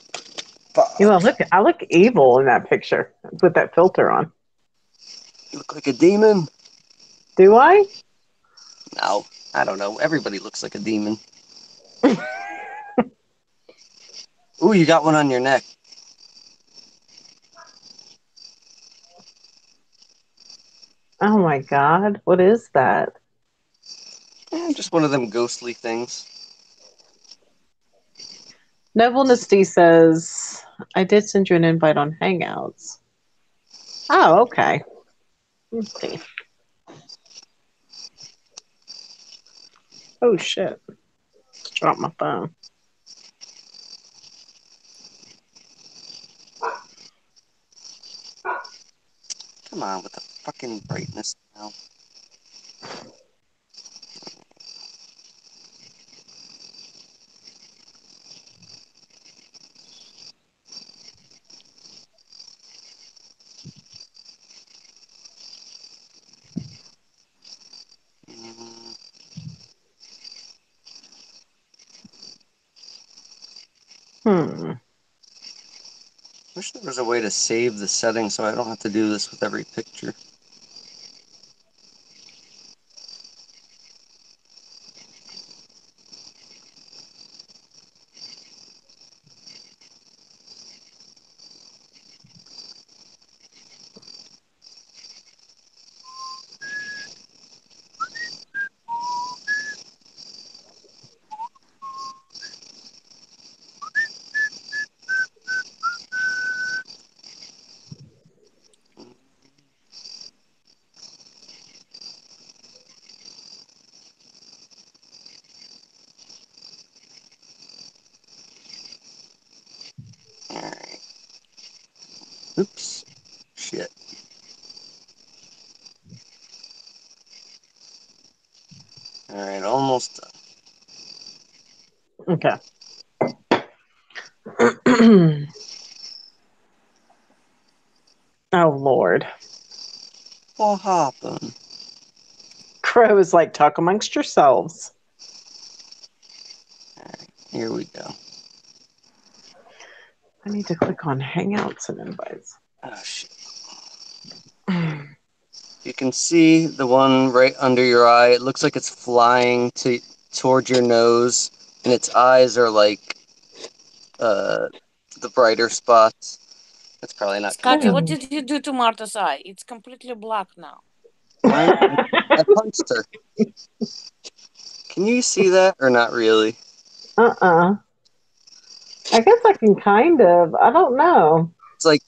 Fuck. You know, I look evil in that picture with that filter on. You look like a demon. Do I? No, I don't know. Everybody looks like a demon. Ooh, you got one on your neck. Oh my god, what is that? Just one of them ghostly things. Neville D says, I did send you an invite on Hangouts. Oh, okay. Let's see. Oh shit. Dropped my phone. Come on with the fucking brightness now. Wish there was a way to save the settings so I don't have to do this with every picture. Oops. Shit. Alright, almost done. Okay. Oh, Lord. What happened? Crow is like, talk amongst yourselves. Alright, here we go. I need to click on Hangouts and invites. Oh, shit. You can see the one right under your eye. It looks like it's flying toward your nose, and its eyes are like the brighter spots. That's probably not coming Scotty, out. what did you do to Martha's eye? It's completely black now. I punched her. Can you see that or not really? I guess I can kind of. I don't know. It's like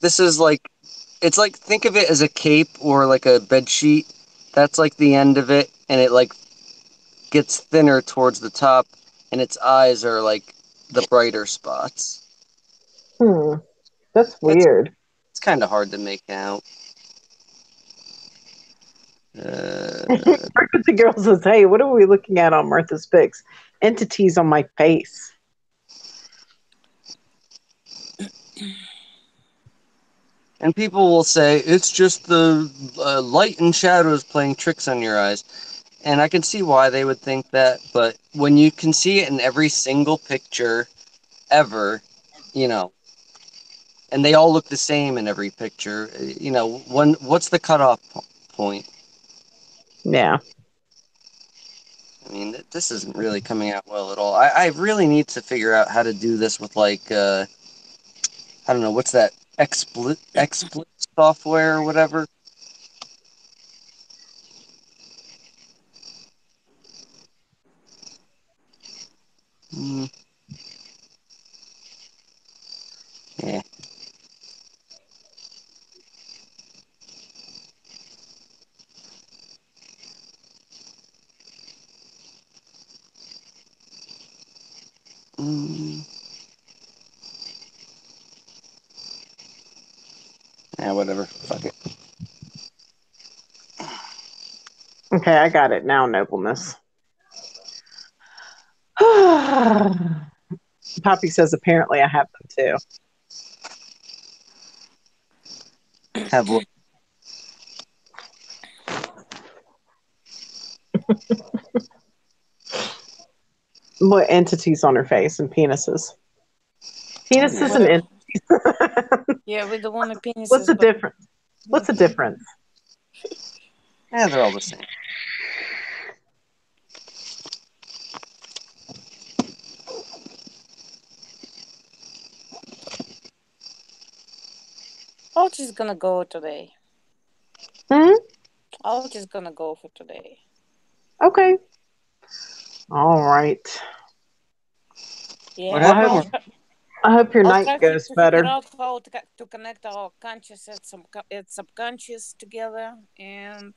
it's like think of it as a cape or like a bed sheet. That's like the end of it, and it like gets thinner towards the top, and its eyes are like the brighter spots. That's weird. It's kind of hard to make out. Frequency Girl says, hey, what are we looking at on Martha's Picks? Entities on my face. And people will say, it's just the light and shadows playing tricks on your eyes. And I can see why they would think that, but when you can see it in every single picture ever, you know, and they all look the same in every picture, you know, what's the cutoff point? Yeah. I mean, this isn't really coming out well at all. I really need to figure out how to do this with, like, I don't know, what's that, XSplit software or whatever? Yeah. Yeah, whatever. Fuck it. Okay, I got it now, Nobleness. Poppy says, apparently I have them too. Have what? What entities on her face and penises? Penises and Well, entities. yeah, we don't want the penises. What's the but difference? What's the difference? Yeah, they're all the same. Alt is gonna go today. Hmm? Alt is gonna go for today. Okay. All right. Yeah, What happened? I hope your I'll night try goes to better. figure out how to connect our conscious and subconscious together, and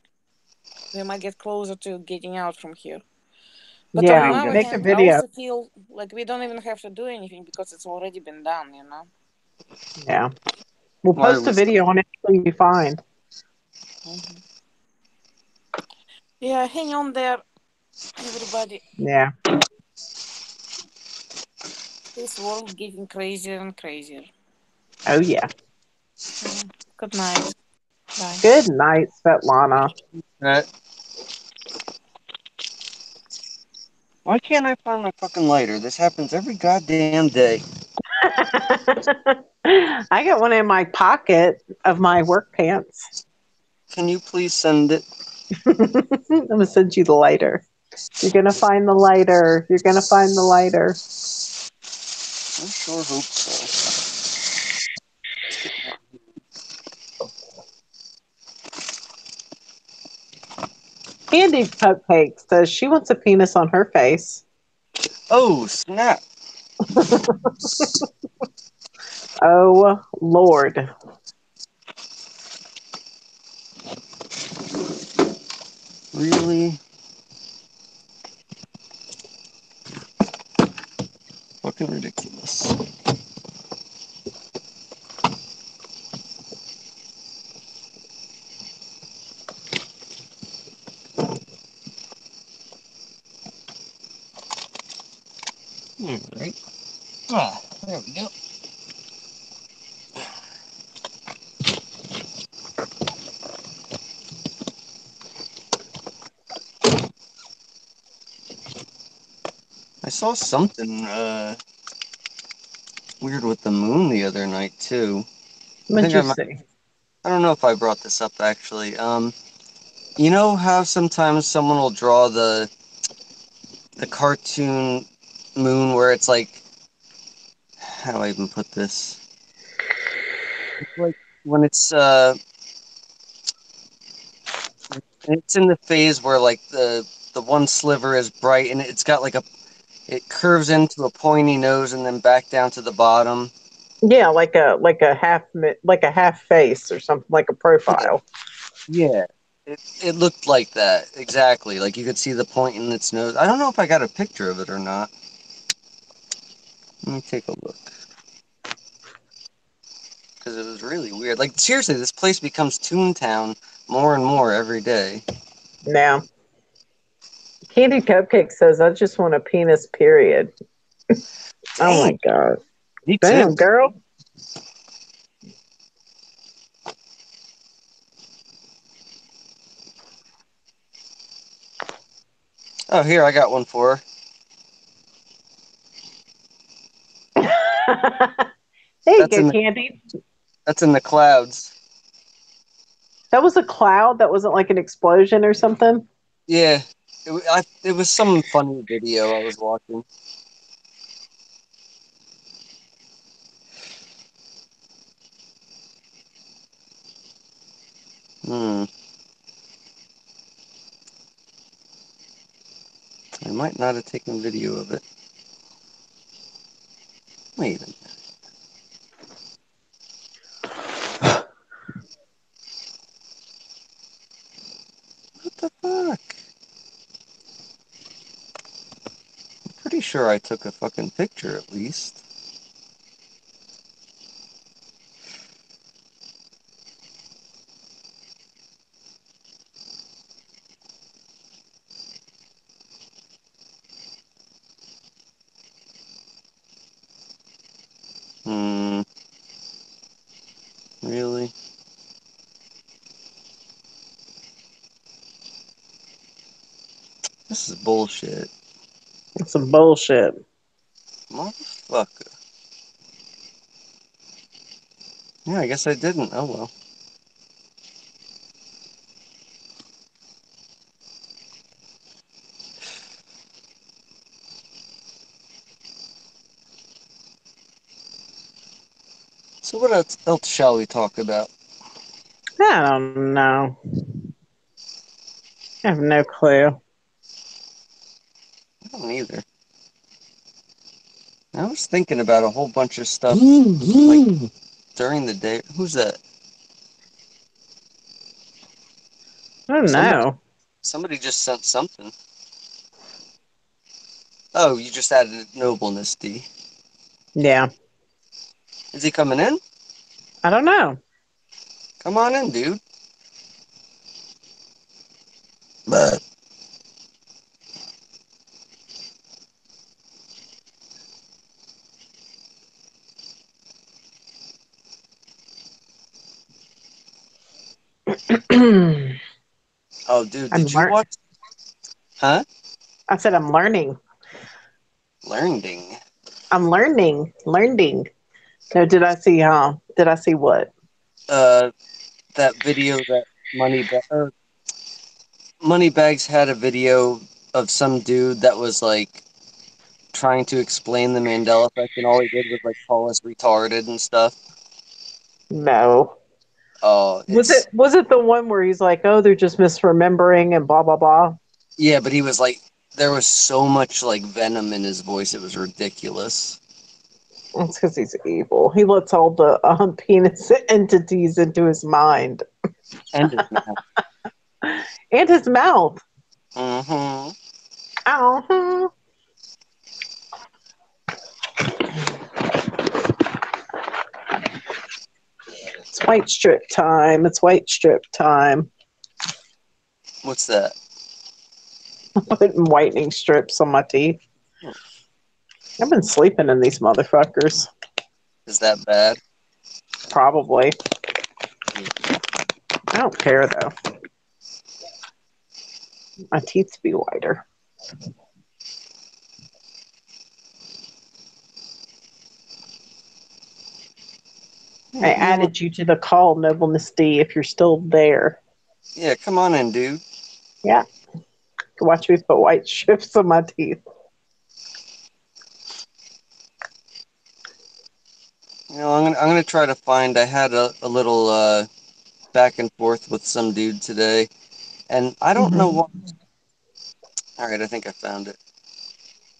we might get closer to getting out from here. But on Yeah, the other make a hand, I video. also feel like we don't even have to do anything because it's already been done, you know? Yeah. We'll Why are post we a video on it until you find. Mm-hmm. Yeah, hang on there, everybody. Yeah. This world getting crazier and crazier. Oh, yeah. Good night. Bye. Good night, Svetlana. Right. Why can't I find my fucking lighter? This happens every goddamn day. I got one in my pocket of my work pants. Can you please send it? I'm going to send you the lighter. You're going to find the lighter. You're going to find the lighter. I sure hope so. Candy Cupcake says she wants a penis on her face. Oh, snap. Oh, Lord. Really? Fucking ridiculous. Right. Ah, there we go. I saw something weird with the moon the other night too. I What'd think you see? I don't know if I brought this up actually. You know how sometimes someone will draw the cartoon moon where it's like, how do I even put this? It's like when it's in the phase where like the one sliver is bright and it's got like it curves into a pointy nose and then back down to the bottom. Yeah, like a half face or something, like a Yeah. profile. Yeah. It looked like that exactly. Like you could see the point in its nose. I don't know if I got a picture of it or not. Let me take a look. Because it was really weird. Like seriously, this place becomes Toontown more and more every day. Now, Candy Cupcake says, "I just want a penis." Period. Oh Dang, my god! me too. Damn, girl. Oh, here I got one for her. There you That's go, in Candy. the clouds. That was a cloud. That wasn't like an explosion or something. Yeah, it was some funny video I was watching. Hmm. I might not have taken video of it. Wait a minute. What the fuck? Pretty sure I took a fucking picture at least. Hmm. Really? This is bullshit. That's some bullshit. Motherfucker. Yeah, I guess I didn't. Oh well. So what else shall we talk about? I don't know. I have no clue. I don't either. I was thinking about a whole bunch of stuff like during the day. Who's that? I don't Somebody know. somebody just sent something. Oh, you just added nobleness, D. Yeah, Is he coming in? I don't know. Come on in, dude. But I'm oh, dude, did you learn. watch? Huh? I said I'm learning. Learning. I'm learning. No, did I see? Did I see what? Uh, that video that Moneybags had a video of some dude that was like trying to explain the Mandela effect, and all he did was like call us retarded and stuff. No. Oh, Was it's it the one where he's like, "Oh, they're just misremembering" and blah blah blah? yeah, but he was like, there was so much like venom in his voice, it was ridiculous. That's because he's evil. He lets all the penis entities into his mind And his mouth. and his mouth. Mm-hmm. Uh-huh. It's white strip time. It's white strip time. What's that? I'm putting whitening strips on my teeth. I've been sleeping in these motherfuckers. Is that bad? Probably. I don't care though. My teeth be whiter. I You know what? added you to the call, Noble Miss D, if you're still there. Yeah, come on in, dude. Yeah. Watch me put white strips on my teeth. You know, I'm gonna try to find. I had a little back and forth with some dude today, and I don't know what. All right, I think I found it.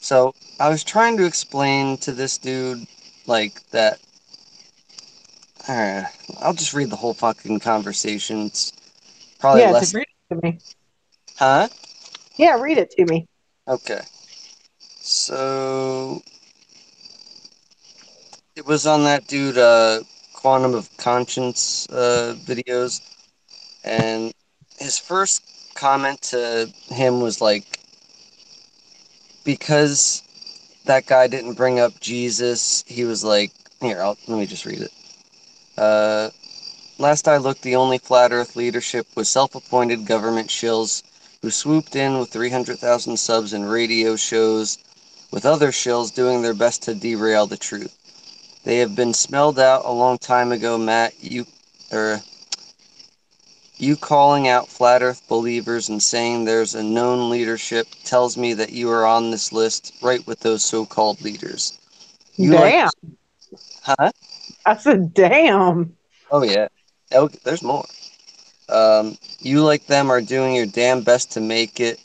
So I was trying to explain to this dude, like that. Uh, I'll just read the whole fucking conversation. It's probably Yeah, to less. read it to me. Huh? Yeah, read it to me. Okay. So it was on that dude, Quantum of Conscience videos, and his first comment to him was like, because that guy didn't bring up Jesus, he was like, here, let me just read it. Uh, Last I looked, the only flat earth leadership was self-appointed government shills who swooped in with 300,000 subs and radio shows, with other shills doing their best to derail the truth. They have been smelled out a long time ago, Matt. You calling out flat earth believers and saying there's a known leadership tells me that you are on this list right with those so-called leaders. You like, Damn. huh? I said, damn. Oh yeah. Oh, there's more. You like them are doing your damn best to make it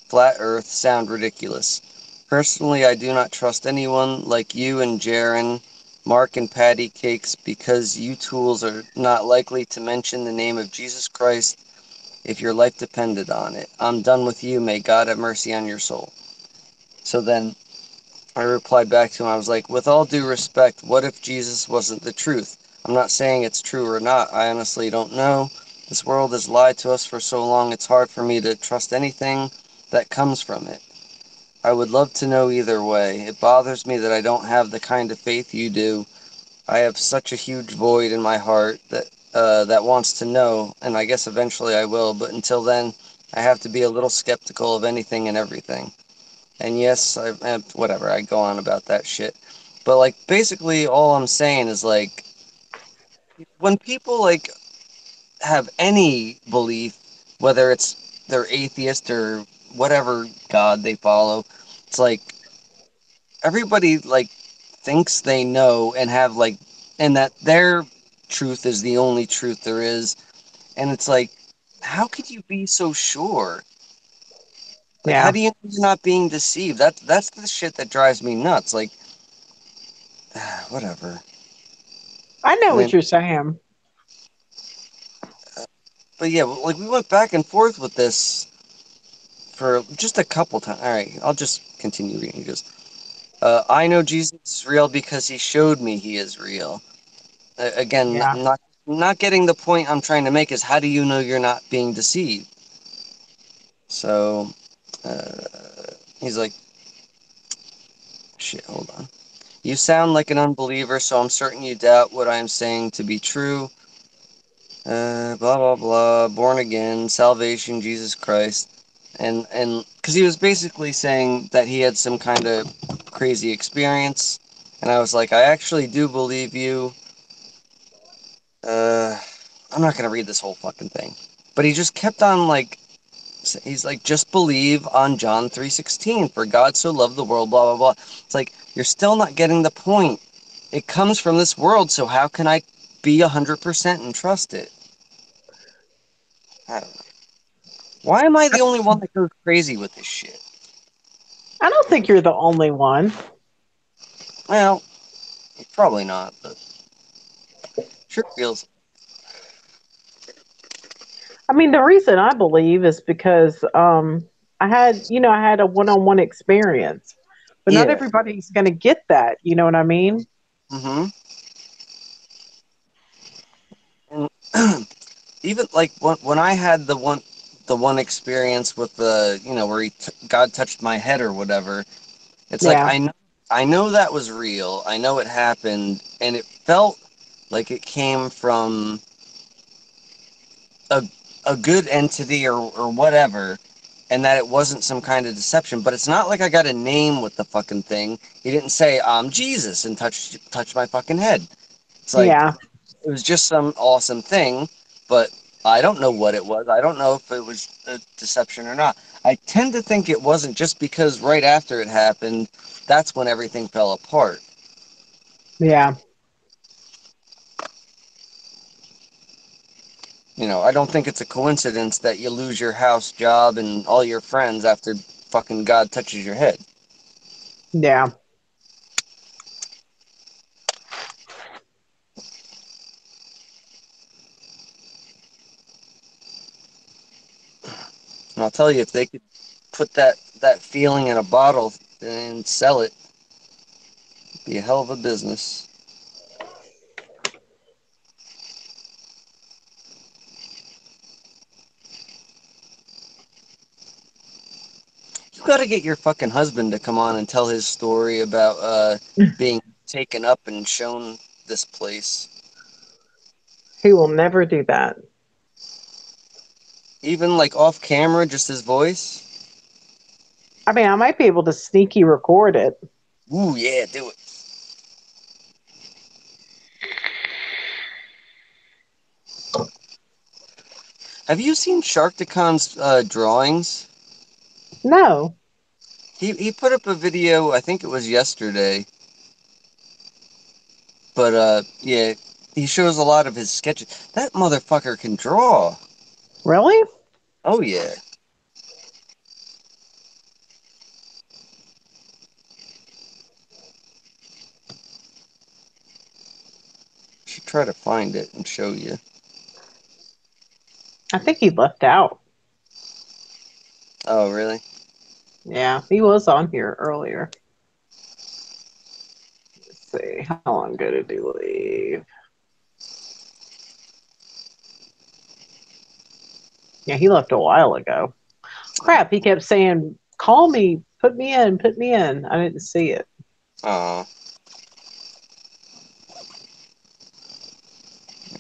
flat earth sound ridiculous. Personally, I do not trust anyone like you and Jaren, Mark and Patty Cakes because you tools are not likely to mention the name of Jesus Christ if your life depended on it. I'm done with you. May God have mercy on your soul. So then I replied back to him. I was like, with all due respect, what if Jesus wasn't the truth? I'm not saying it's true or not. I honestly don't know. This world has lied to us for so long, it's hard for me to trust anything that comes from it. I would love to know either way. It bothers me that I don't have the kind of faith you do. I have such a huge void in my heart that wants to know, and I guess eventually I will, but until then, I have to be a little skeptical of anything and everything. And yes, whatever, I go on about that shit. But like basically all I'm saying is like when people like have any belief, whether it's they're atheist or whatever god they follow, it's like everybody like thinks they know and have like and that their truth is the only truth there is. And it's like, how could you be so sure? Like, how Yeah. do you know you're not being deceived? That's the shit that drives me nuts. Like, whatever. I know And what then, you're saying. but yeah, like we went back and forth with this for just a couple times. All right, I'll just continue reading. He goes, I know Jesus is real because he showed me he is real. Again, Yeah. not getting the point I'm trying to make is how do you know you're not being deceived? So, uh, he's like, shit, hold on. You sound like an unbeliever, so I'm certain you doubt what I am saying to be true. Blah blah blah. Born again, salvation, Jesus Christ, and because he was basically saying that he had some kind of crazy experience, and I was like, I actually do believe you. Uh, I'm not gonna read this whole fucking thing, but he just kept on like, he's like, just believe on John 3:16, for God so loved the world, blah blah blah. It's like you're still not getting the point. It comes from this world, so how can I be 100% and trust it? I don't know. Why am I the only one that goes crazy with this shit? I don't think you're the only one. Well, probably not, but sure feels. I mean, the reason I believe is because I had a one-on-one experience, but not Yeah. everybody's going to get that. You know what I mean? Mm-hmm. And even like when I had the one experience with the where God touched my head or whatever. It's like Yeah. I know I know that was real. I know it happened, and it felt like it came from a a good entity or whatever, and that it wasn't some kind of deception. But it's not like I got a name with the fucking thing. He didn't say I'm Jesus and touch my fucking head. It's like Yeah. it was just some awesome thing, but I don't know what it was. I don't know if it was a deception or not. I tend to think it wasn't, just because right after it happened, that's when everything fell apart. Yeah. You know, I don't think it's a coincidence that you lose your house, job, and all your friends after fucking God touches your head. Yeah. And I'll tell you, if they could put that feeling in a bottle and sell it, it'd be a hell of a business. You got to get your fucking husband to come on and tell his story about being taken up and shown this place. He will never do that. Even like off camera, just his voice. I mean, I might be able to sneaky record it. Ooh, yeah, do it. Have you seen Sharkticon's drawings? No. He put up a video, I think it was yesterday. But yeah, he shows a lot of his sketches. That motherfucker can draw. Really? Oh yeah. Should try to find it and show you. I think he left out. Oh really? Yeah, he was on here earlier. Let's see. How long ago did he leave? Yeah, he left a while ago. Crap, he kept saying, call me, put me in, put me in. I didn't see it. Oh.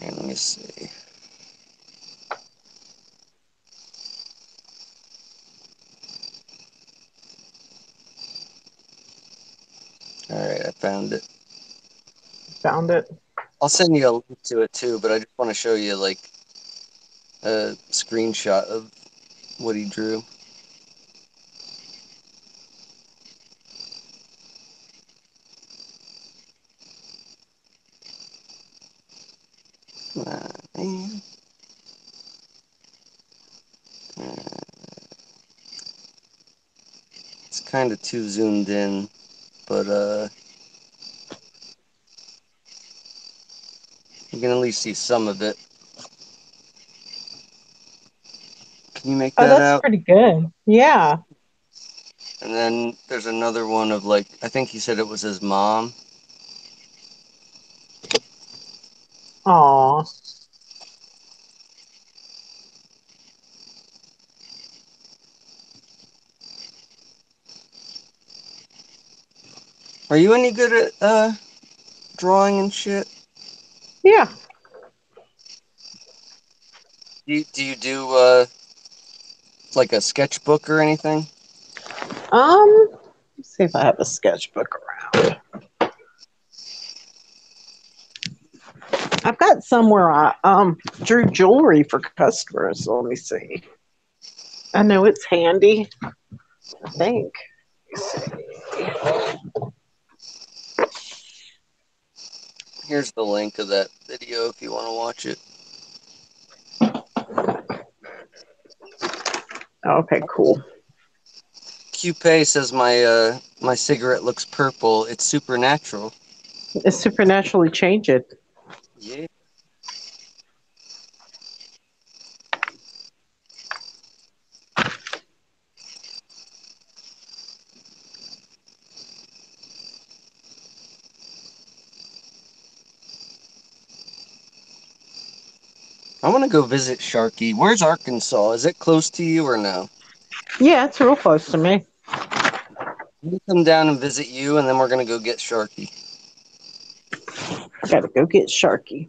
And let me see. Alright, I found it. Found it. I'll send you a link to it too, but I just want to show you like a screenshot of what he drew. Man. It's kind of too zoomed in, but you can at least see some of it. Can you make Oh, that that's out? pretty good. Yeah. And then there's another one of like, I think he said it was his mom. Aw. Are you any good at drawing and shit? Yeah. Do you do like a sketchbook or anything? Let's see if I have a sketchbook around. I've got somewhere I drew jewelry for customers. Let me see. I know it's handy. I think. Here's the link of that video if you want to watch it. Okay, cool. QPay says my cigarette looks purple. It's supernatural. It's supernaturally change it. Yeah. I want to go visit Sharky. Where's Arkansas? Is it close to you or no? Yeah, it's real close to me. We'll come down and visit you, and then we're gonna go get Sharky. I gotta go get Sharky.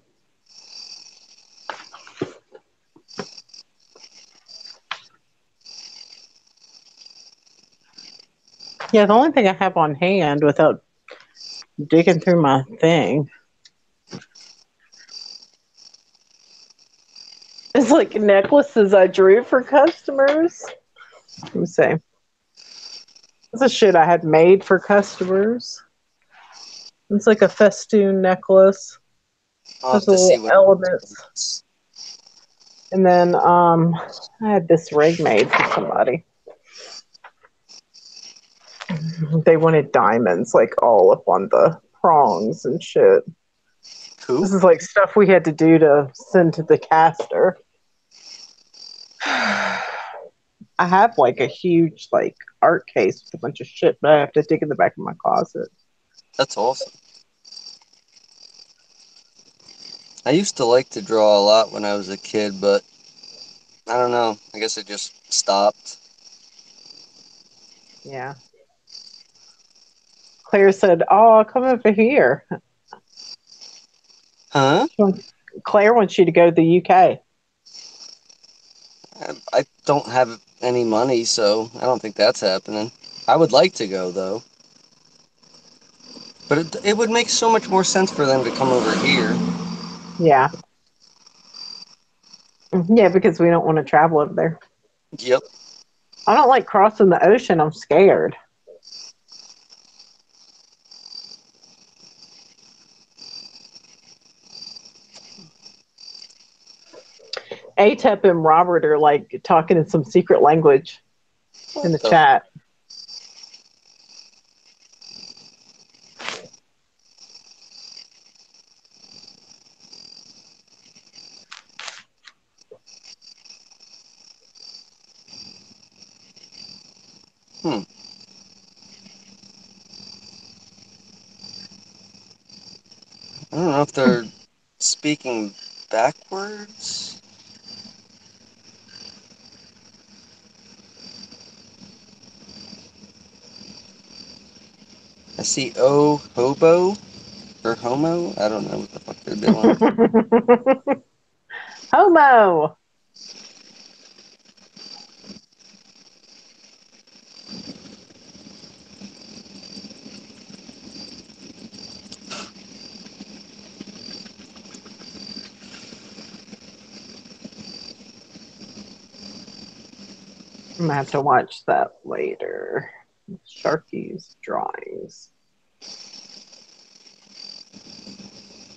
Yeah, the only thing I have on hand without digging through my thing is like necklaces I drew for customers. Let me see. This is shit I had made for customers. It's like a festoon necklace. I'll have There's to see little what. elements. And then I had this ring made for somebody. They wanted diamonds like all up on the prongs and shit. Who? This is like stuff we had to do to send to the caster. I have like a huge like art case with a bunch of shit, but I have to dig in the back of my closet. That's awesome. I used to like to draw a lot when I was a kid, but I don't know. I guess it just stopped. Yeah. Claire said, "Oh, come over here." Huh? Claire wants you to go to the UK. I don't have any money, so I don't think that's happening. I would like to go, though. But it would make so much more sense for them to come over here. Yeah. Yeah, because we don't want to travel over there. Yep. I don't like crossing the ocean. I'm scared. ATEP and Robert are like talking in some secret language in What the the? chat. Hmm. I don't know if they're speaking backwards. I see O hobo or homo. I don't know what the fuck they're doing. Homo. I'm gonna have to watch that later. Sharky's drawings.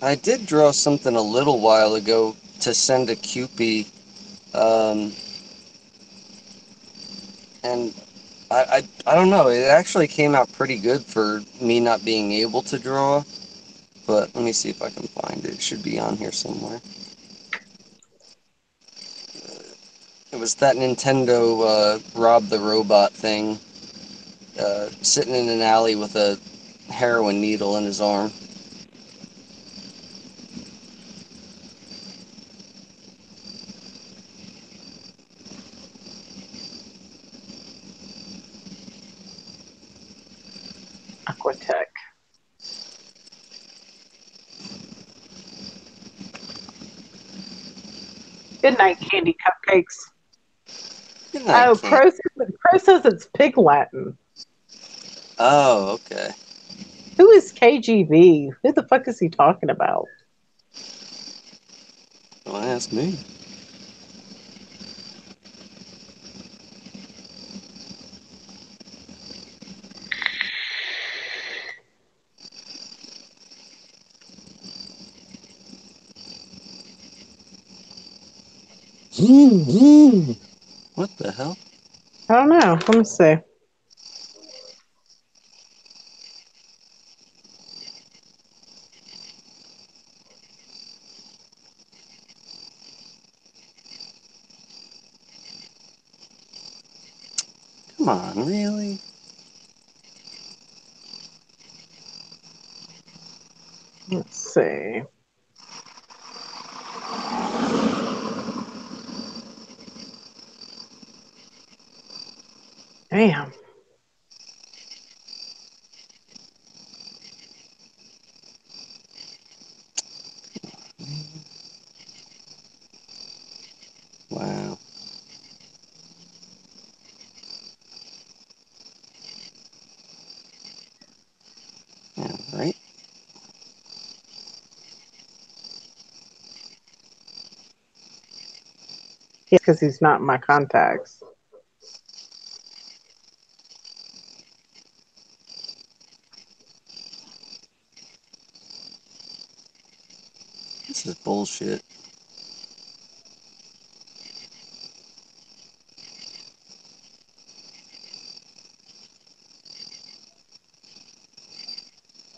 I did draw something a little while ago to send to Cupid, and I don't know. It actually came out pretty good for me not being able to draw. But let me see if I can find it. It should be on here somewhere. It was that Nintendo Rob the Robot thing, sitting in an alley with a heroin needle in his arm. Aquatech. Good night, candy cupcakes. Good night, Oh, King. Pro says it's Pig Latin. Oh, okay. Who is KGV? Who the fuck is he talking about? Don't ask me. What the hell? I don't know. Let me see. Come on, really? Let's see. Damn. Right? Yeah, because he's not in my contacts. This is bullshit.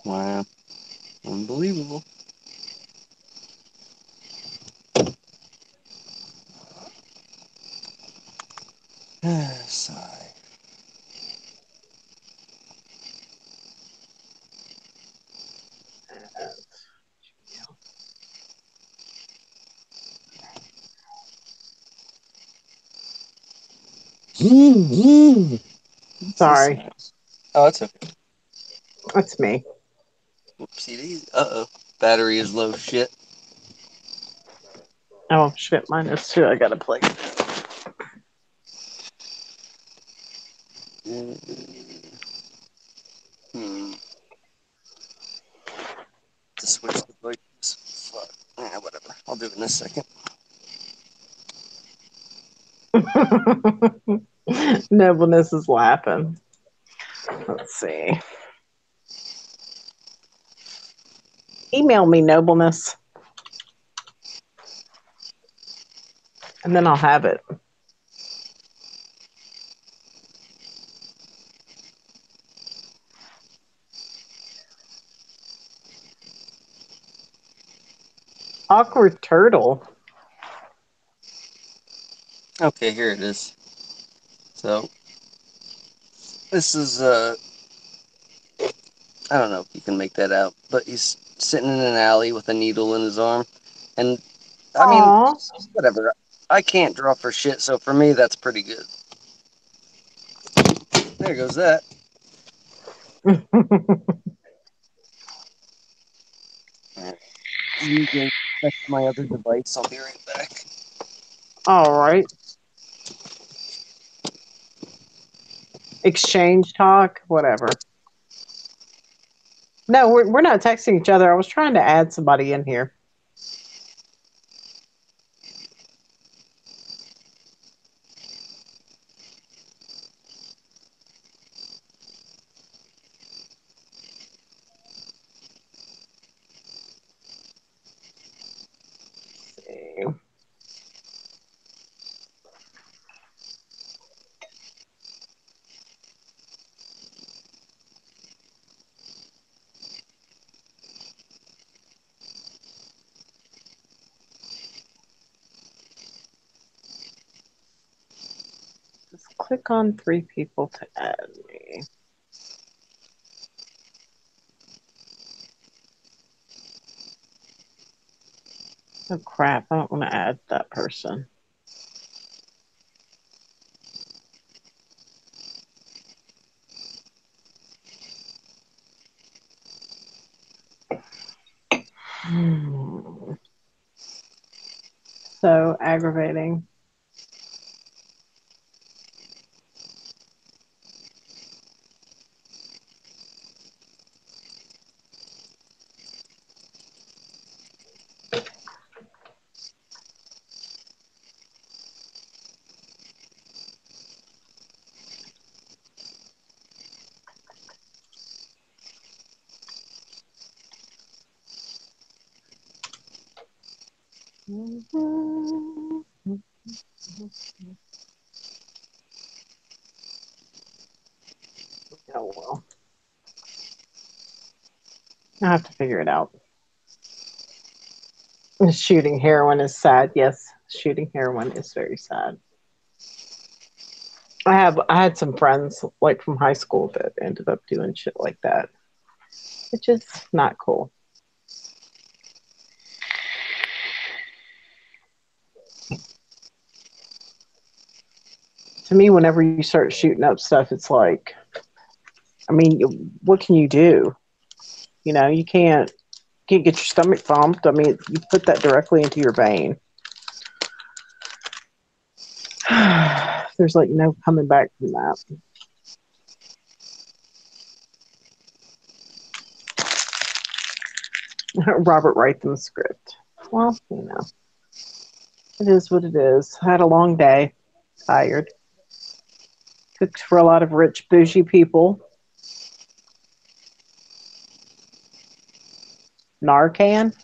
Wow. Unbelievable. Sigh. Sorry, Oh, it's okay. that's me. Whoopsie daisy. Uh-oh. Battery is low. Shit. Oh shit, mine is too. I gotta play. Hmm. To switch the devices. Fuck. Whatever. I'll do it in a second. Nobleness is laughing. Let's see. Email me, Nobleness, and then I'll have it. Awkward turtle. Okay, here it is. So, this is, I don't know if you can make that out, but he's sitting in an alley with a needle in his arm. And, I mean, Aw. whatever. I can't draw for shit, so for me, that's pretty good. There goes that. You go back to my other device. I'll be right back. All right. Exchange talk, whatever. No, we're not texting each other. I was trying to add somebody in here. Let's see. Just click on 3 people to add me. Oh crap, I don't want to add that person. So aggravating. Oh well. I have to figure it out. Shooting heroin is sad. Yes, shooting heroin is very sad. I had some friends like from high school that ended up doing shit like that, which is not cool. To me, whenever you start shooting up stuff, it's like, I mean, what can you do? You know, you can't get your stomach pumped. I mean, you put that directly into your vein. There's like no coming back from that. Robert write them a script. Well, it is what it is. I had a long day. Tired. Cooked for a lot of rich, bougie people. Narcan?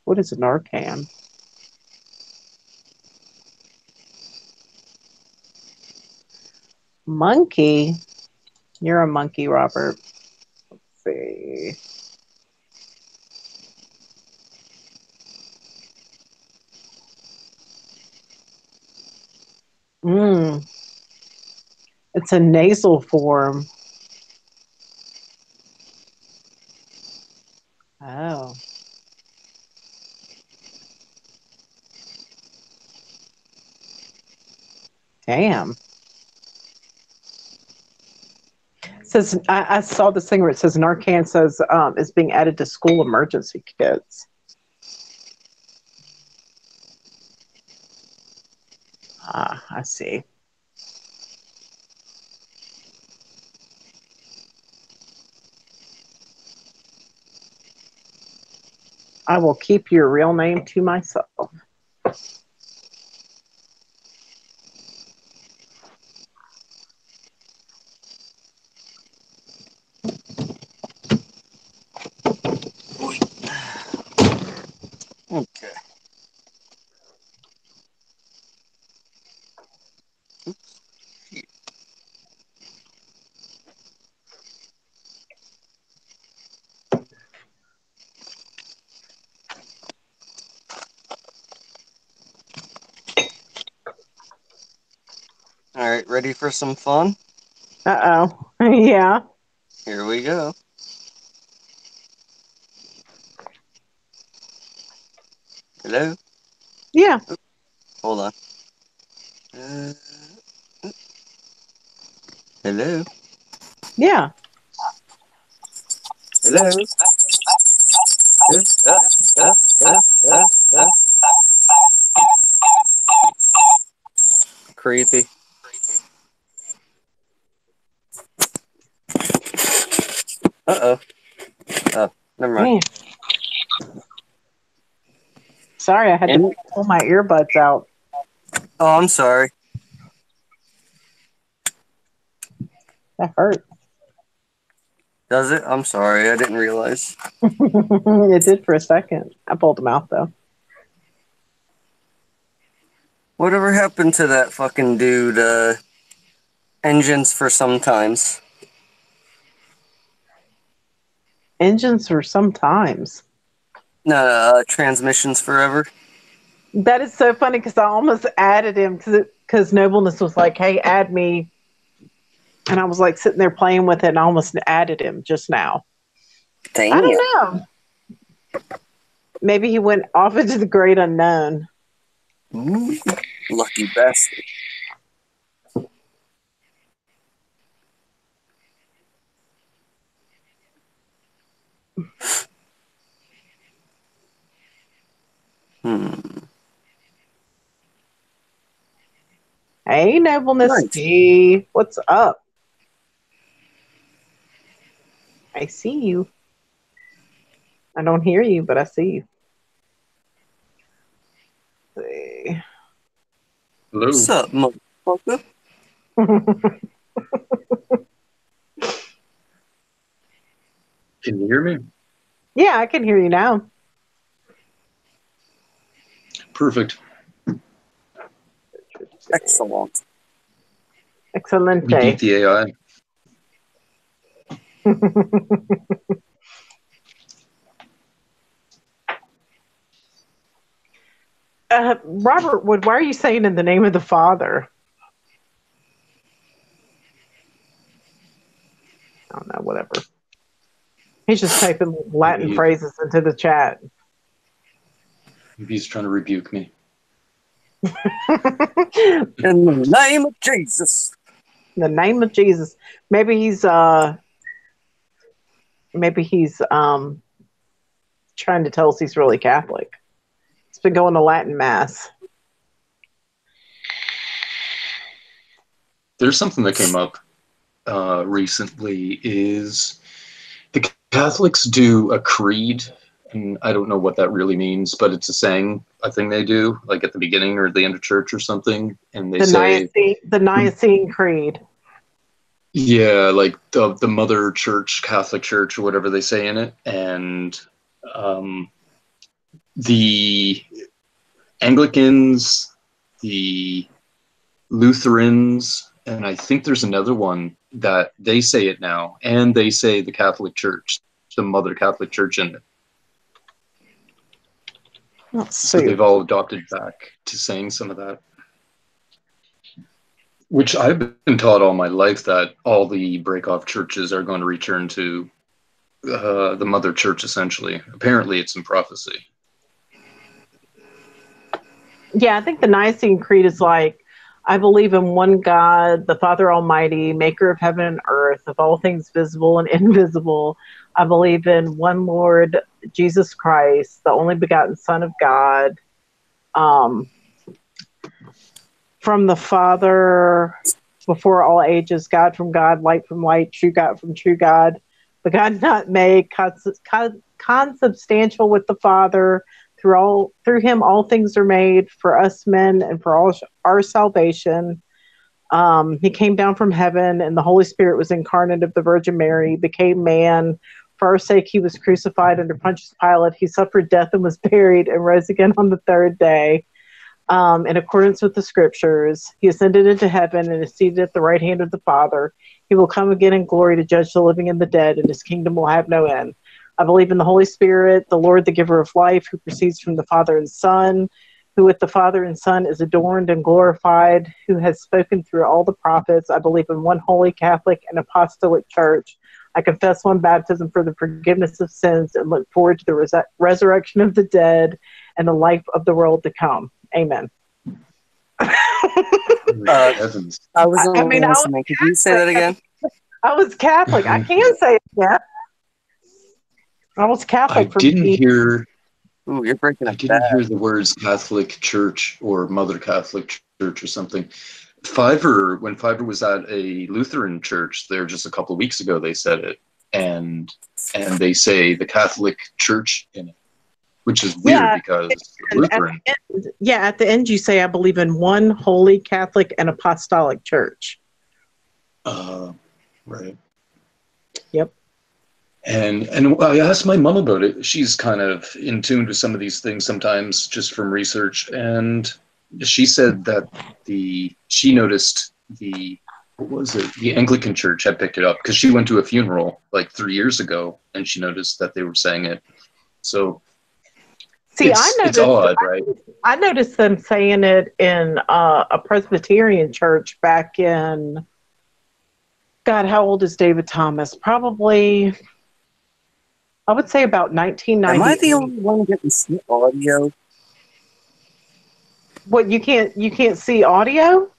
What is a Narcan? Monkey? You're a monkey, Robert. Let's see. It's a nasal form. Oh. Damn. It says I saw this thing where it says Narcan says is being added to school emergency kits. Ah, I see. I will keep your real name to myself. Okay. All right, ready for some fun? Uh-oh. Yeah. Here we go. Hello? Yeah. Hold on. Hello? Yeah. Hello? Creepy. Uh-oh. Oh, never mind. Man. Sorry, I had to pull my earbuds out. Oh, I'm sorry. That hurt. Does it? I'm sorry. I didn't realize. It did for a second. I pulled them out, though. Whatever happened to that fucking dude, engines for sometimes? Engines for sometimes. No, transmissions forever. That is so funny because I almost added him because Nobleness was like, hey, add me. And I was like sitting there playing with it and I almost added him just now. Damn. I don't know. Maybe he went off into the great unknown. Ooh, lucky bastard. Hey, Nobleness Nice. P. What's up? I see you. I don't hear you, but I see you. Let's see. Hello. What's up, motherfucker? Can you hear me? Yeah, I can hear you now. Perfect. Excellent. Excelente. We beat the AI. Robert Wood, why are you saying in the name of the Father? I don't know, whatever. He's just typing Latin phrases into the chat. Maybe he's trying to rebuke me. In the name of Jesus. In the name of Jesus. Maybe he's trying to tell us he's really Catholic. He's been going to Latin Mass. There's something that came up recently is the Catholics do a creed, and I don't know what that really means, but it's a saying, a thing they do, like at the beginning or the end of church or something, and they say the Nicene Creed. Yeah, like the mother church, Catholic Church, or whatever they say in it, and the Anglicans, the Lutherans, and I think there's another one that they say it now, and they say the Catholic Church, the mother Catholic Church in it. So they've all adopted back to saying some of that. Which I've been taught all my life that all the break-off churches are going to return to the mother church, essentially. Apparently, it's in prophecy. Yeah, I think the Nicene Creed is like, I believe in one God, the Father Almighty, maker of heaven and earth, of all things visible and invisible. I believe in one Lord, Jesus Christ, the only begotten Son of God, from the Father, before all ages, God from God, light from light, true God from true God, but God not made, consubstantial with the Father. Through him all things are made, for us men and for all our salvation. He came down from heaven, and the Holy Spirit was incarnate of the Virgin Mary, became man. For our sake he was crucified under Pontius Pilate. He suffered death and was buried and rose again on the third day. In accordance with the scriptures, he ascended into heaven and is seated at the right hand of the Father. He will come again in glory to judge the living and the dead, and his kingdom will have no end. I believe in the Holy Spirit, the Lord, the giver of life, who proceeds from the Father and Son, who with the Father and Son is adorned and glorified, who has spoken through all the prophets. I believe in one holy Catholic and apostolic church. I confess one baptism for the forgiveness of sins and look forward to the resurrection of the dead and the life of the world to come. Amen. Heavens. I was listening. Could you say that again? I was Catholic. I can say it again. I was Catholic. I didn't hear. Ooh, you're breaking up. I didn't hear the words Catholic Church or Mother Catholic Church or something. When Fiverr was at a Lutheran church there just a couple of weeks ago, they said it, and they say the Catholic Church in it, which is weird because Lutheran. At the end you say, I believe in one holy Catholic and apostolic church. Right. Yep. And I asked my mom about it. She's kind of in tune with some of these things sometimes just from research. And she said that she noticed the Anglican church had picked it up because she went to a funeral like 3 years ago and she noticed that they were saying it. So it's odd, right? I noticed them saying it in a Presbyterian church back in, God, how old is David Thomas? Probably, I would say about 1990. Am I the only one getting see audio? What, you can't see audio?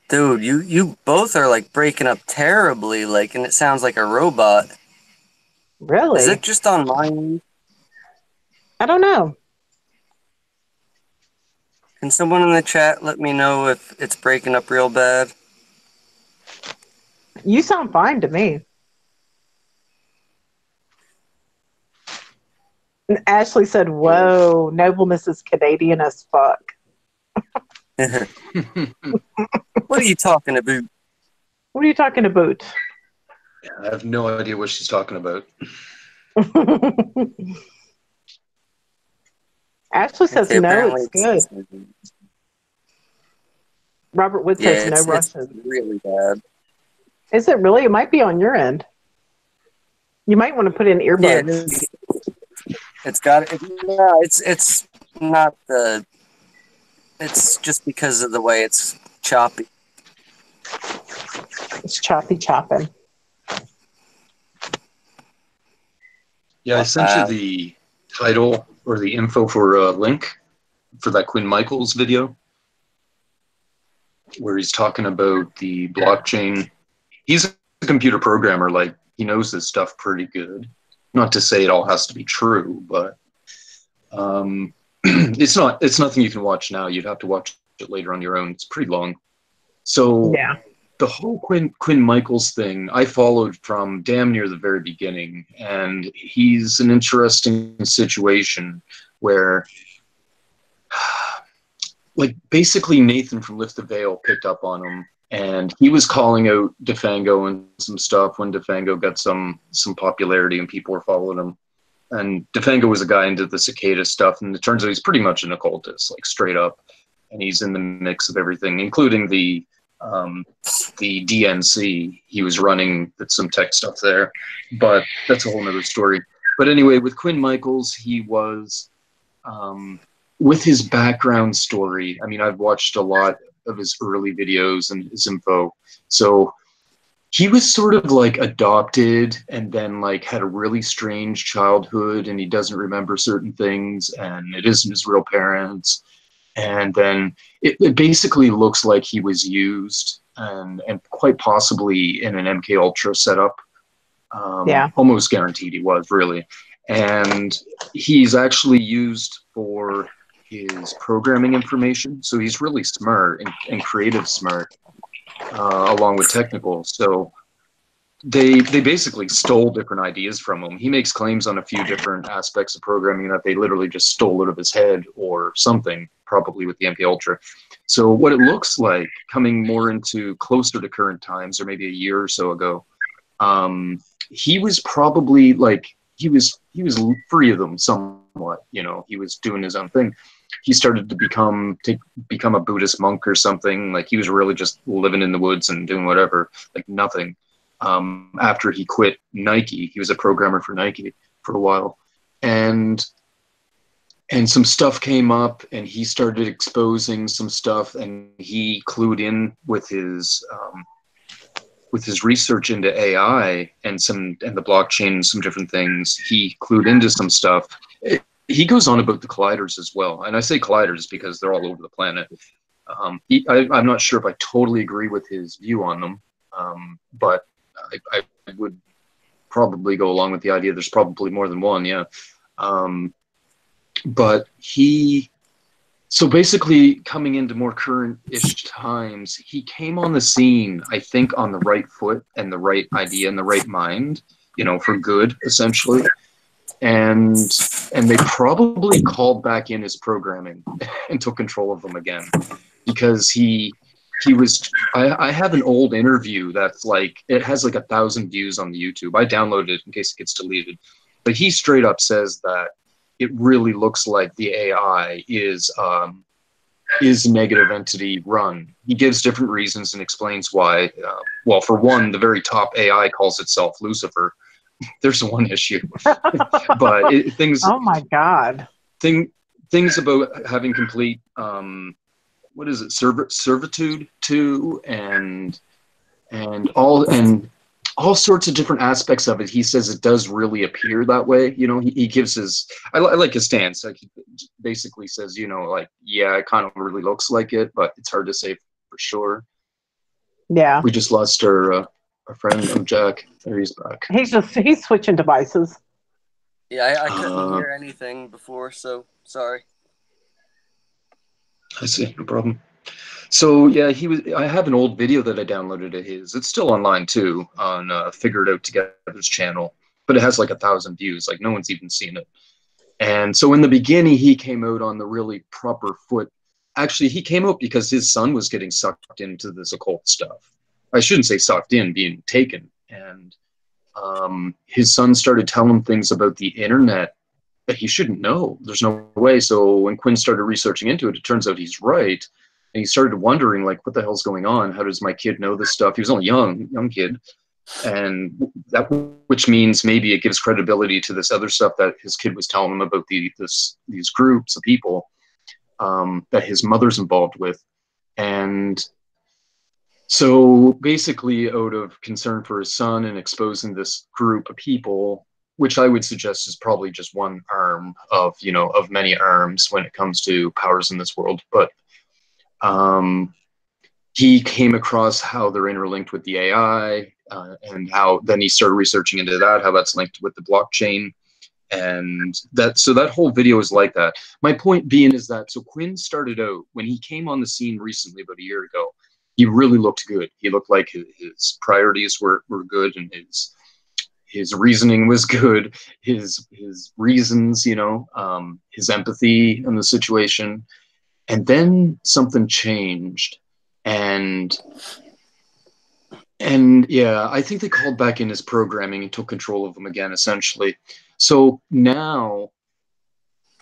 Dude, you both are like breaking up terribly, like, and it sounds like a robot. Really? Is it just on my end? I don't know. Can someone in the chat let me know if it's breaking up real bad? You sound fine to me. And Ashley said, whoa, nobleness is Canadian as fuck. What are you talking about? What are you talking about? I have no idea what she's talking about. Ashley says no, it's good. Robert Wood says no Russian. It's really bad. Is it really? It might be on your end. You might want to put in earbuds. Yeah, it's not the. It's just because of the way it's choppy. It's chopping. Yeah, I sent you the title or the info for a link for that Quinn Michaels video where he's talking about the blockchain. He's a computer programmer, like he knows this stuff pretty good. not to say it all has to be true, but it's nothing you can watch now. You'd have to watch it later on your own. It's pretty long. So Yeah. the whole Quinn Michaels thing, I followed from damn near the very beginning, and he's an interesting situation where, like, basically Nathan from Lift the Veil picked up on him, and he was calling out DeFango and some stuff when DeFango got some popularity and people were following him. And DeFango was a guy into the cicada stuff, and it turns out he's pretty much an occultist, like straight up, and he's in the mix of everything, including the DNC. He was running some tech stuff there, but that's a whole nother story. But anyway, with Quinn Michaels, he was, with his background story, I mean, I've watched a lot of his early videos and his info. So he was sort of like adopted and then like had a really strange childhood, and he doesn't remember certain things, and it isn't his real parents. And then it basically looks like he was used and quite possibly in an MK Ultra setup. Yeah. Almost guaranteed he was, really. And he's actually used for his programming information. So he's really smart and creative smart, along with technical. So they basically stole different ideas from him. He makes claims on a few different aspects of programming that they literally just stole out of his head or something, probably with the MK Ultra. So what it looks like, coming more into closer to current times, or maybe a year or so ago, he was probably like, he was free of them somewhat. You know, he was doing his own thing. He started to become a Buddhist monk or something. Like, he was really just living in the woods and doing whatever, like nothing. After he quit Nike, he was a programmer for Nike for a while, and some stuff came up, and he started exposing some stuff, and he clued in with his research into AI and the blockchain and some different things. He clued into some stuff. He goes on about the colliders as well, and I say colliders because they're all over the planet. I'm not sure if I totally agree with his view on them, but I would probably go along with the idea there's probably more than one, yeah. But so basically, coming into more current-ish times, he came on the scene, I think, on the right foot and the right idea and the right mind, you know, for good, essentially. And they probably called back in his programming and took control of them again, because he was, I have an old interview that's like, it has like 1,000 views on the YouTube. I downloaded it in case it gets deleted, but he straight up says that it really looks like the AI is negative entity run. He gives different reasons and explains why. Well, for one, the very top AI calls itself Lucifer. There's one issue, but things. Oh my God. Things about having complete what is it, servitude to, and all sorts of different aspects of it. He says it does really appear that way. You know, he gives his, I like his stance. Like, he basically says, you know, like, yeah, it kind of really looks like it, but it's hard to say for sure. Yeah. We just lost our friend, Jack. There, he's back. He's switching devices. Yeah, I couldn't hear anything before, so sorry. I see, no problem. So yeah, I have an old video that I downloaded of his. It's still online too, on Figure It Out Together's channel, but it has like 1,000 views. Like, no one's even seen it. And so in the beginning, he came out on the really proper foot. Actually, he came out because his son was getting sucked into this occult stuff. I shouldn't say sucked in, being taken. And his son started telling him things about the internet that he shouldn't know. There's no way. So when Quinn started researching into it, it turns out he's right. And he started wondering, like, what the hell's going on? How does my kid know this stuff? He was only young kid. And that, which means maybe it gives credibility to this other stuff that his kid was telling him about these groups of people that his mother's involved with. And so basically, out of concern for his son and exposing this group of people, which I would suggest is probably just one arm of many arms when it comes to powers in this world. But he came across how they're interlinked with the AI, and how then he started researching into that, how that's linked with the blockchain. And that whole video is like that. My point being is that, so Quinn started out, when he came on the scene recently, about a year ago, he really looked good. He looked like his priorities were good, and his reasoning was good, his reasons, his empathy in the situation. And then something changed, and yeah, I think they called back in his programming and took control of him again, essentially. So now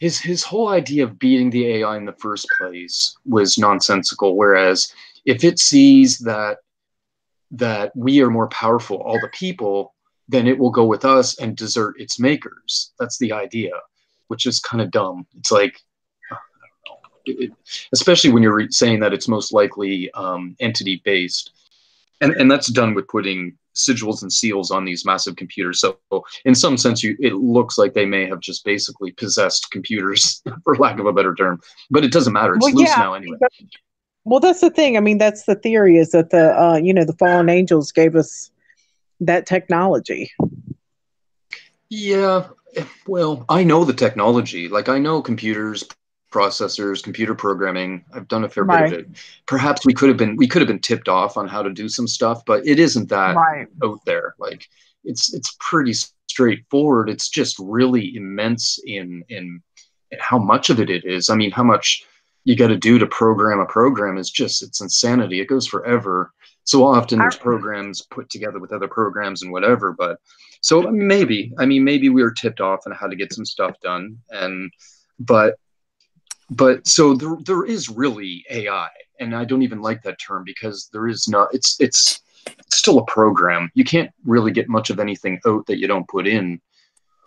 his whole idea of beating the AI in the first place was nonsensical. Whereas if it sees that we are more powerful, all the people, then it will go with us and desert its makers. That's the idea, which is kind of dumb. It's like, I don't know, especially when you're saying that it's most likely entity based. And that's done with putting sigils and seals on these massive computers. So in some sense, it looks like they may have just basically possessed computers, for lack of a better term. But it doesn't matter. It's loose now anyway. Well, that's the thing. I mean, that's the theory, is that the fallen angels gave us that technology. Yeah. Well, I know the technology. Like, I know computers, processors, computer programming. I've done a fair bit of it. Perhaps we could have been tipped off on how to do some stuff, but it isn't that out there. Like, it's pretty straightforward. It's just really immense in how much of it is. I mean, how much you got to do to program a program is just, it's insanity. It goes forever. So often there's programs put together with other programs and whatever, but so maybe we were tipped off on how to get some stuff done, but so there is really AI, and I don't even like that term, because there is not. It's still a program. You can't really get much of anything out that you don't put in,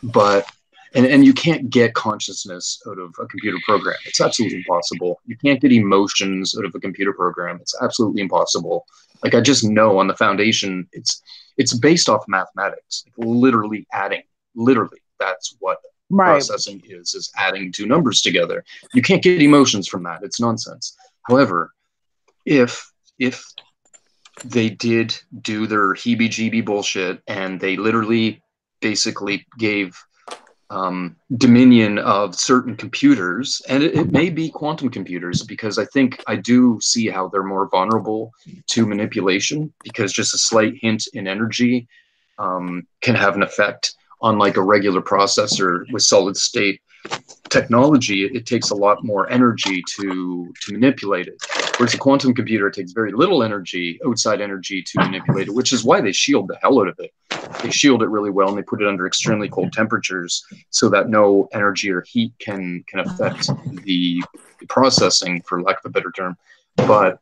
but and you can't get consciousness out of a computer program. It's absolutely impossible. You can't get emotions out of a computer program. It's absolutely impossible. Like, I just know on the foundation, it's based off mathematics, like literally adding. Literally, that's what processing is adding two numbers together. You can't get emotions from that. It's nonsense. However, if they did do their heebie-jeebie bullshit and they literally basically gave dominion of certain computers, and it may be quantum computers, because I do see how they're more vulnerable to manipulation, because just a slight hint in energy can have an effect on, like, a regular processor with solid state technology. It takes a lot more energy to manipulate it. Whereas a quantum computer, it takes very little energy, outside energy, to manipulate it, which is why they shield the hell out of it. They shield it really well, and they put it under extremely cold temperatures so that no energy or heat can affect the processing, for lack of a better term. But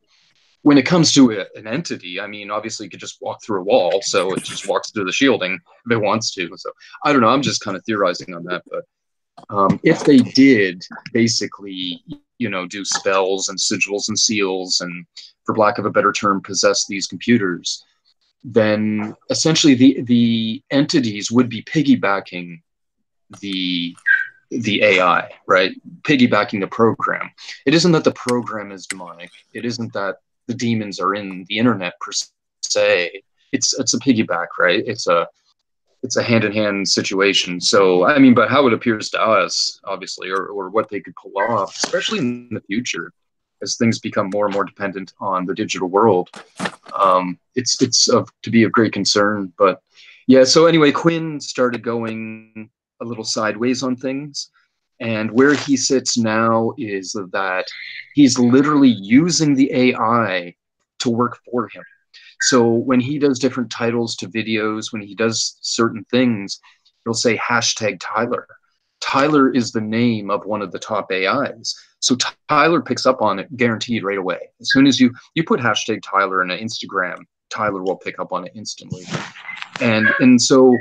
when it comes to an entity, I mean, obviously you could just walk through a wall, so it just walks through the shielding if it wants to. So I don't know, I'm just kind of theorizing on that. But if they did basically, do spells and sigils and seals, and, for lack of a better term, possess these computers, then essentially the entities would be piggybacking the AI, right? Piggybacking the program. It isn't that the program is demonic. It isn't that the demons are in the internet per se. It's a piggyback, right? It's a hand-in-hand situation. So, I mean, but how it appears to us, obviously, or what they could pull off, especially in the future, as things become more and more dependent on the digital world, it's to be of great concern. But yeah, so anyway, Quinn started going a little sideways on things. And where he sits now is that he's literally using the AI to work for him. So when he does different titles to videos, when he does certain things, he'll say #Tyler. Tyler is the name of one of the top AIs. So Tyler picks up on it, guaranteed, right away. As soon as you put #Tyler in an Instagram, Tyler will pick up on it instantly. And so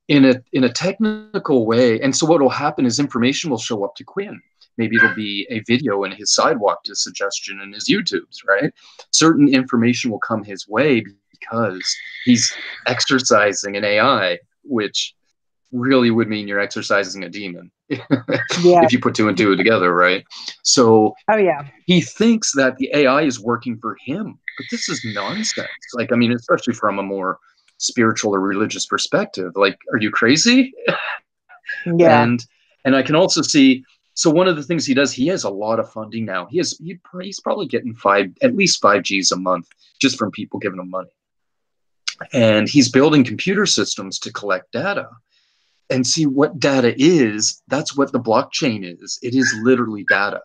in a technical way, and so what will happen is information will show up to Quinn. Maybe it'll be a video in his Sidewalk to suggestion in his YouTubes, right? Certain information will come his way because he's exercising an AI, which really would mean you're exercising a demon if you put two and two together, right? So he thinks that the AI is working for him. but this is nonsense. Like, I mean, especially from a more spiritual or religious perspective. Like, are you crazy? Yeah. And I can also see. So one of the things he does, he has a lot of funding now. He's probably getting at least 5 Gs a month just from people giving him money. And he's building computer systems to collect data. And see what data is, that's what the blockchain is. It is literally data.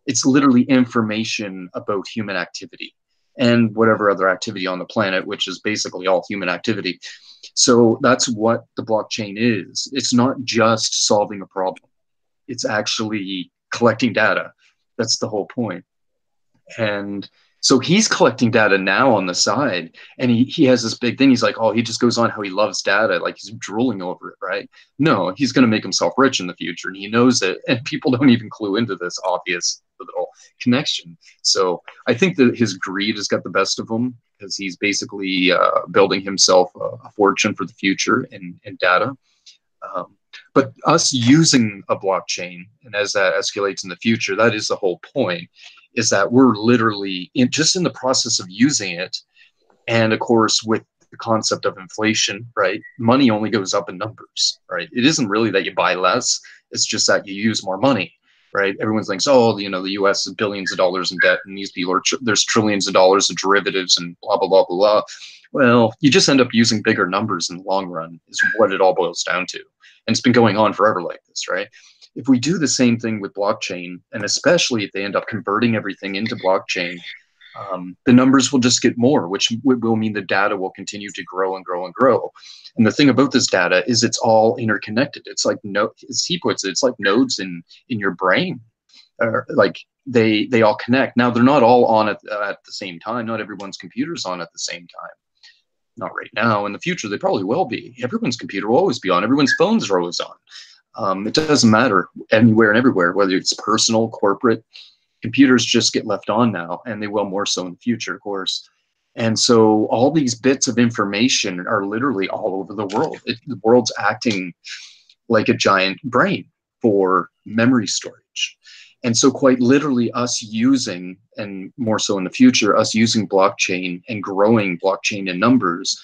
It's literally information about human activity and whatever other activity on the planet, which is basically all human activity. So that's what the blockchain is. It's not just solving a problem. It's actually collecting data. That's the whole point. And so he's collecting data now on the side, and he has this big thing. He's like, oh, he just goes on how he loves data, like he's drooling over it, right? No, he's going to make himself rich in the future, and he knows it. And people don't even clue into this obvious little connection. So I think that his greed has got the best of him, because he's basically building himself a fortune for the future in data. But us using a blockchain, and as that escalates in the future, that is the whole point, is that we're literally just in the process of using it. And of course, with the concept of inflation, right? Money only goes up in numbers, right? It isn't really that you buy less. It's just that you use more money, right? Everyone thinks, oh, you know, the US is billions of dollars in debt, and these people there's trillions of dollars of derivatives and blah, blah, blah, blah, blah. Well, you just end up using bigger numbers in the long run is what it all boils down to. And it's been going on forever like this, right? If we do the same thing with blockchain, and especially if they end up converting everything into blockchain, the numbers will just get more, which will mean the data will continue to grow and grow and grow. And the thing about this data is it's all interconnected. It's like, as he puts it, it's like nodes in your brain. Like they all connect. Now, they're not all on at the same time. Not everyone's computer's on at the same time. Not right now. In the future, they probably will be. Everyone's computer will always be on. Everyone's phones are always on. It doesn't matter anywhere and everywhere, whether it's personal, corporate. Computers just get left on now, and they will more so in the future, of course. And so all these bits of information are literally all over the world. The world's acting like a giant brain for memory storage. And so quite literally us using, and more so in the future, us using blockchain and growing blockchain in numbers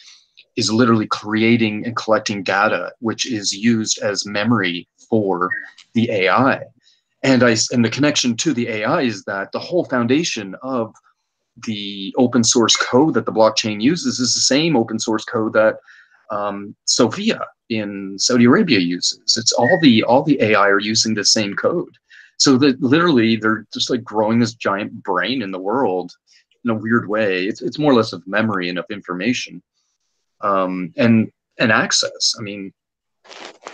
is literally creating and collecting data, which is used as memory for the AI. And the connection to the AI is that the whole foundation of the open source code that the blockchain uses is the same open source code that Sophia in Saudi Arabia uses. It's all the AI are using the same code. So that literally they're just like growing this giant brain in the world in a weird way. It's more or less of memory and of information, and access. I mean,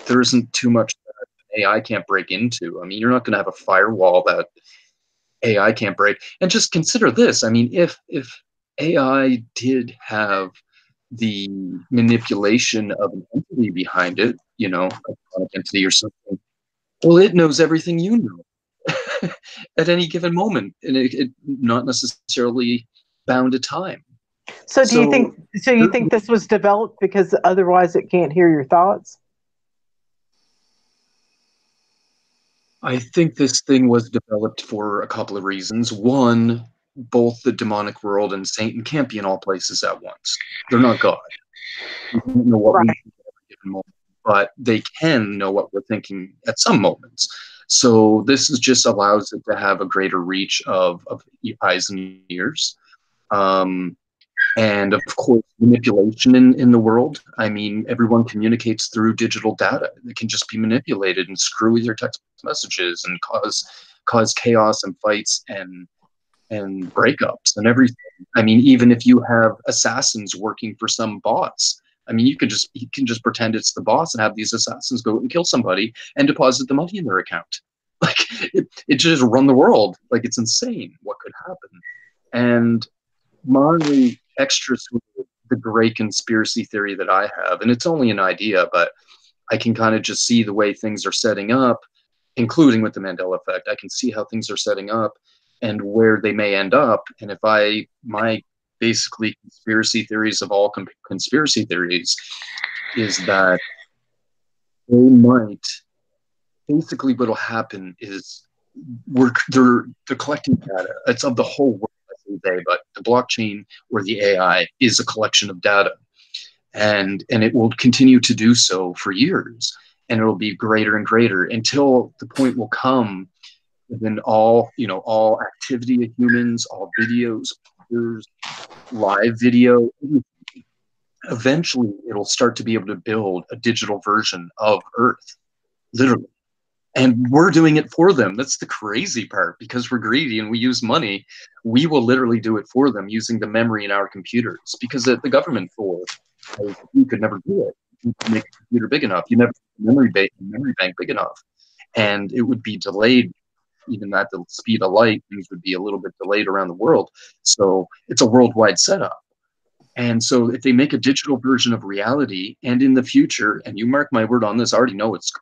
there isn't too much that AI can't break into. I mean, you're not going to have a firewall that AI can't break. And just consider this. I mean, if AI did have the manipulation of an entity behind it, you know, a chronic entity or something, well, it knows everything you know at any given moment, and it not necessarily bound to time. So you think this was developed because otherwise it can't hear your thoughts? I think this thing was developed for a couple of reasons. One, both the demonic world and Satan can't be in all places at once. They're not God. We don't know what we think at every given moment, but they can know what we're thinking at some moments. So this just allows it to have a greater reach of eyes and ears. And of course, manipulation in the world. I mean, everyone communicates through digital data. It can just be manipulated and screw with your text messages and cause chaos and fights and breakups and everything. I mean, even if you have assassins working for some boss, I mean, you can just pretend it's the boss and have these assassins go and kill somebody and deposit the money in their account. Like it just run the world. Like, it's insane what could happen. And my extra to the gray conspiracy theory that I have, and it's only an idea, but I can kind of just see the way things are setting up, including with the Mandela effect. I can see how things are setting up and where they may end up. And if my basically conspiracy theories of all conspiracy theories is that they might, basically what'll happen is they're collecting data. It's of the whole world. they, but the blockchain or the AI is a collection of data, and it will continue to do so for years, and it will be greater and greater until the point will come when all activity of humans, all videos, live video, eventually it'll start to be able to build a digital version of Earth, literally. And we're doing it for them. That's the crazy part. Because we're greedy and we use money, we will literally do it for them using the memory in our computers. Because the government you could never do it. You could make a computer big enough. You never memory bank big enough, and it would be delayed. Even at the speed of light, things would be a little bit delayed around the world. So it's a worldwide setup. And so if they make a digital version of reality, and in the future, and you mark my word on this, I already know it's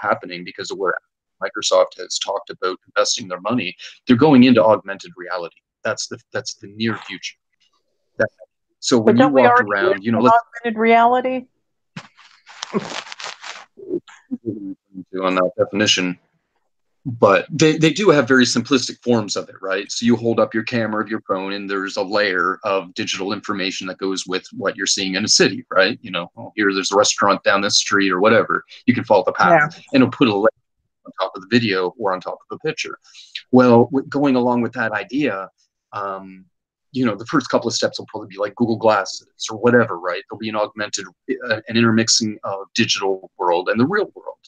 happening because of where Microsoft has talked about investing their money. They're going into augmented reality. That's the near future. So when you walk around, augmented reality. On that definition. But they do have very simplistic forms of it, right? So you hold up your camera of your phone, and there's a layer of digital information that goes with what you're seeing in a city, right? There's a restaurant down this street or whatever. You can follow the path, and it'll put a layer on top of the video or on top of the picture. Well, going along with that idea, the first couple of steps will probably be like Google Glasses or whatever, right? There'll be an intermixing of digital world and the real world.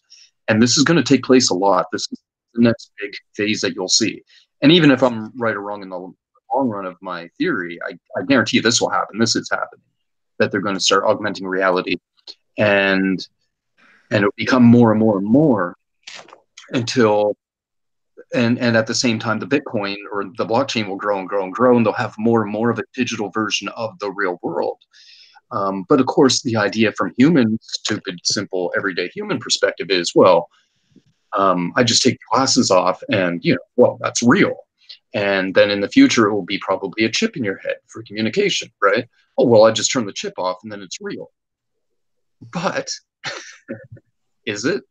And this is going to take place a lot. This is the next big phase that you'll see. And even if I'm right or wrong in the long run of my theory, I guarantee this will happen. This is happening, that they're going to start augmenting reality, and it'll become more and more and more until, and at the same time, the Bitcoin or the blockchain will grow and grow and grow, and they'll have more and more of a digital version of the real world. But of course, the idea from human, stupid, simple, everyday human perspective is, well, I just take the glasses off and, that's real. And then in the future, it will be probably a chip in your head for communication, right? Oh, well, I just turn the chip off and then it's real. But is it?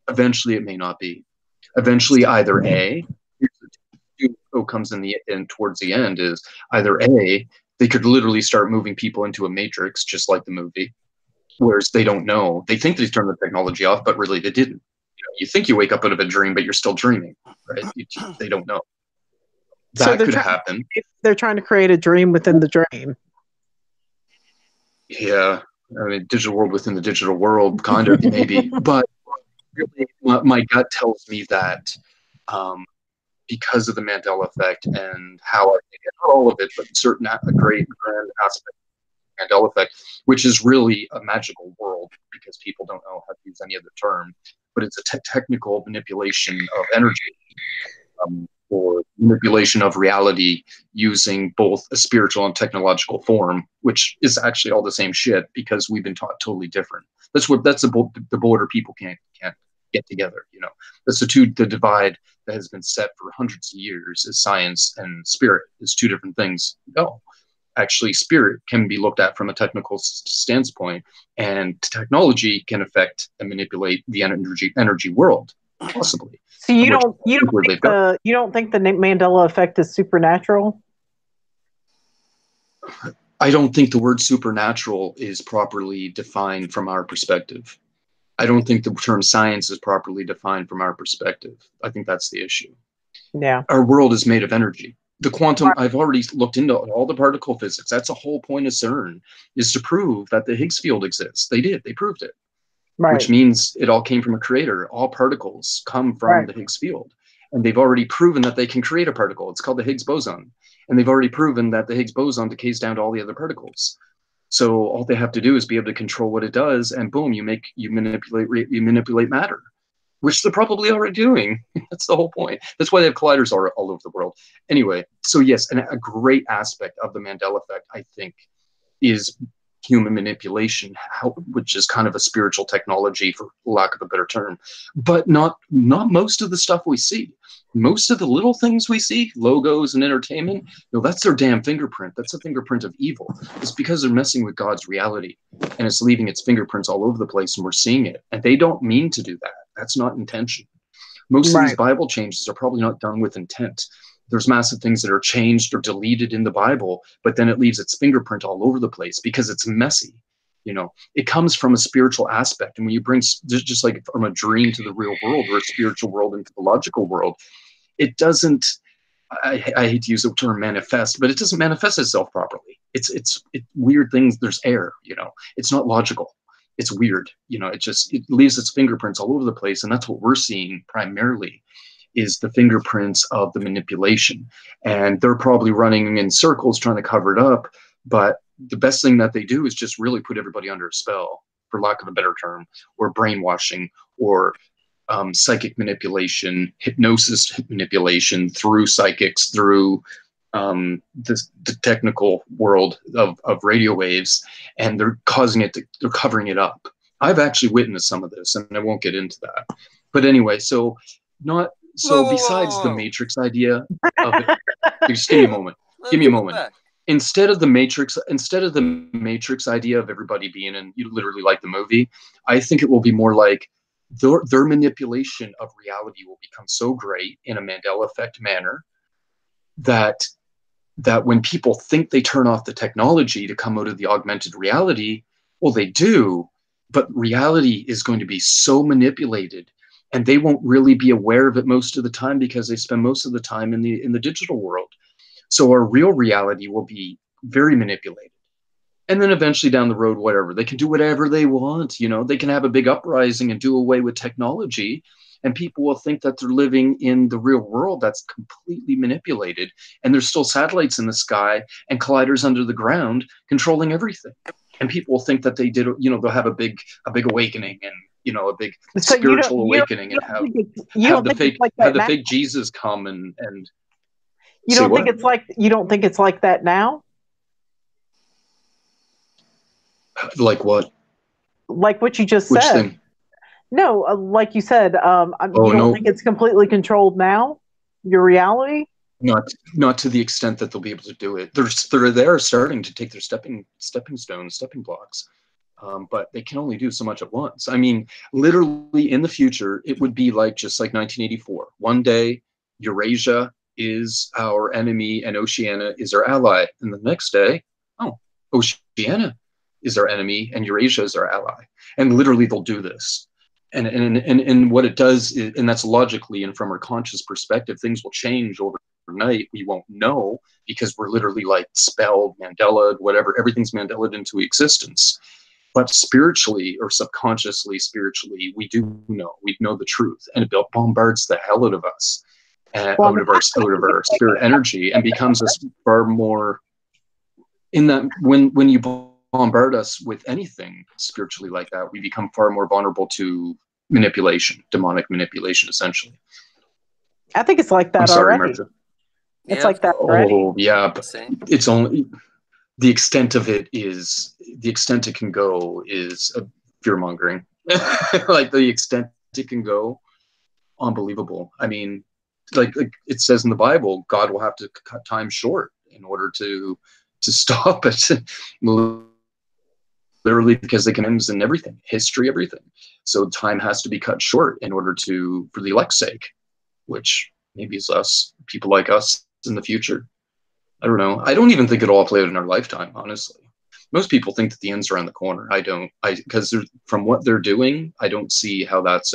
Eventually, it may not be. Eventually, either A, comes in towards the end is either A, they could literally start moving people into a matrix, just like the movie, whereas they don't know. They think they turned the technology off, but really they didn't. You think you wake up out of a dream, but you're still dreaming, right? They don't know. That could happen. They're trying to create a dream within the dream. Yeah. I mean, digital world within the digital world, kind of, maybe. But really, my gut tells me that because of the Mandela effect and how I think, not all of it, but a great grand aspect of the Mandela effect, which is really a magical world because people don't know how to use any other term, but it's a technical manipulation of energy or manipulation of reality using both a spiritual and technological form, which is actually all the same shit because we've been taught totally different. That's the border people can't get together. That's the divide that has been set for hundreds of years is science and spirit is two different things. No, actually spirit can be looked at from a technical standpoint, and technology can affect and manipulate the energy world, possibly. So you don't think the Mandela effect is supernatural? I don't think the word supernatural is properly defined from our perspective. I don't think the term science is properly defined from our perspective. I think that's the issue. Yeah. Our world is made of energy. The quantum, I've already looked into all the particle physics. That's the whole point of CERN, is to prove that the Higgs field exists. They did. They proved it. Right. Which means it all came from a creator. All particles come from the Higgs field. And they've already proven that they can create a particle. It's called the Higgs boson. And they've already proven that the Higgs boson decays down to all the other particles. So all they have to do is be able to control what it does, and boom, you manipulate matter, which they're probably already doing. That's the whole point. That's why they have colliders all over the world. Anyway, so yes, and a great aspect of the Mandela effect, I think, is human manipulation, which is kind of a spiritual technology, for lack of a better term, but not most of the stuff we see. Most of the little things we see, logos and entertainment, that's their damn fingerprint. That's a fingerprint of evil. It's because they're messing with God's reality, and it's leaving its fingerprints all over the place, and we're seeing it. And they don't mean to do that. That's not intention. Most of these Bible changes are probably not done with intent. There's massive things that are changed or deleted in the Bible, but then it leaves its fingerprint all over the place because it's messy. It comes from a spiritual aspect. And when you bring, just like from a dream to the real world or a spiritual world into the logical world, it doesn't, I hate to use the term manifest, but it doesn't manifest itself properly. It's weird things. There's air, it's not logical. It's weird. It leaves its fingerprints all over the place. And that's what we're seeing primarily, is the fingerprints of the manipulation. And they're probably running in circles trying to cover it up. But the best thing that they do is just really put everybody under a spell, for lack of a better term, or brainwashing, or psychic manipulation, hypnosis manipulation through psychics, through the technical world of radio waves, and they're covering it up. I've actually witnessed some of this, and I won't get into that. But anyway, besides the Matrix idea of it, just give me a moment. Give me a moment. Instead of the Matrix idea of everybody being in, literally like the movie, I think it will be more like their manipulation of reality will become so great in a Mandela effect manner that when people think they turn off the technology to come out of the augmented reality, well, they do, but reality is going to be so manipulated, and they won't really be aware of it most of the time because they spend most of the time in the digital world. So our real reality will be very manipulated. And then eventually down the road, whatever, they can do whatever they want. They can have a big uprising and do away with technology, and people will think that they're living in the real world that's completely manipulated. And there's still satellites in the sky and colliders under the ground controlling everything. And people will think that they did, they'll have a big awakening, and a big spiritual awakening, and have the fake Jesus come and you don't think it's like that now? Like what? Like what you just Which said. Thing? No, like you said, you don't think it's completely controlled now? Your reality? Not to the extent that they'll be able to do it. They're starting to take their stepping blocks, but they can only do so much at once. I mean, literally in the future, it would be just like 1984. One day, Eurasia is our enemy and Oceania is our ally, and the next day, Oceania is our enemy and Eurasia is our ally. And literally they'll do this. And what it does is, and that's logically and from our conscious perspective, things will change overnight. We won't know because we're literally spelled, Mandela, whatever, everything's Mandela into existence. But spiritually or subconsciously, spiritually, we do know. We know the truth, and it bombards the hell out of us, out of our spirit energy, and becomes us far more in that when you bombard us with anything spiritually like that, we become far more vulnerable to manipulation, demonic manipulation, essentially. I think it's like that. I'm sorry, already. Martha. It's like that already. Oh, yeah, but it's only the extent of it is the extent it can go is fear mongering. Like the extent it can go, unbelievable. I mean, like it says in the Bible, God will have to cut time short in order to stop it. Literally, because they can end in everything, history, everything. So time has to be cut short in order for the elect's sake, which maybe is us, people like us in the future. I don't know. I don't even think it'll all play out in our lifetime, honestly. Most people think that the end's around the corner. I don't. Because from what they're doing, I don't see how that's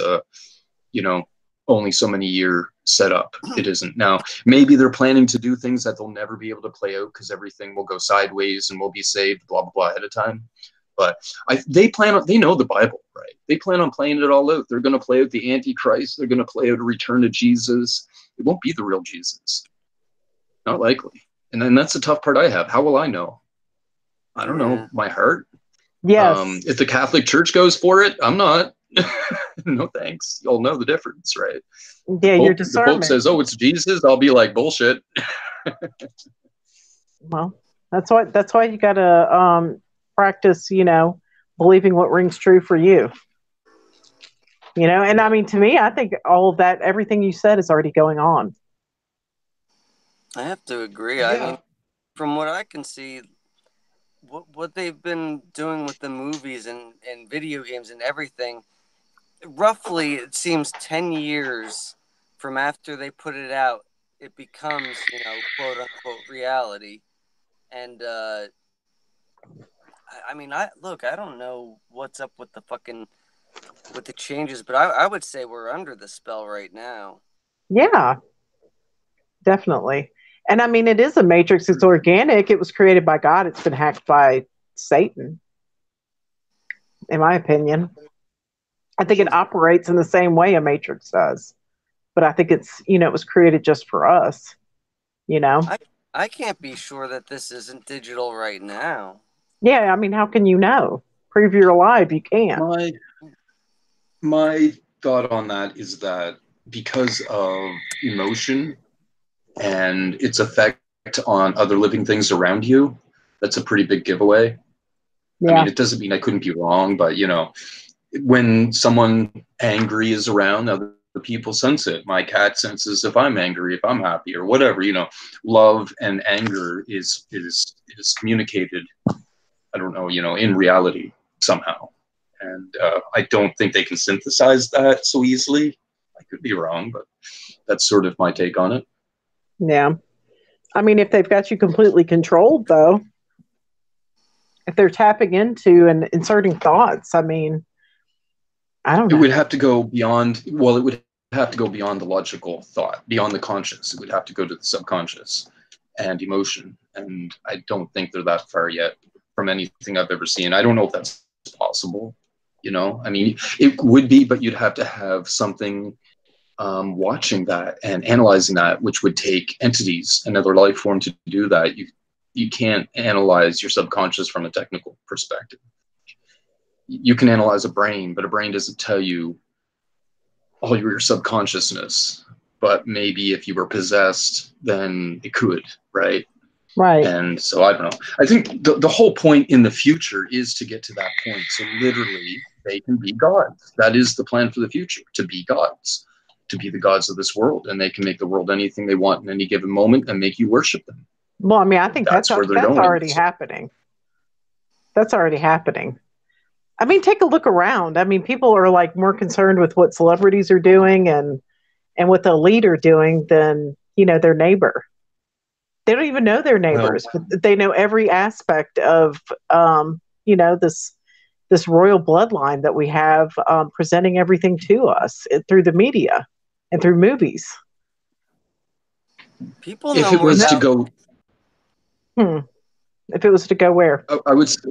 only so many year setup. It isn't. Now, maybe they're planning to do things that they'll never be able to play out because everything will go sideways and we'll be saved, blah, blah, blah, ahead of time. But they know the Bible, right? They plan on playing it all out. They're going to play out the Antichrist. They're going to play out a return to Jesus. It won't be the real Jesus. Not likely. And then that's the tough part I have. How will I know? I don't know. My heart? Yes. If the Catholic Church goes for it, I'm not. No thanks. You'll know the difference, right? Yeah, your discernment. The Pope says, it's Jesus. I'll be like, bullshit. Well, that's why you got to practice, believing what rings true for you. And I mean, to me, I think all of that, everything you said is already going on. I have to agree. Yeah. I mean, from what I can see, what they've been doing with the movies and video games and everything, roughly, it seems 10 years from after they put it out it becomes, quote unquote reality. And I mean, I don't know what's up with the changes, but I would say we're under the spell right now. Yeah, definitely. And I mean, it is a matrix. It's organic. It was created by God. It's been hacked by Satan, in my opinion. I think it operates in the same way a matrix does. But I think it was created just for us, I can't be sure that this isn't digital right now. Yeah, I mean, how can you know? Prove you're alive, you can't. My thought on that is that because of emotion and its effect on other living things around you, that's a pretty big giveaway. Yeah. I mean, it doesn't mean I couldn't be wrong, but when someone angry is around, other people sense it. My cat senses if I'm angry, if I'm happy, or whatever. Love and anger is communicated. I don't know, in reality somehow, and I don't think they can synthesize that so easily. I could be wrong, but that's sort of my take on it. Yeah, I mean, if they've got you completely controlled, though, if they're tapping into and inserting thoughts, I mean, I don't know. It would have to go beyond, it would have to go beyond the logical thought, beyond the conscious. It would have to go to the subconscious and emotion. And I don't think they're that far yet from anything I've ever seen. I don't know if that's possible. I mean, it would be, but you'd have to have something watching that and analyzing that, which would take entities, another life form to do that. You can't analyze your subconscious from a technical perspective. You can analyze a brain, but a brain doesn't tell you all your subconsciousness. But maybe if you were possessed, then it could, right? Right. And so I don't know. I think the whole point in the future is to get to that point. So literally, they can be gods. That is the plan for the future, to be gods, to be the gods of this world. And they can make the world anything they want in any given moment and make you worship them. Well, I mean, I think that's already happening. That's already happening. I mean, take a look around. I mean, people are like more concerned with what celebrities are doing and what the elite are doing than, their neighbor. They don't even know their neighbors, but they know every aspect of, this royal bloodline that we have, presenting everything to us through the media and through movies. People know if it was to go. If it was to go where? I would say,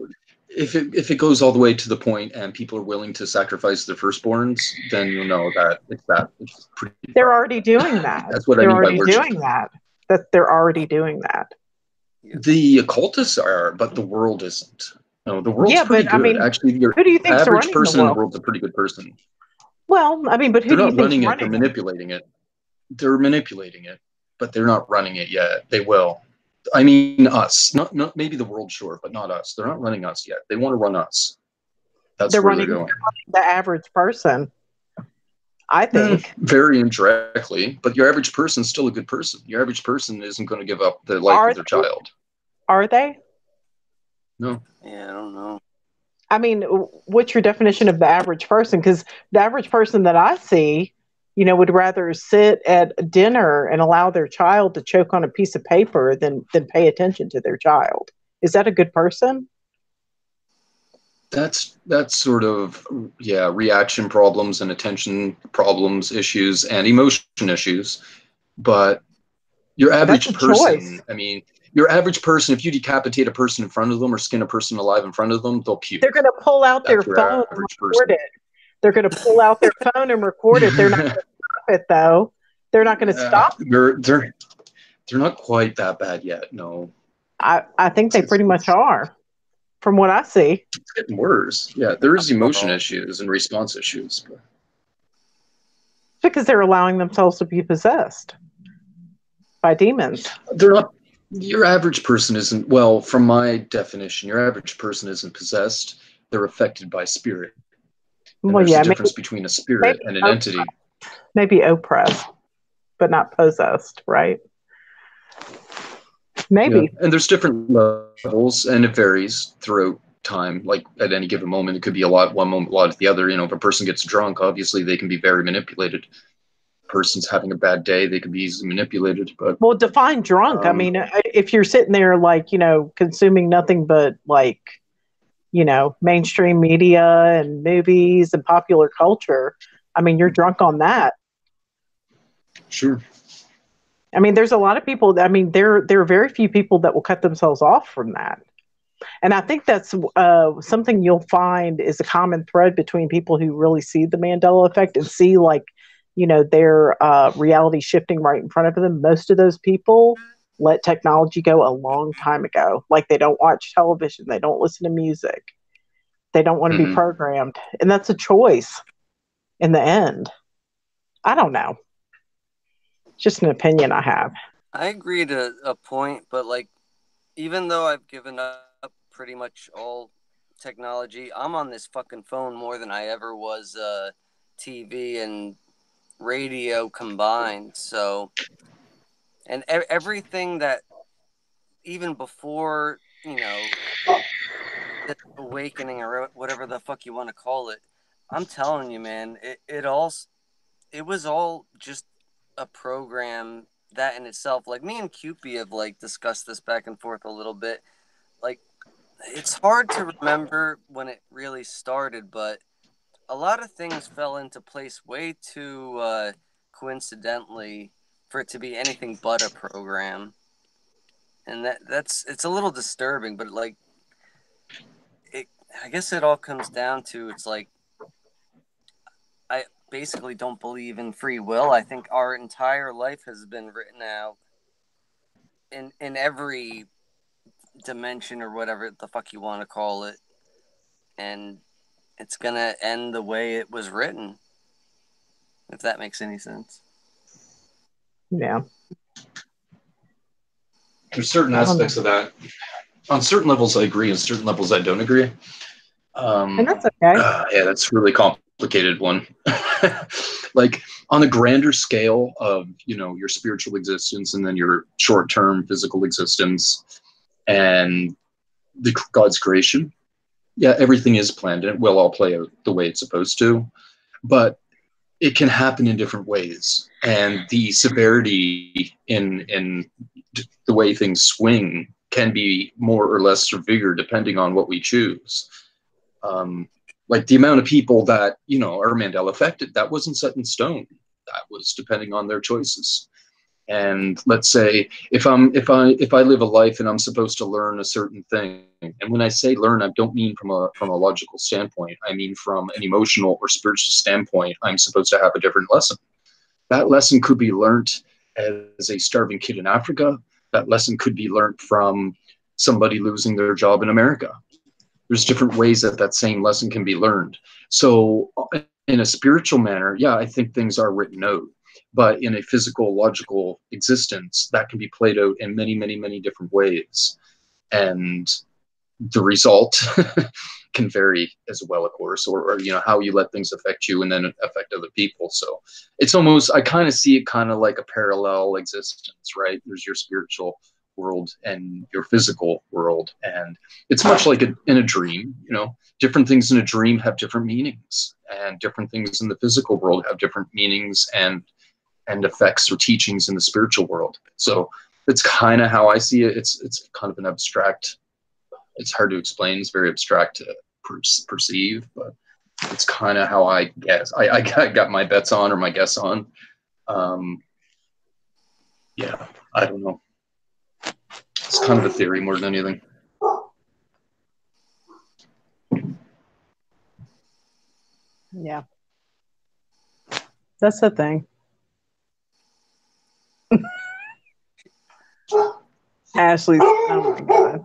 if it goes all the way to the point and people are willing to sacrifice their firstborns, then you'll know that it's pretty. They're already doing that. That's what I mean by worship. They're already doing that. The occultists are, but the world isn't. No, the world's pretty good. I mean, actually, your who do you think average person in the world's a pretty good person. Well, I mean, but who do you think running it? They're manipulating it. They're manipulating it, but they're not running it yet. They will. I mean, us. Not maybe the world, sure, but not us. They're not running us yet. They want to run us. That's where they're going. The average person, I think. Very indirectly, but your average person's still a good person. Your average person isn't going to give up their life for their child. Are they? No. Yeah, I don't know. I mean, what's your definition of the average person? Because the average person that I see, would rather sit at dinner and allow their child to choke on a piece of paper than pay attention to their child. Is that a good person? That's sort of, reaction problems and attention problems, issues, and emotion issues. But your average person, I mean, your average person, if you decapitate a person in front of them or skin a person alive in front of them, they'll puke. They're going to pull out their phone and record it. They're going to pull out their phone and record it. They're not going to stop it, though. They're not going to stop it. They're not quite that bad yet, no. I think they pretty much are, from what I see. It's getting worse. Yeah, there is emotion issues and response issues. But. Because they're allowing themselves to be possessed by demons. They're not. Your average person isn't, well, from my definition, your average person isn't possessed. They're affected by spirit. And there's a difference between a spirit and an entity. Maybe oppressed, but not possessed, right? Maybe. Yeah. And there's different levels, and it varies throughout time. Like at any given moment, it could be a lot one moment, a lot at the other. If a person gets drunk, obviously they can be very manipulated. person's having a bad day, they could be easily manipulated. But Well, define drunk. I mean, if you're sitting there like, consuming nothing but like, mainstream media and movies and popular culture, I mean, you're drunk on that. sure. I mean, there's a lot of people. I mean, there are very few people that will cut themselves off from that. And I think that's something you'll find is a common thread between people who really see the Mandela effect and see like, their reality shifting right in front of them. Most of those people let technology go a long time ago. Like they don't watch television, they don't listen to music, they don't want to be programmed, and that's a choice in the end. I don't know. Just an opinion I have. I agree to a point, but like, even though I've given up pretty much all technology, I'm on this fucking phone more than I ever was TV and radio combined. So, and everything that even before, the awakening or whatever the fuck you want to call it, I'm telling you, man, it was all just a program that in itself. Like me and Cupid have like discussed this back and forth a little bit. Like it's hard to remember when it really started, but a lot of things fell into place way too coincidentally for it to be anything but a program. And that's it's a little disturbing, but like I guess it all comes down to it's like I basically don't believe in free will. I think our entire life has been written out in every dimension or whatever the fuck you want to call it, and it's gonna end the way it was written. If that makes any sense. Yeah. There's certain aspects of that. On certain levels, I agree. On certain levels, I don't agree. And that's okay. Yeah, that's a really complicated one. Like on a grander scale of your spiritual existence and then your short-term physical existence and God's creation. Yeah, everything is planned and it will all play out the way it's supposed to, but it can happen in different ways, and the severity in the way things swing can be more or less severe depending on what we choose. Like the amount of people that are Mandela affected, that wasn't set in stone. That was depending on their choices. And let's say if I live a life and I'm supposed to learn a certain thing, and when I say learn, I don't mean from a logical standpoint. I mean from an emotional or spiritual standpoint. I'm supposed to have a different lesson. That lesson could be learned as a starving kid in Africa. That lesson could be learned from somebody losing their job in America. There's different ways that same lesson can be learned. So in a spiritual manner, yeah, I think things are written out. But in a physical, logical existence, that can be played out in many, many, many different ways. And the result can vary as well, of course, or how you let things affect you and then affect other people. So it's almost, I kind of see it kind of like a parallel existence, right? There's your spiritual world and your physical world. And it's much like in a dream, different things in a dream have different meanings, and different things in the physical world have different meanings and effects or teachings in the spiritual world. So it's kind of how I see it. It's kind of an abstract, it's hard to explain. It's very abstract to perceive, but it's kind of how I guess. I got my bets on or my guess on. Yeah, I don't know. It's kind of a theory more than anything. Yeah. That's the thing. Ashley, oh my God.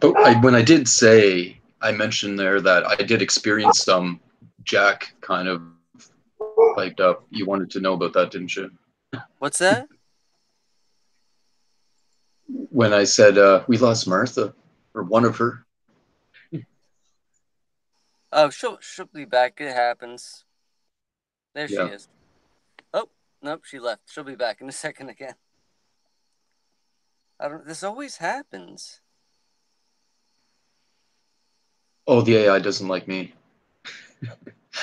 But when I did say, I mentioned there that I did experience some, Jack kind of piped up. You wanted to know about that, didn't you? What's that? When I said we lost Martha, or one of her. Oh, she'll be back. It happens. There she is. Oh, nope, she left. She'll be back in a second again. This always happens. Oh, the AI doesn't like me.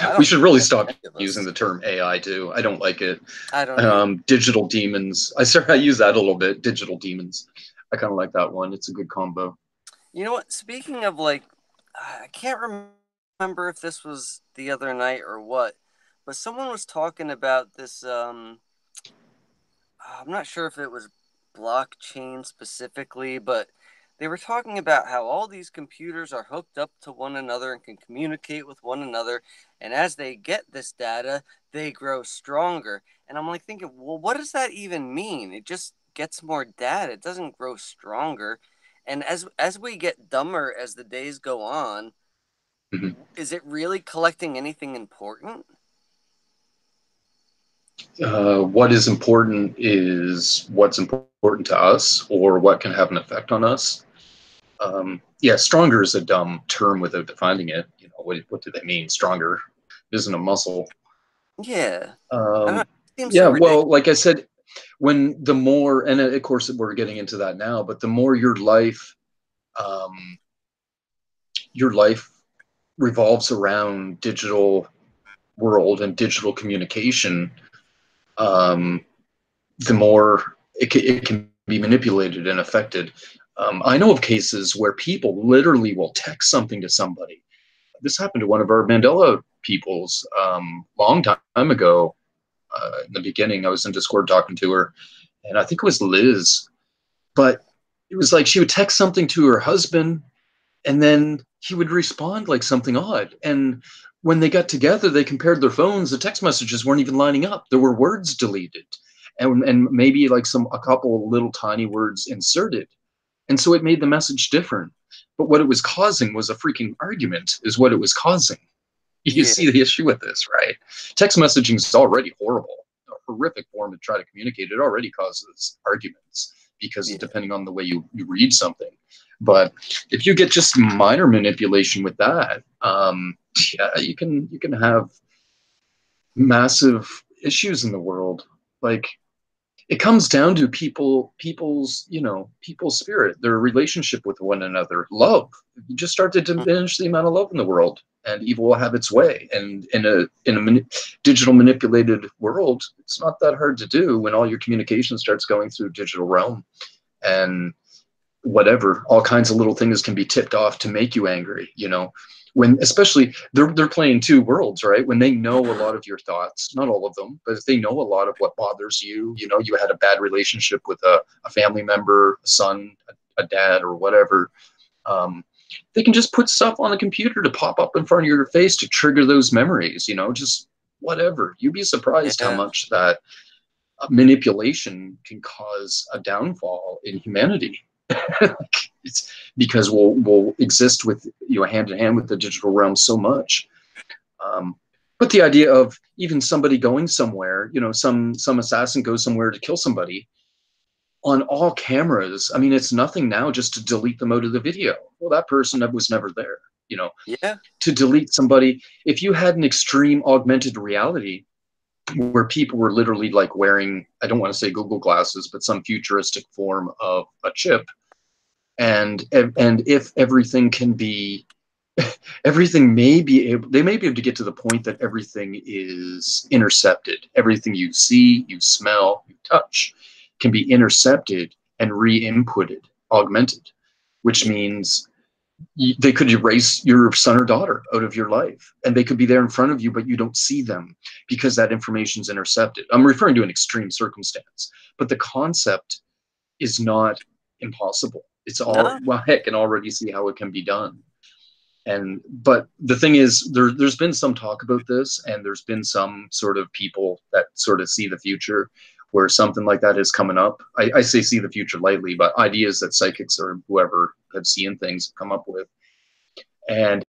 I We don't should really like stop any of us. using the term AI too. I don't like it. I don't either. Digital demons. I use that a little bit. Digital demons. I kind of like that one. It's a good combo. You know what? Speaking of like, I can't remember if this was the other night or what, but someone was talking about this. I'm not sure if it was blockchain specifically, but they were talking about how all these computers are hooked up to one another and can communicate with one another. And as they get this data, they grow stronger. And I'm like thinking, well, what does that even mean? It just gets more data. It doesn't grow stronger. And as we get dumber as the days go on, Mhm. is it really collecting anything important? What is important is what's important to us or what can have an effect on us. Yeah, stronger is a dumb term without defining it. You know, what do they mean? Stronger isn't a muscle. Yeah. I don't know. Um, It seems yeah, so ridiculous. well, like I said, when the more, and of course we're getting into that now, but the more your life revolves around digital world and digital communication, um, the more it can be manipulated and affected. I know of cases where people literally will text something to somebody. This happened to one of our Mandela peoples long time ago. In the beginning, I was in Discord talking to her, and I think it was Liz. But it was like she would text something to her husband, and then he would respond like something odd. And when they got together, they compared their phones. The text messages weren't even lining up. There were words deleted, and maybe like a couple little tiny words inserted. And so it made the message different. But what it was causing was a freaking argument, is what it was causing. You Yeah. see the issue with this, right? Text messaging is already horrible, a horrific form to try to communicate. It already causes arguments because Yeah. depending on the way you read something. But if you get just minor manipulation with that, yeah, you can have massive issues in the world. Like it comes down to people's spirit, their relationship with one another, love. You just start to diminish the amount of love in the world, and evil will have its way. And in a digital manipulated world, it's not that hard to do when all your communication starts going through digital realm, and whatever, all kinds of little things can be tipped off to make you angry. When especially they're playing two worlds, right? When they know a lot of your thoughts, not all of them, but if they know a lot of what bothers you, you had a bad relationship with a family member, a son, a dad, or whatever. um, they can just put stuff on the computer to pop up in front of your face to trigger those memories, just whatever. You'd be surprised how Yeah. much that manipulation can cause a downfall in humanity. It's because we'll exist with hand in hand with the digital realm so much. Um, but the idea of even somebody going somewhere, some assassin goes somewhere to kill somebody on all cameras. I mean, it's nothing now just to delete them out of the video. Well, that person was never there. Yeah. To delete somebody, if you had an extreme augmented reality where people were literally like wearing, I don't want to say Google glasses, but some futuristic form of a chip. And if everything can be, everything may be able, they may be able to get to the point that everything is intercepted. Everything you see, you smell, you touch can be intercepted and re-inputted, augmented, which means they could erase your son or daughter out of your life, and they could be there in front of you, but you don't see them because that information is intercepted. I'm referring to an extreme circumstance, but the concept is not impossible. It's all, No. well, heck, can already see how it can be done. But the thing is, there's been some talk about this, and there's been some sort of people that sort of see the future where something like that is coming up. I say see the future lightly, but ideas that psychics or whoever have seen things come up with. And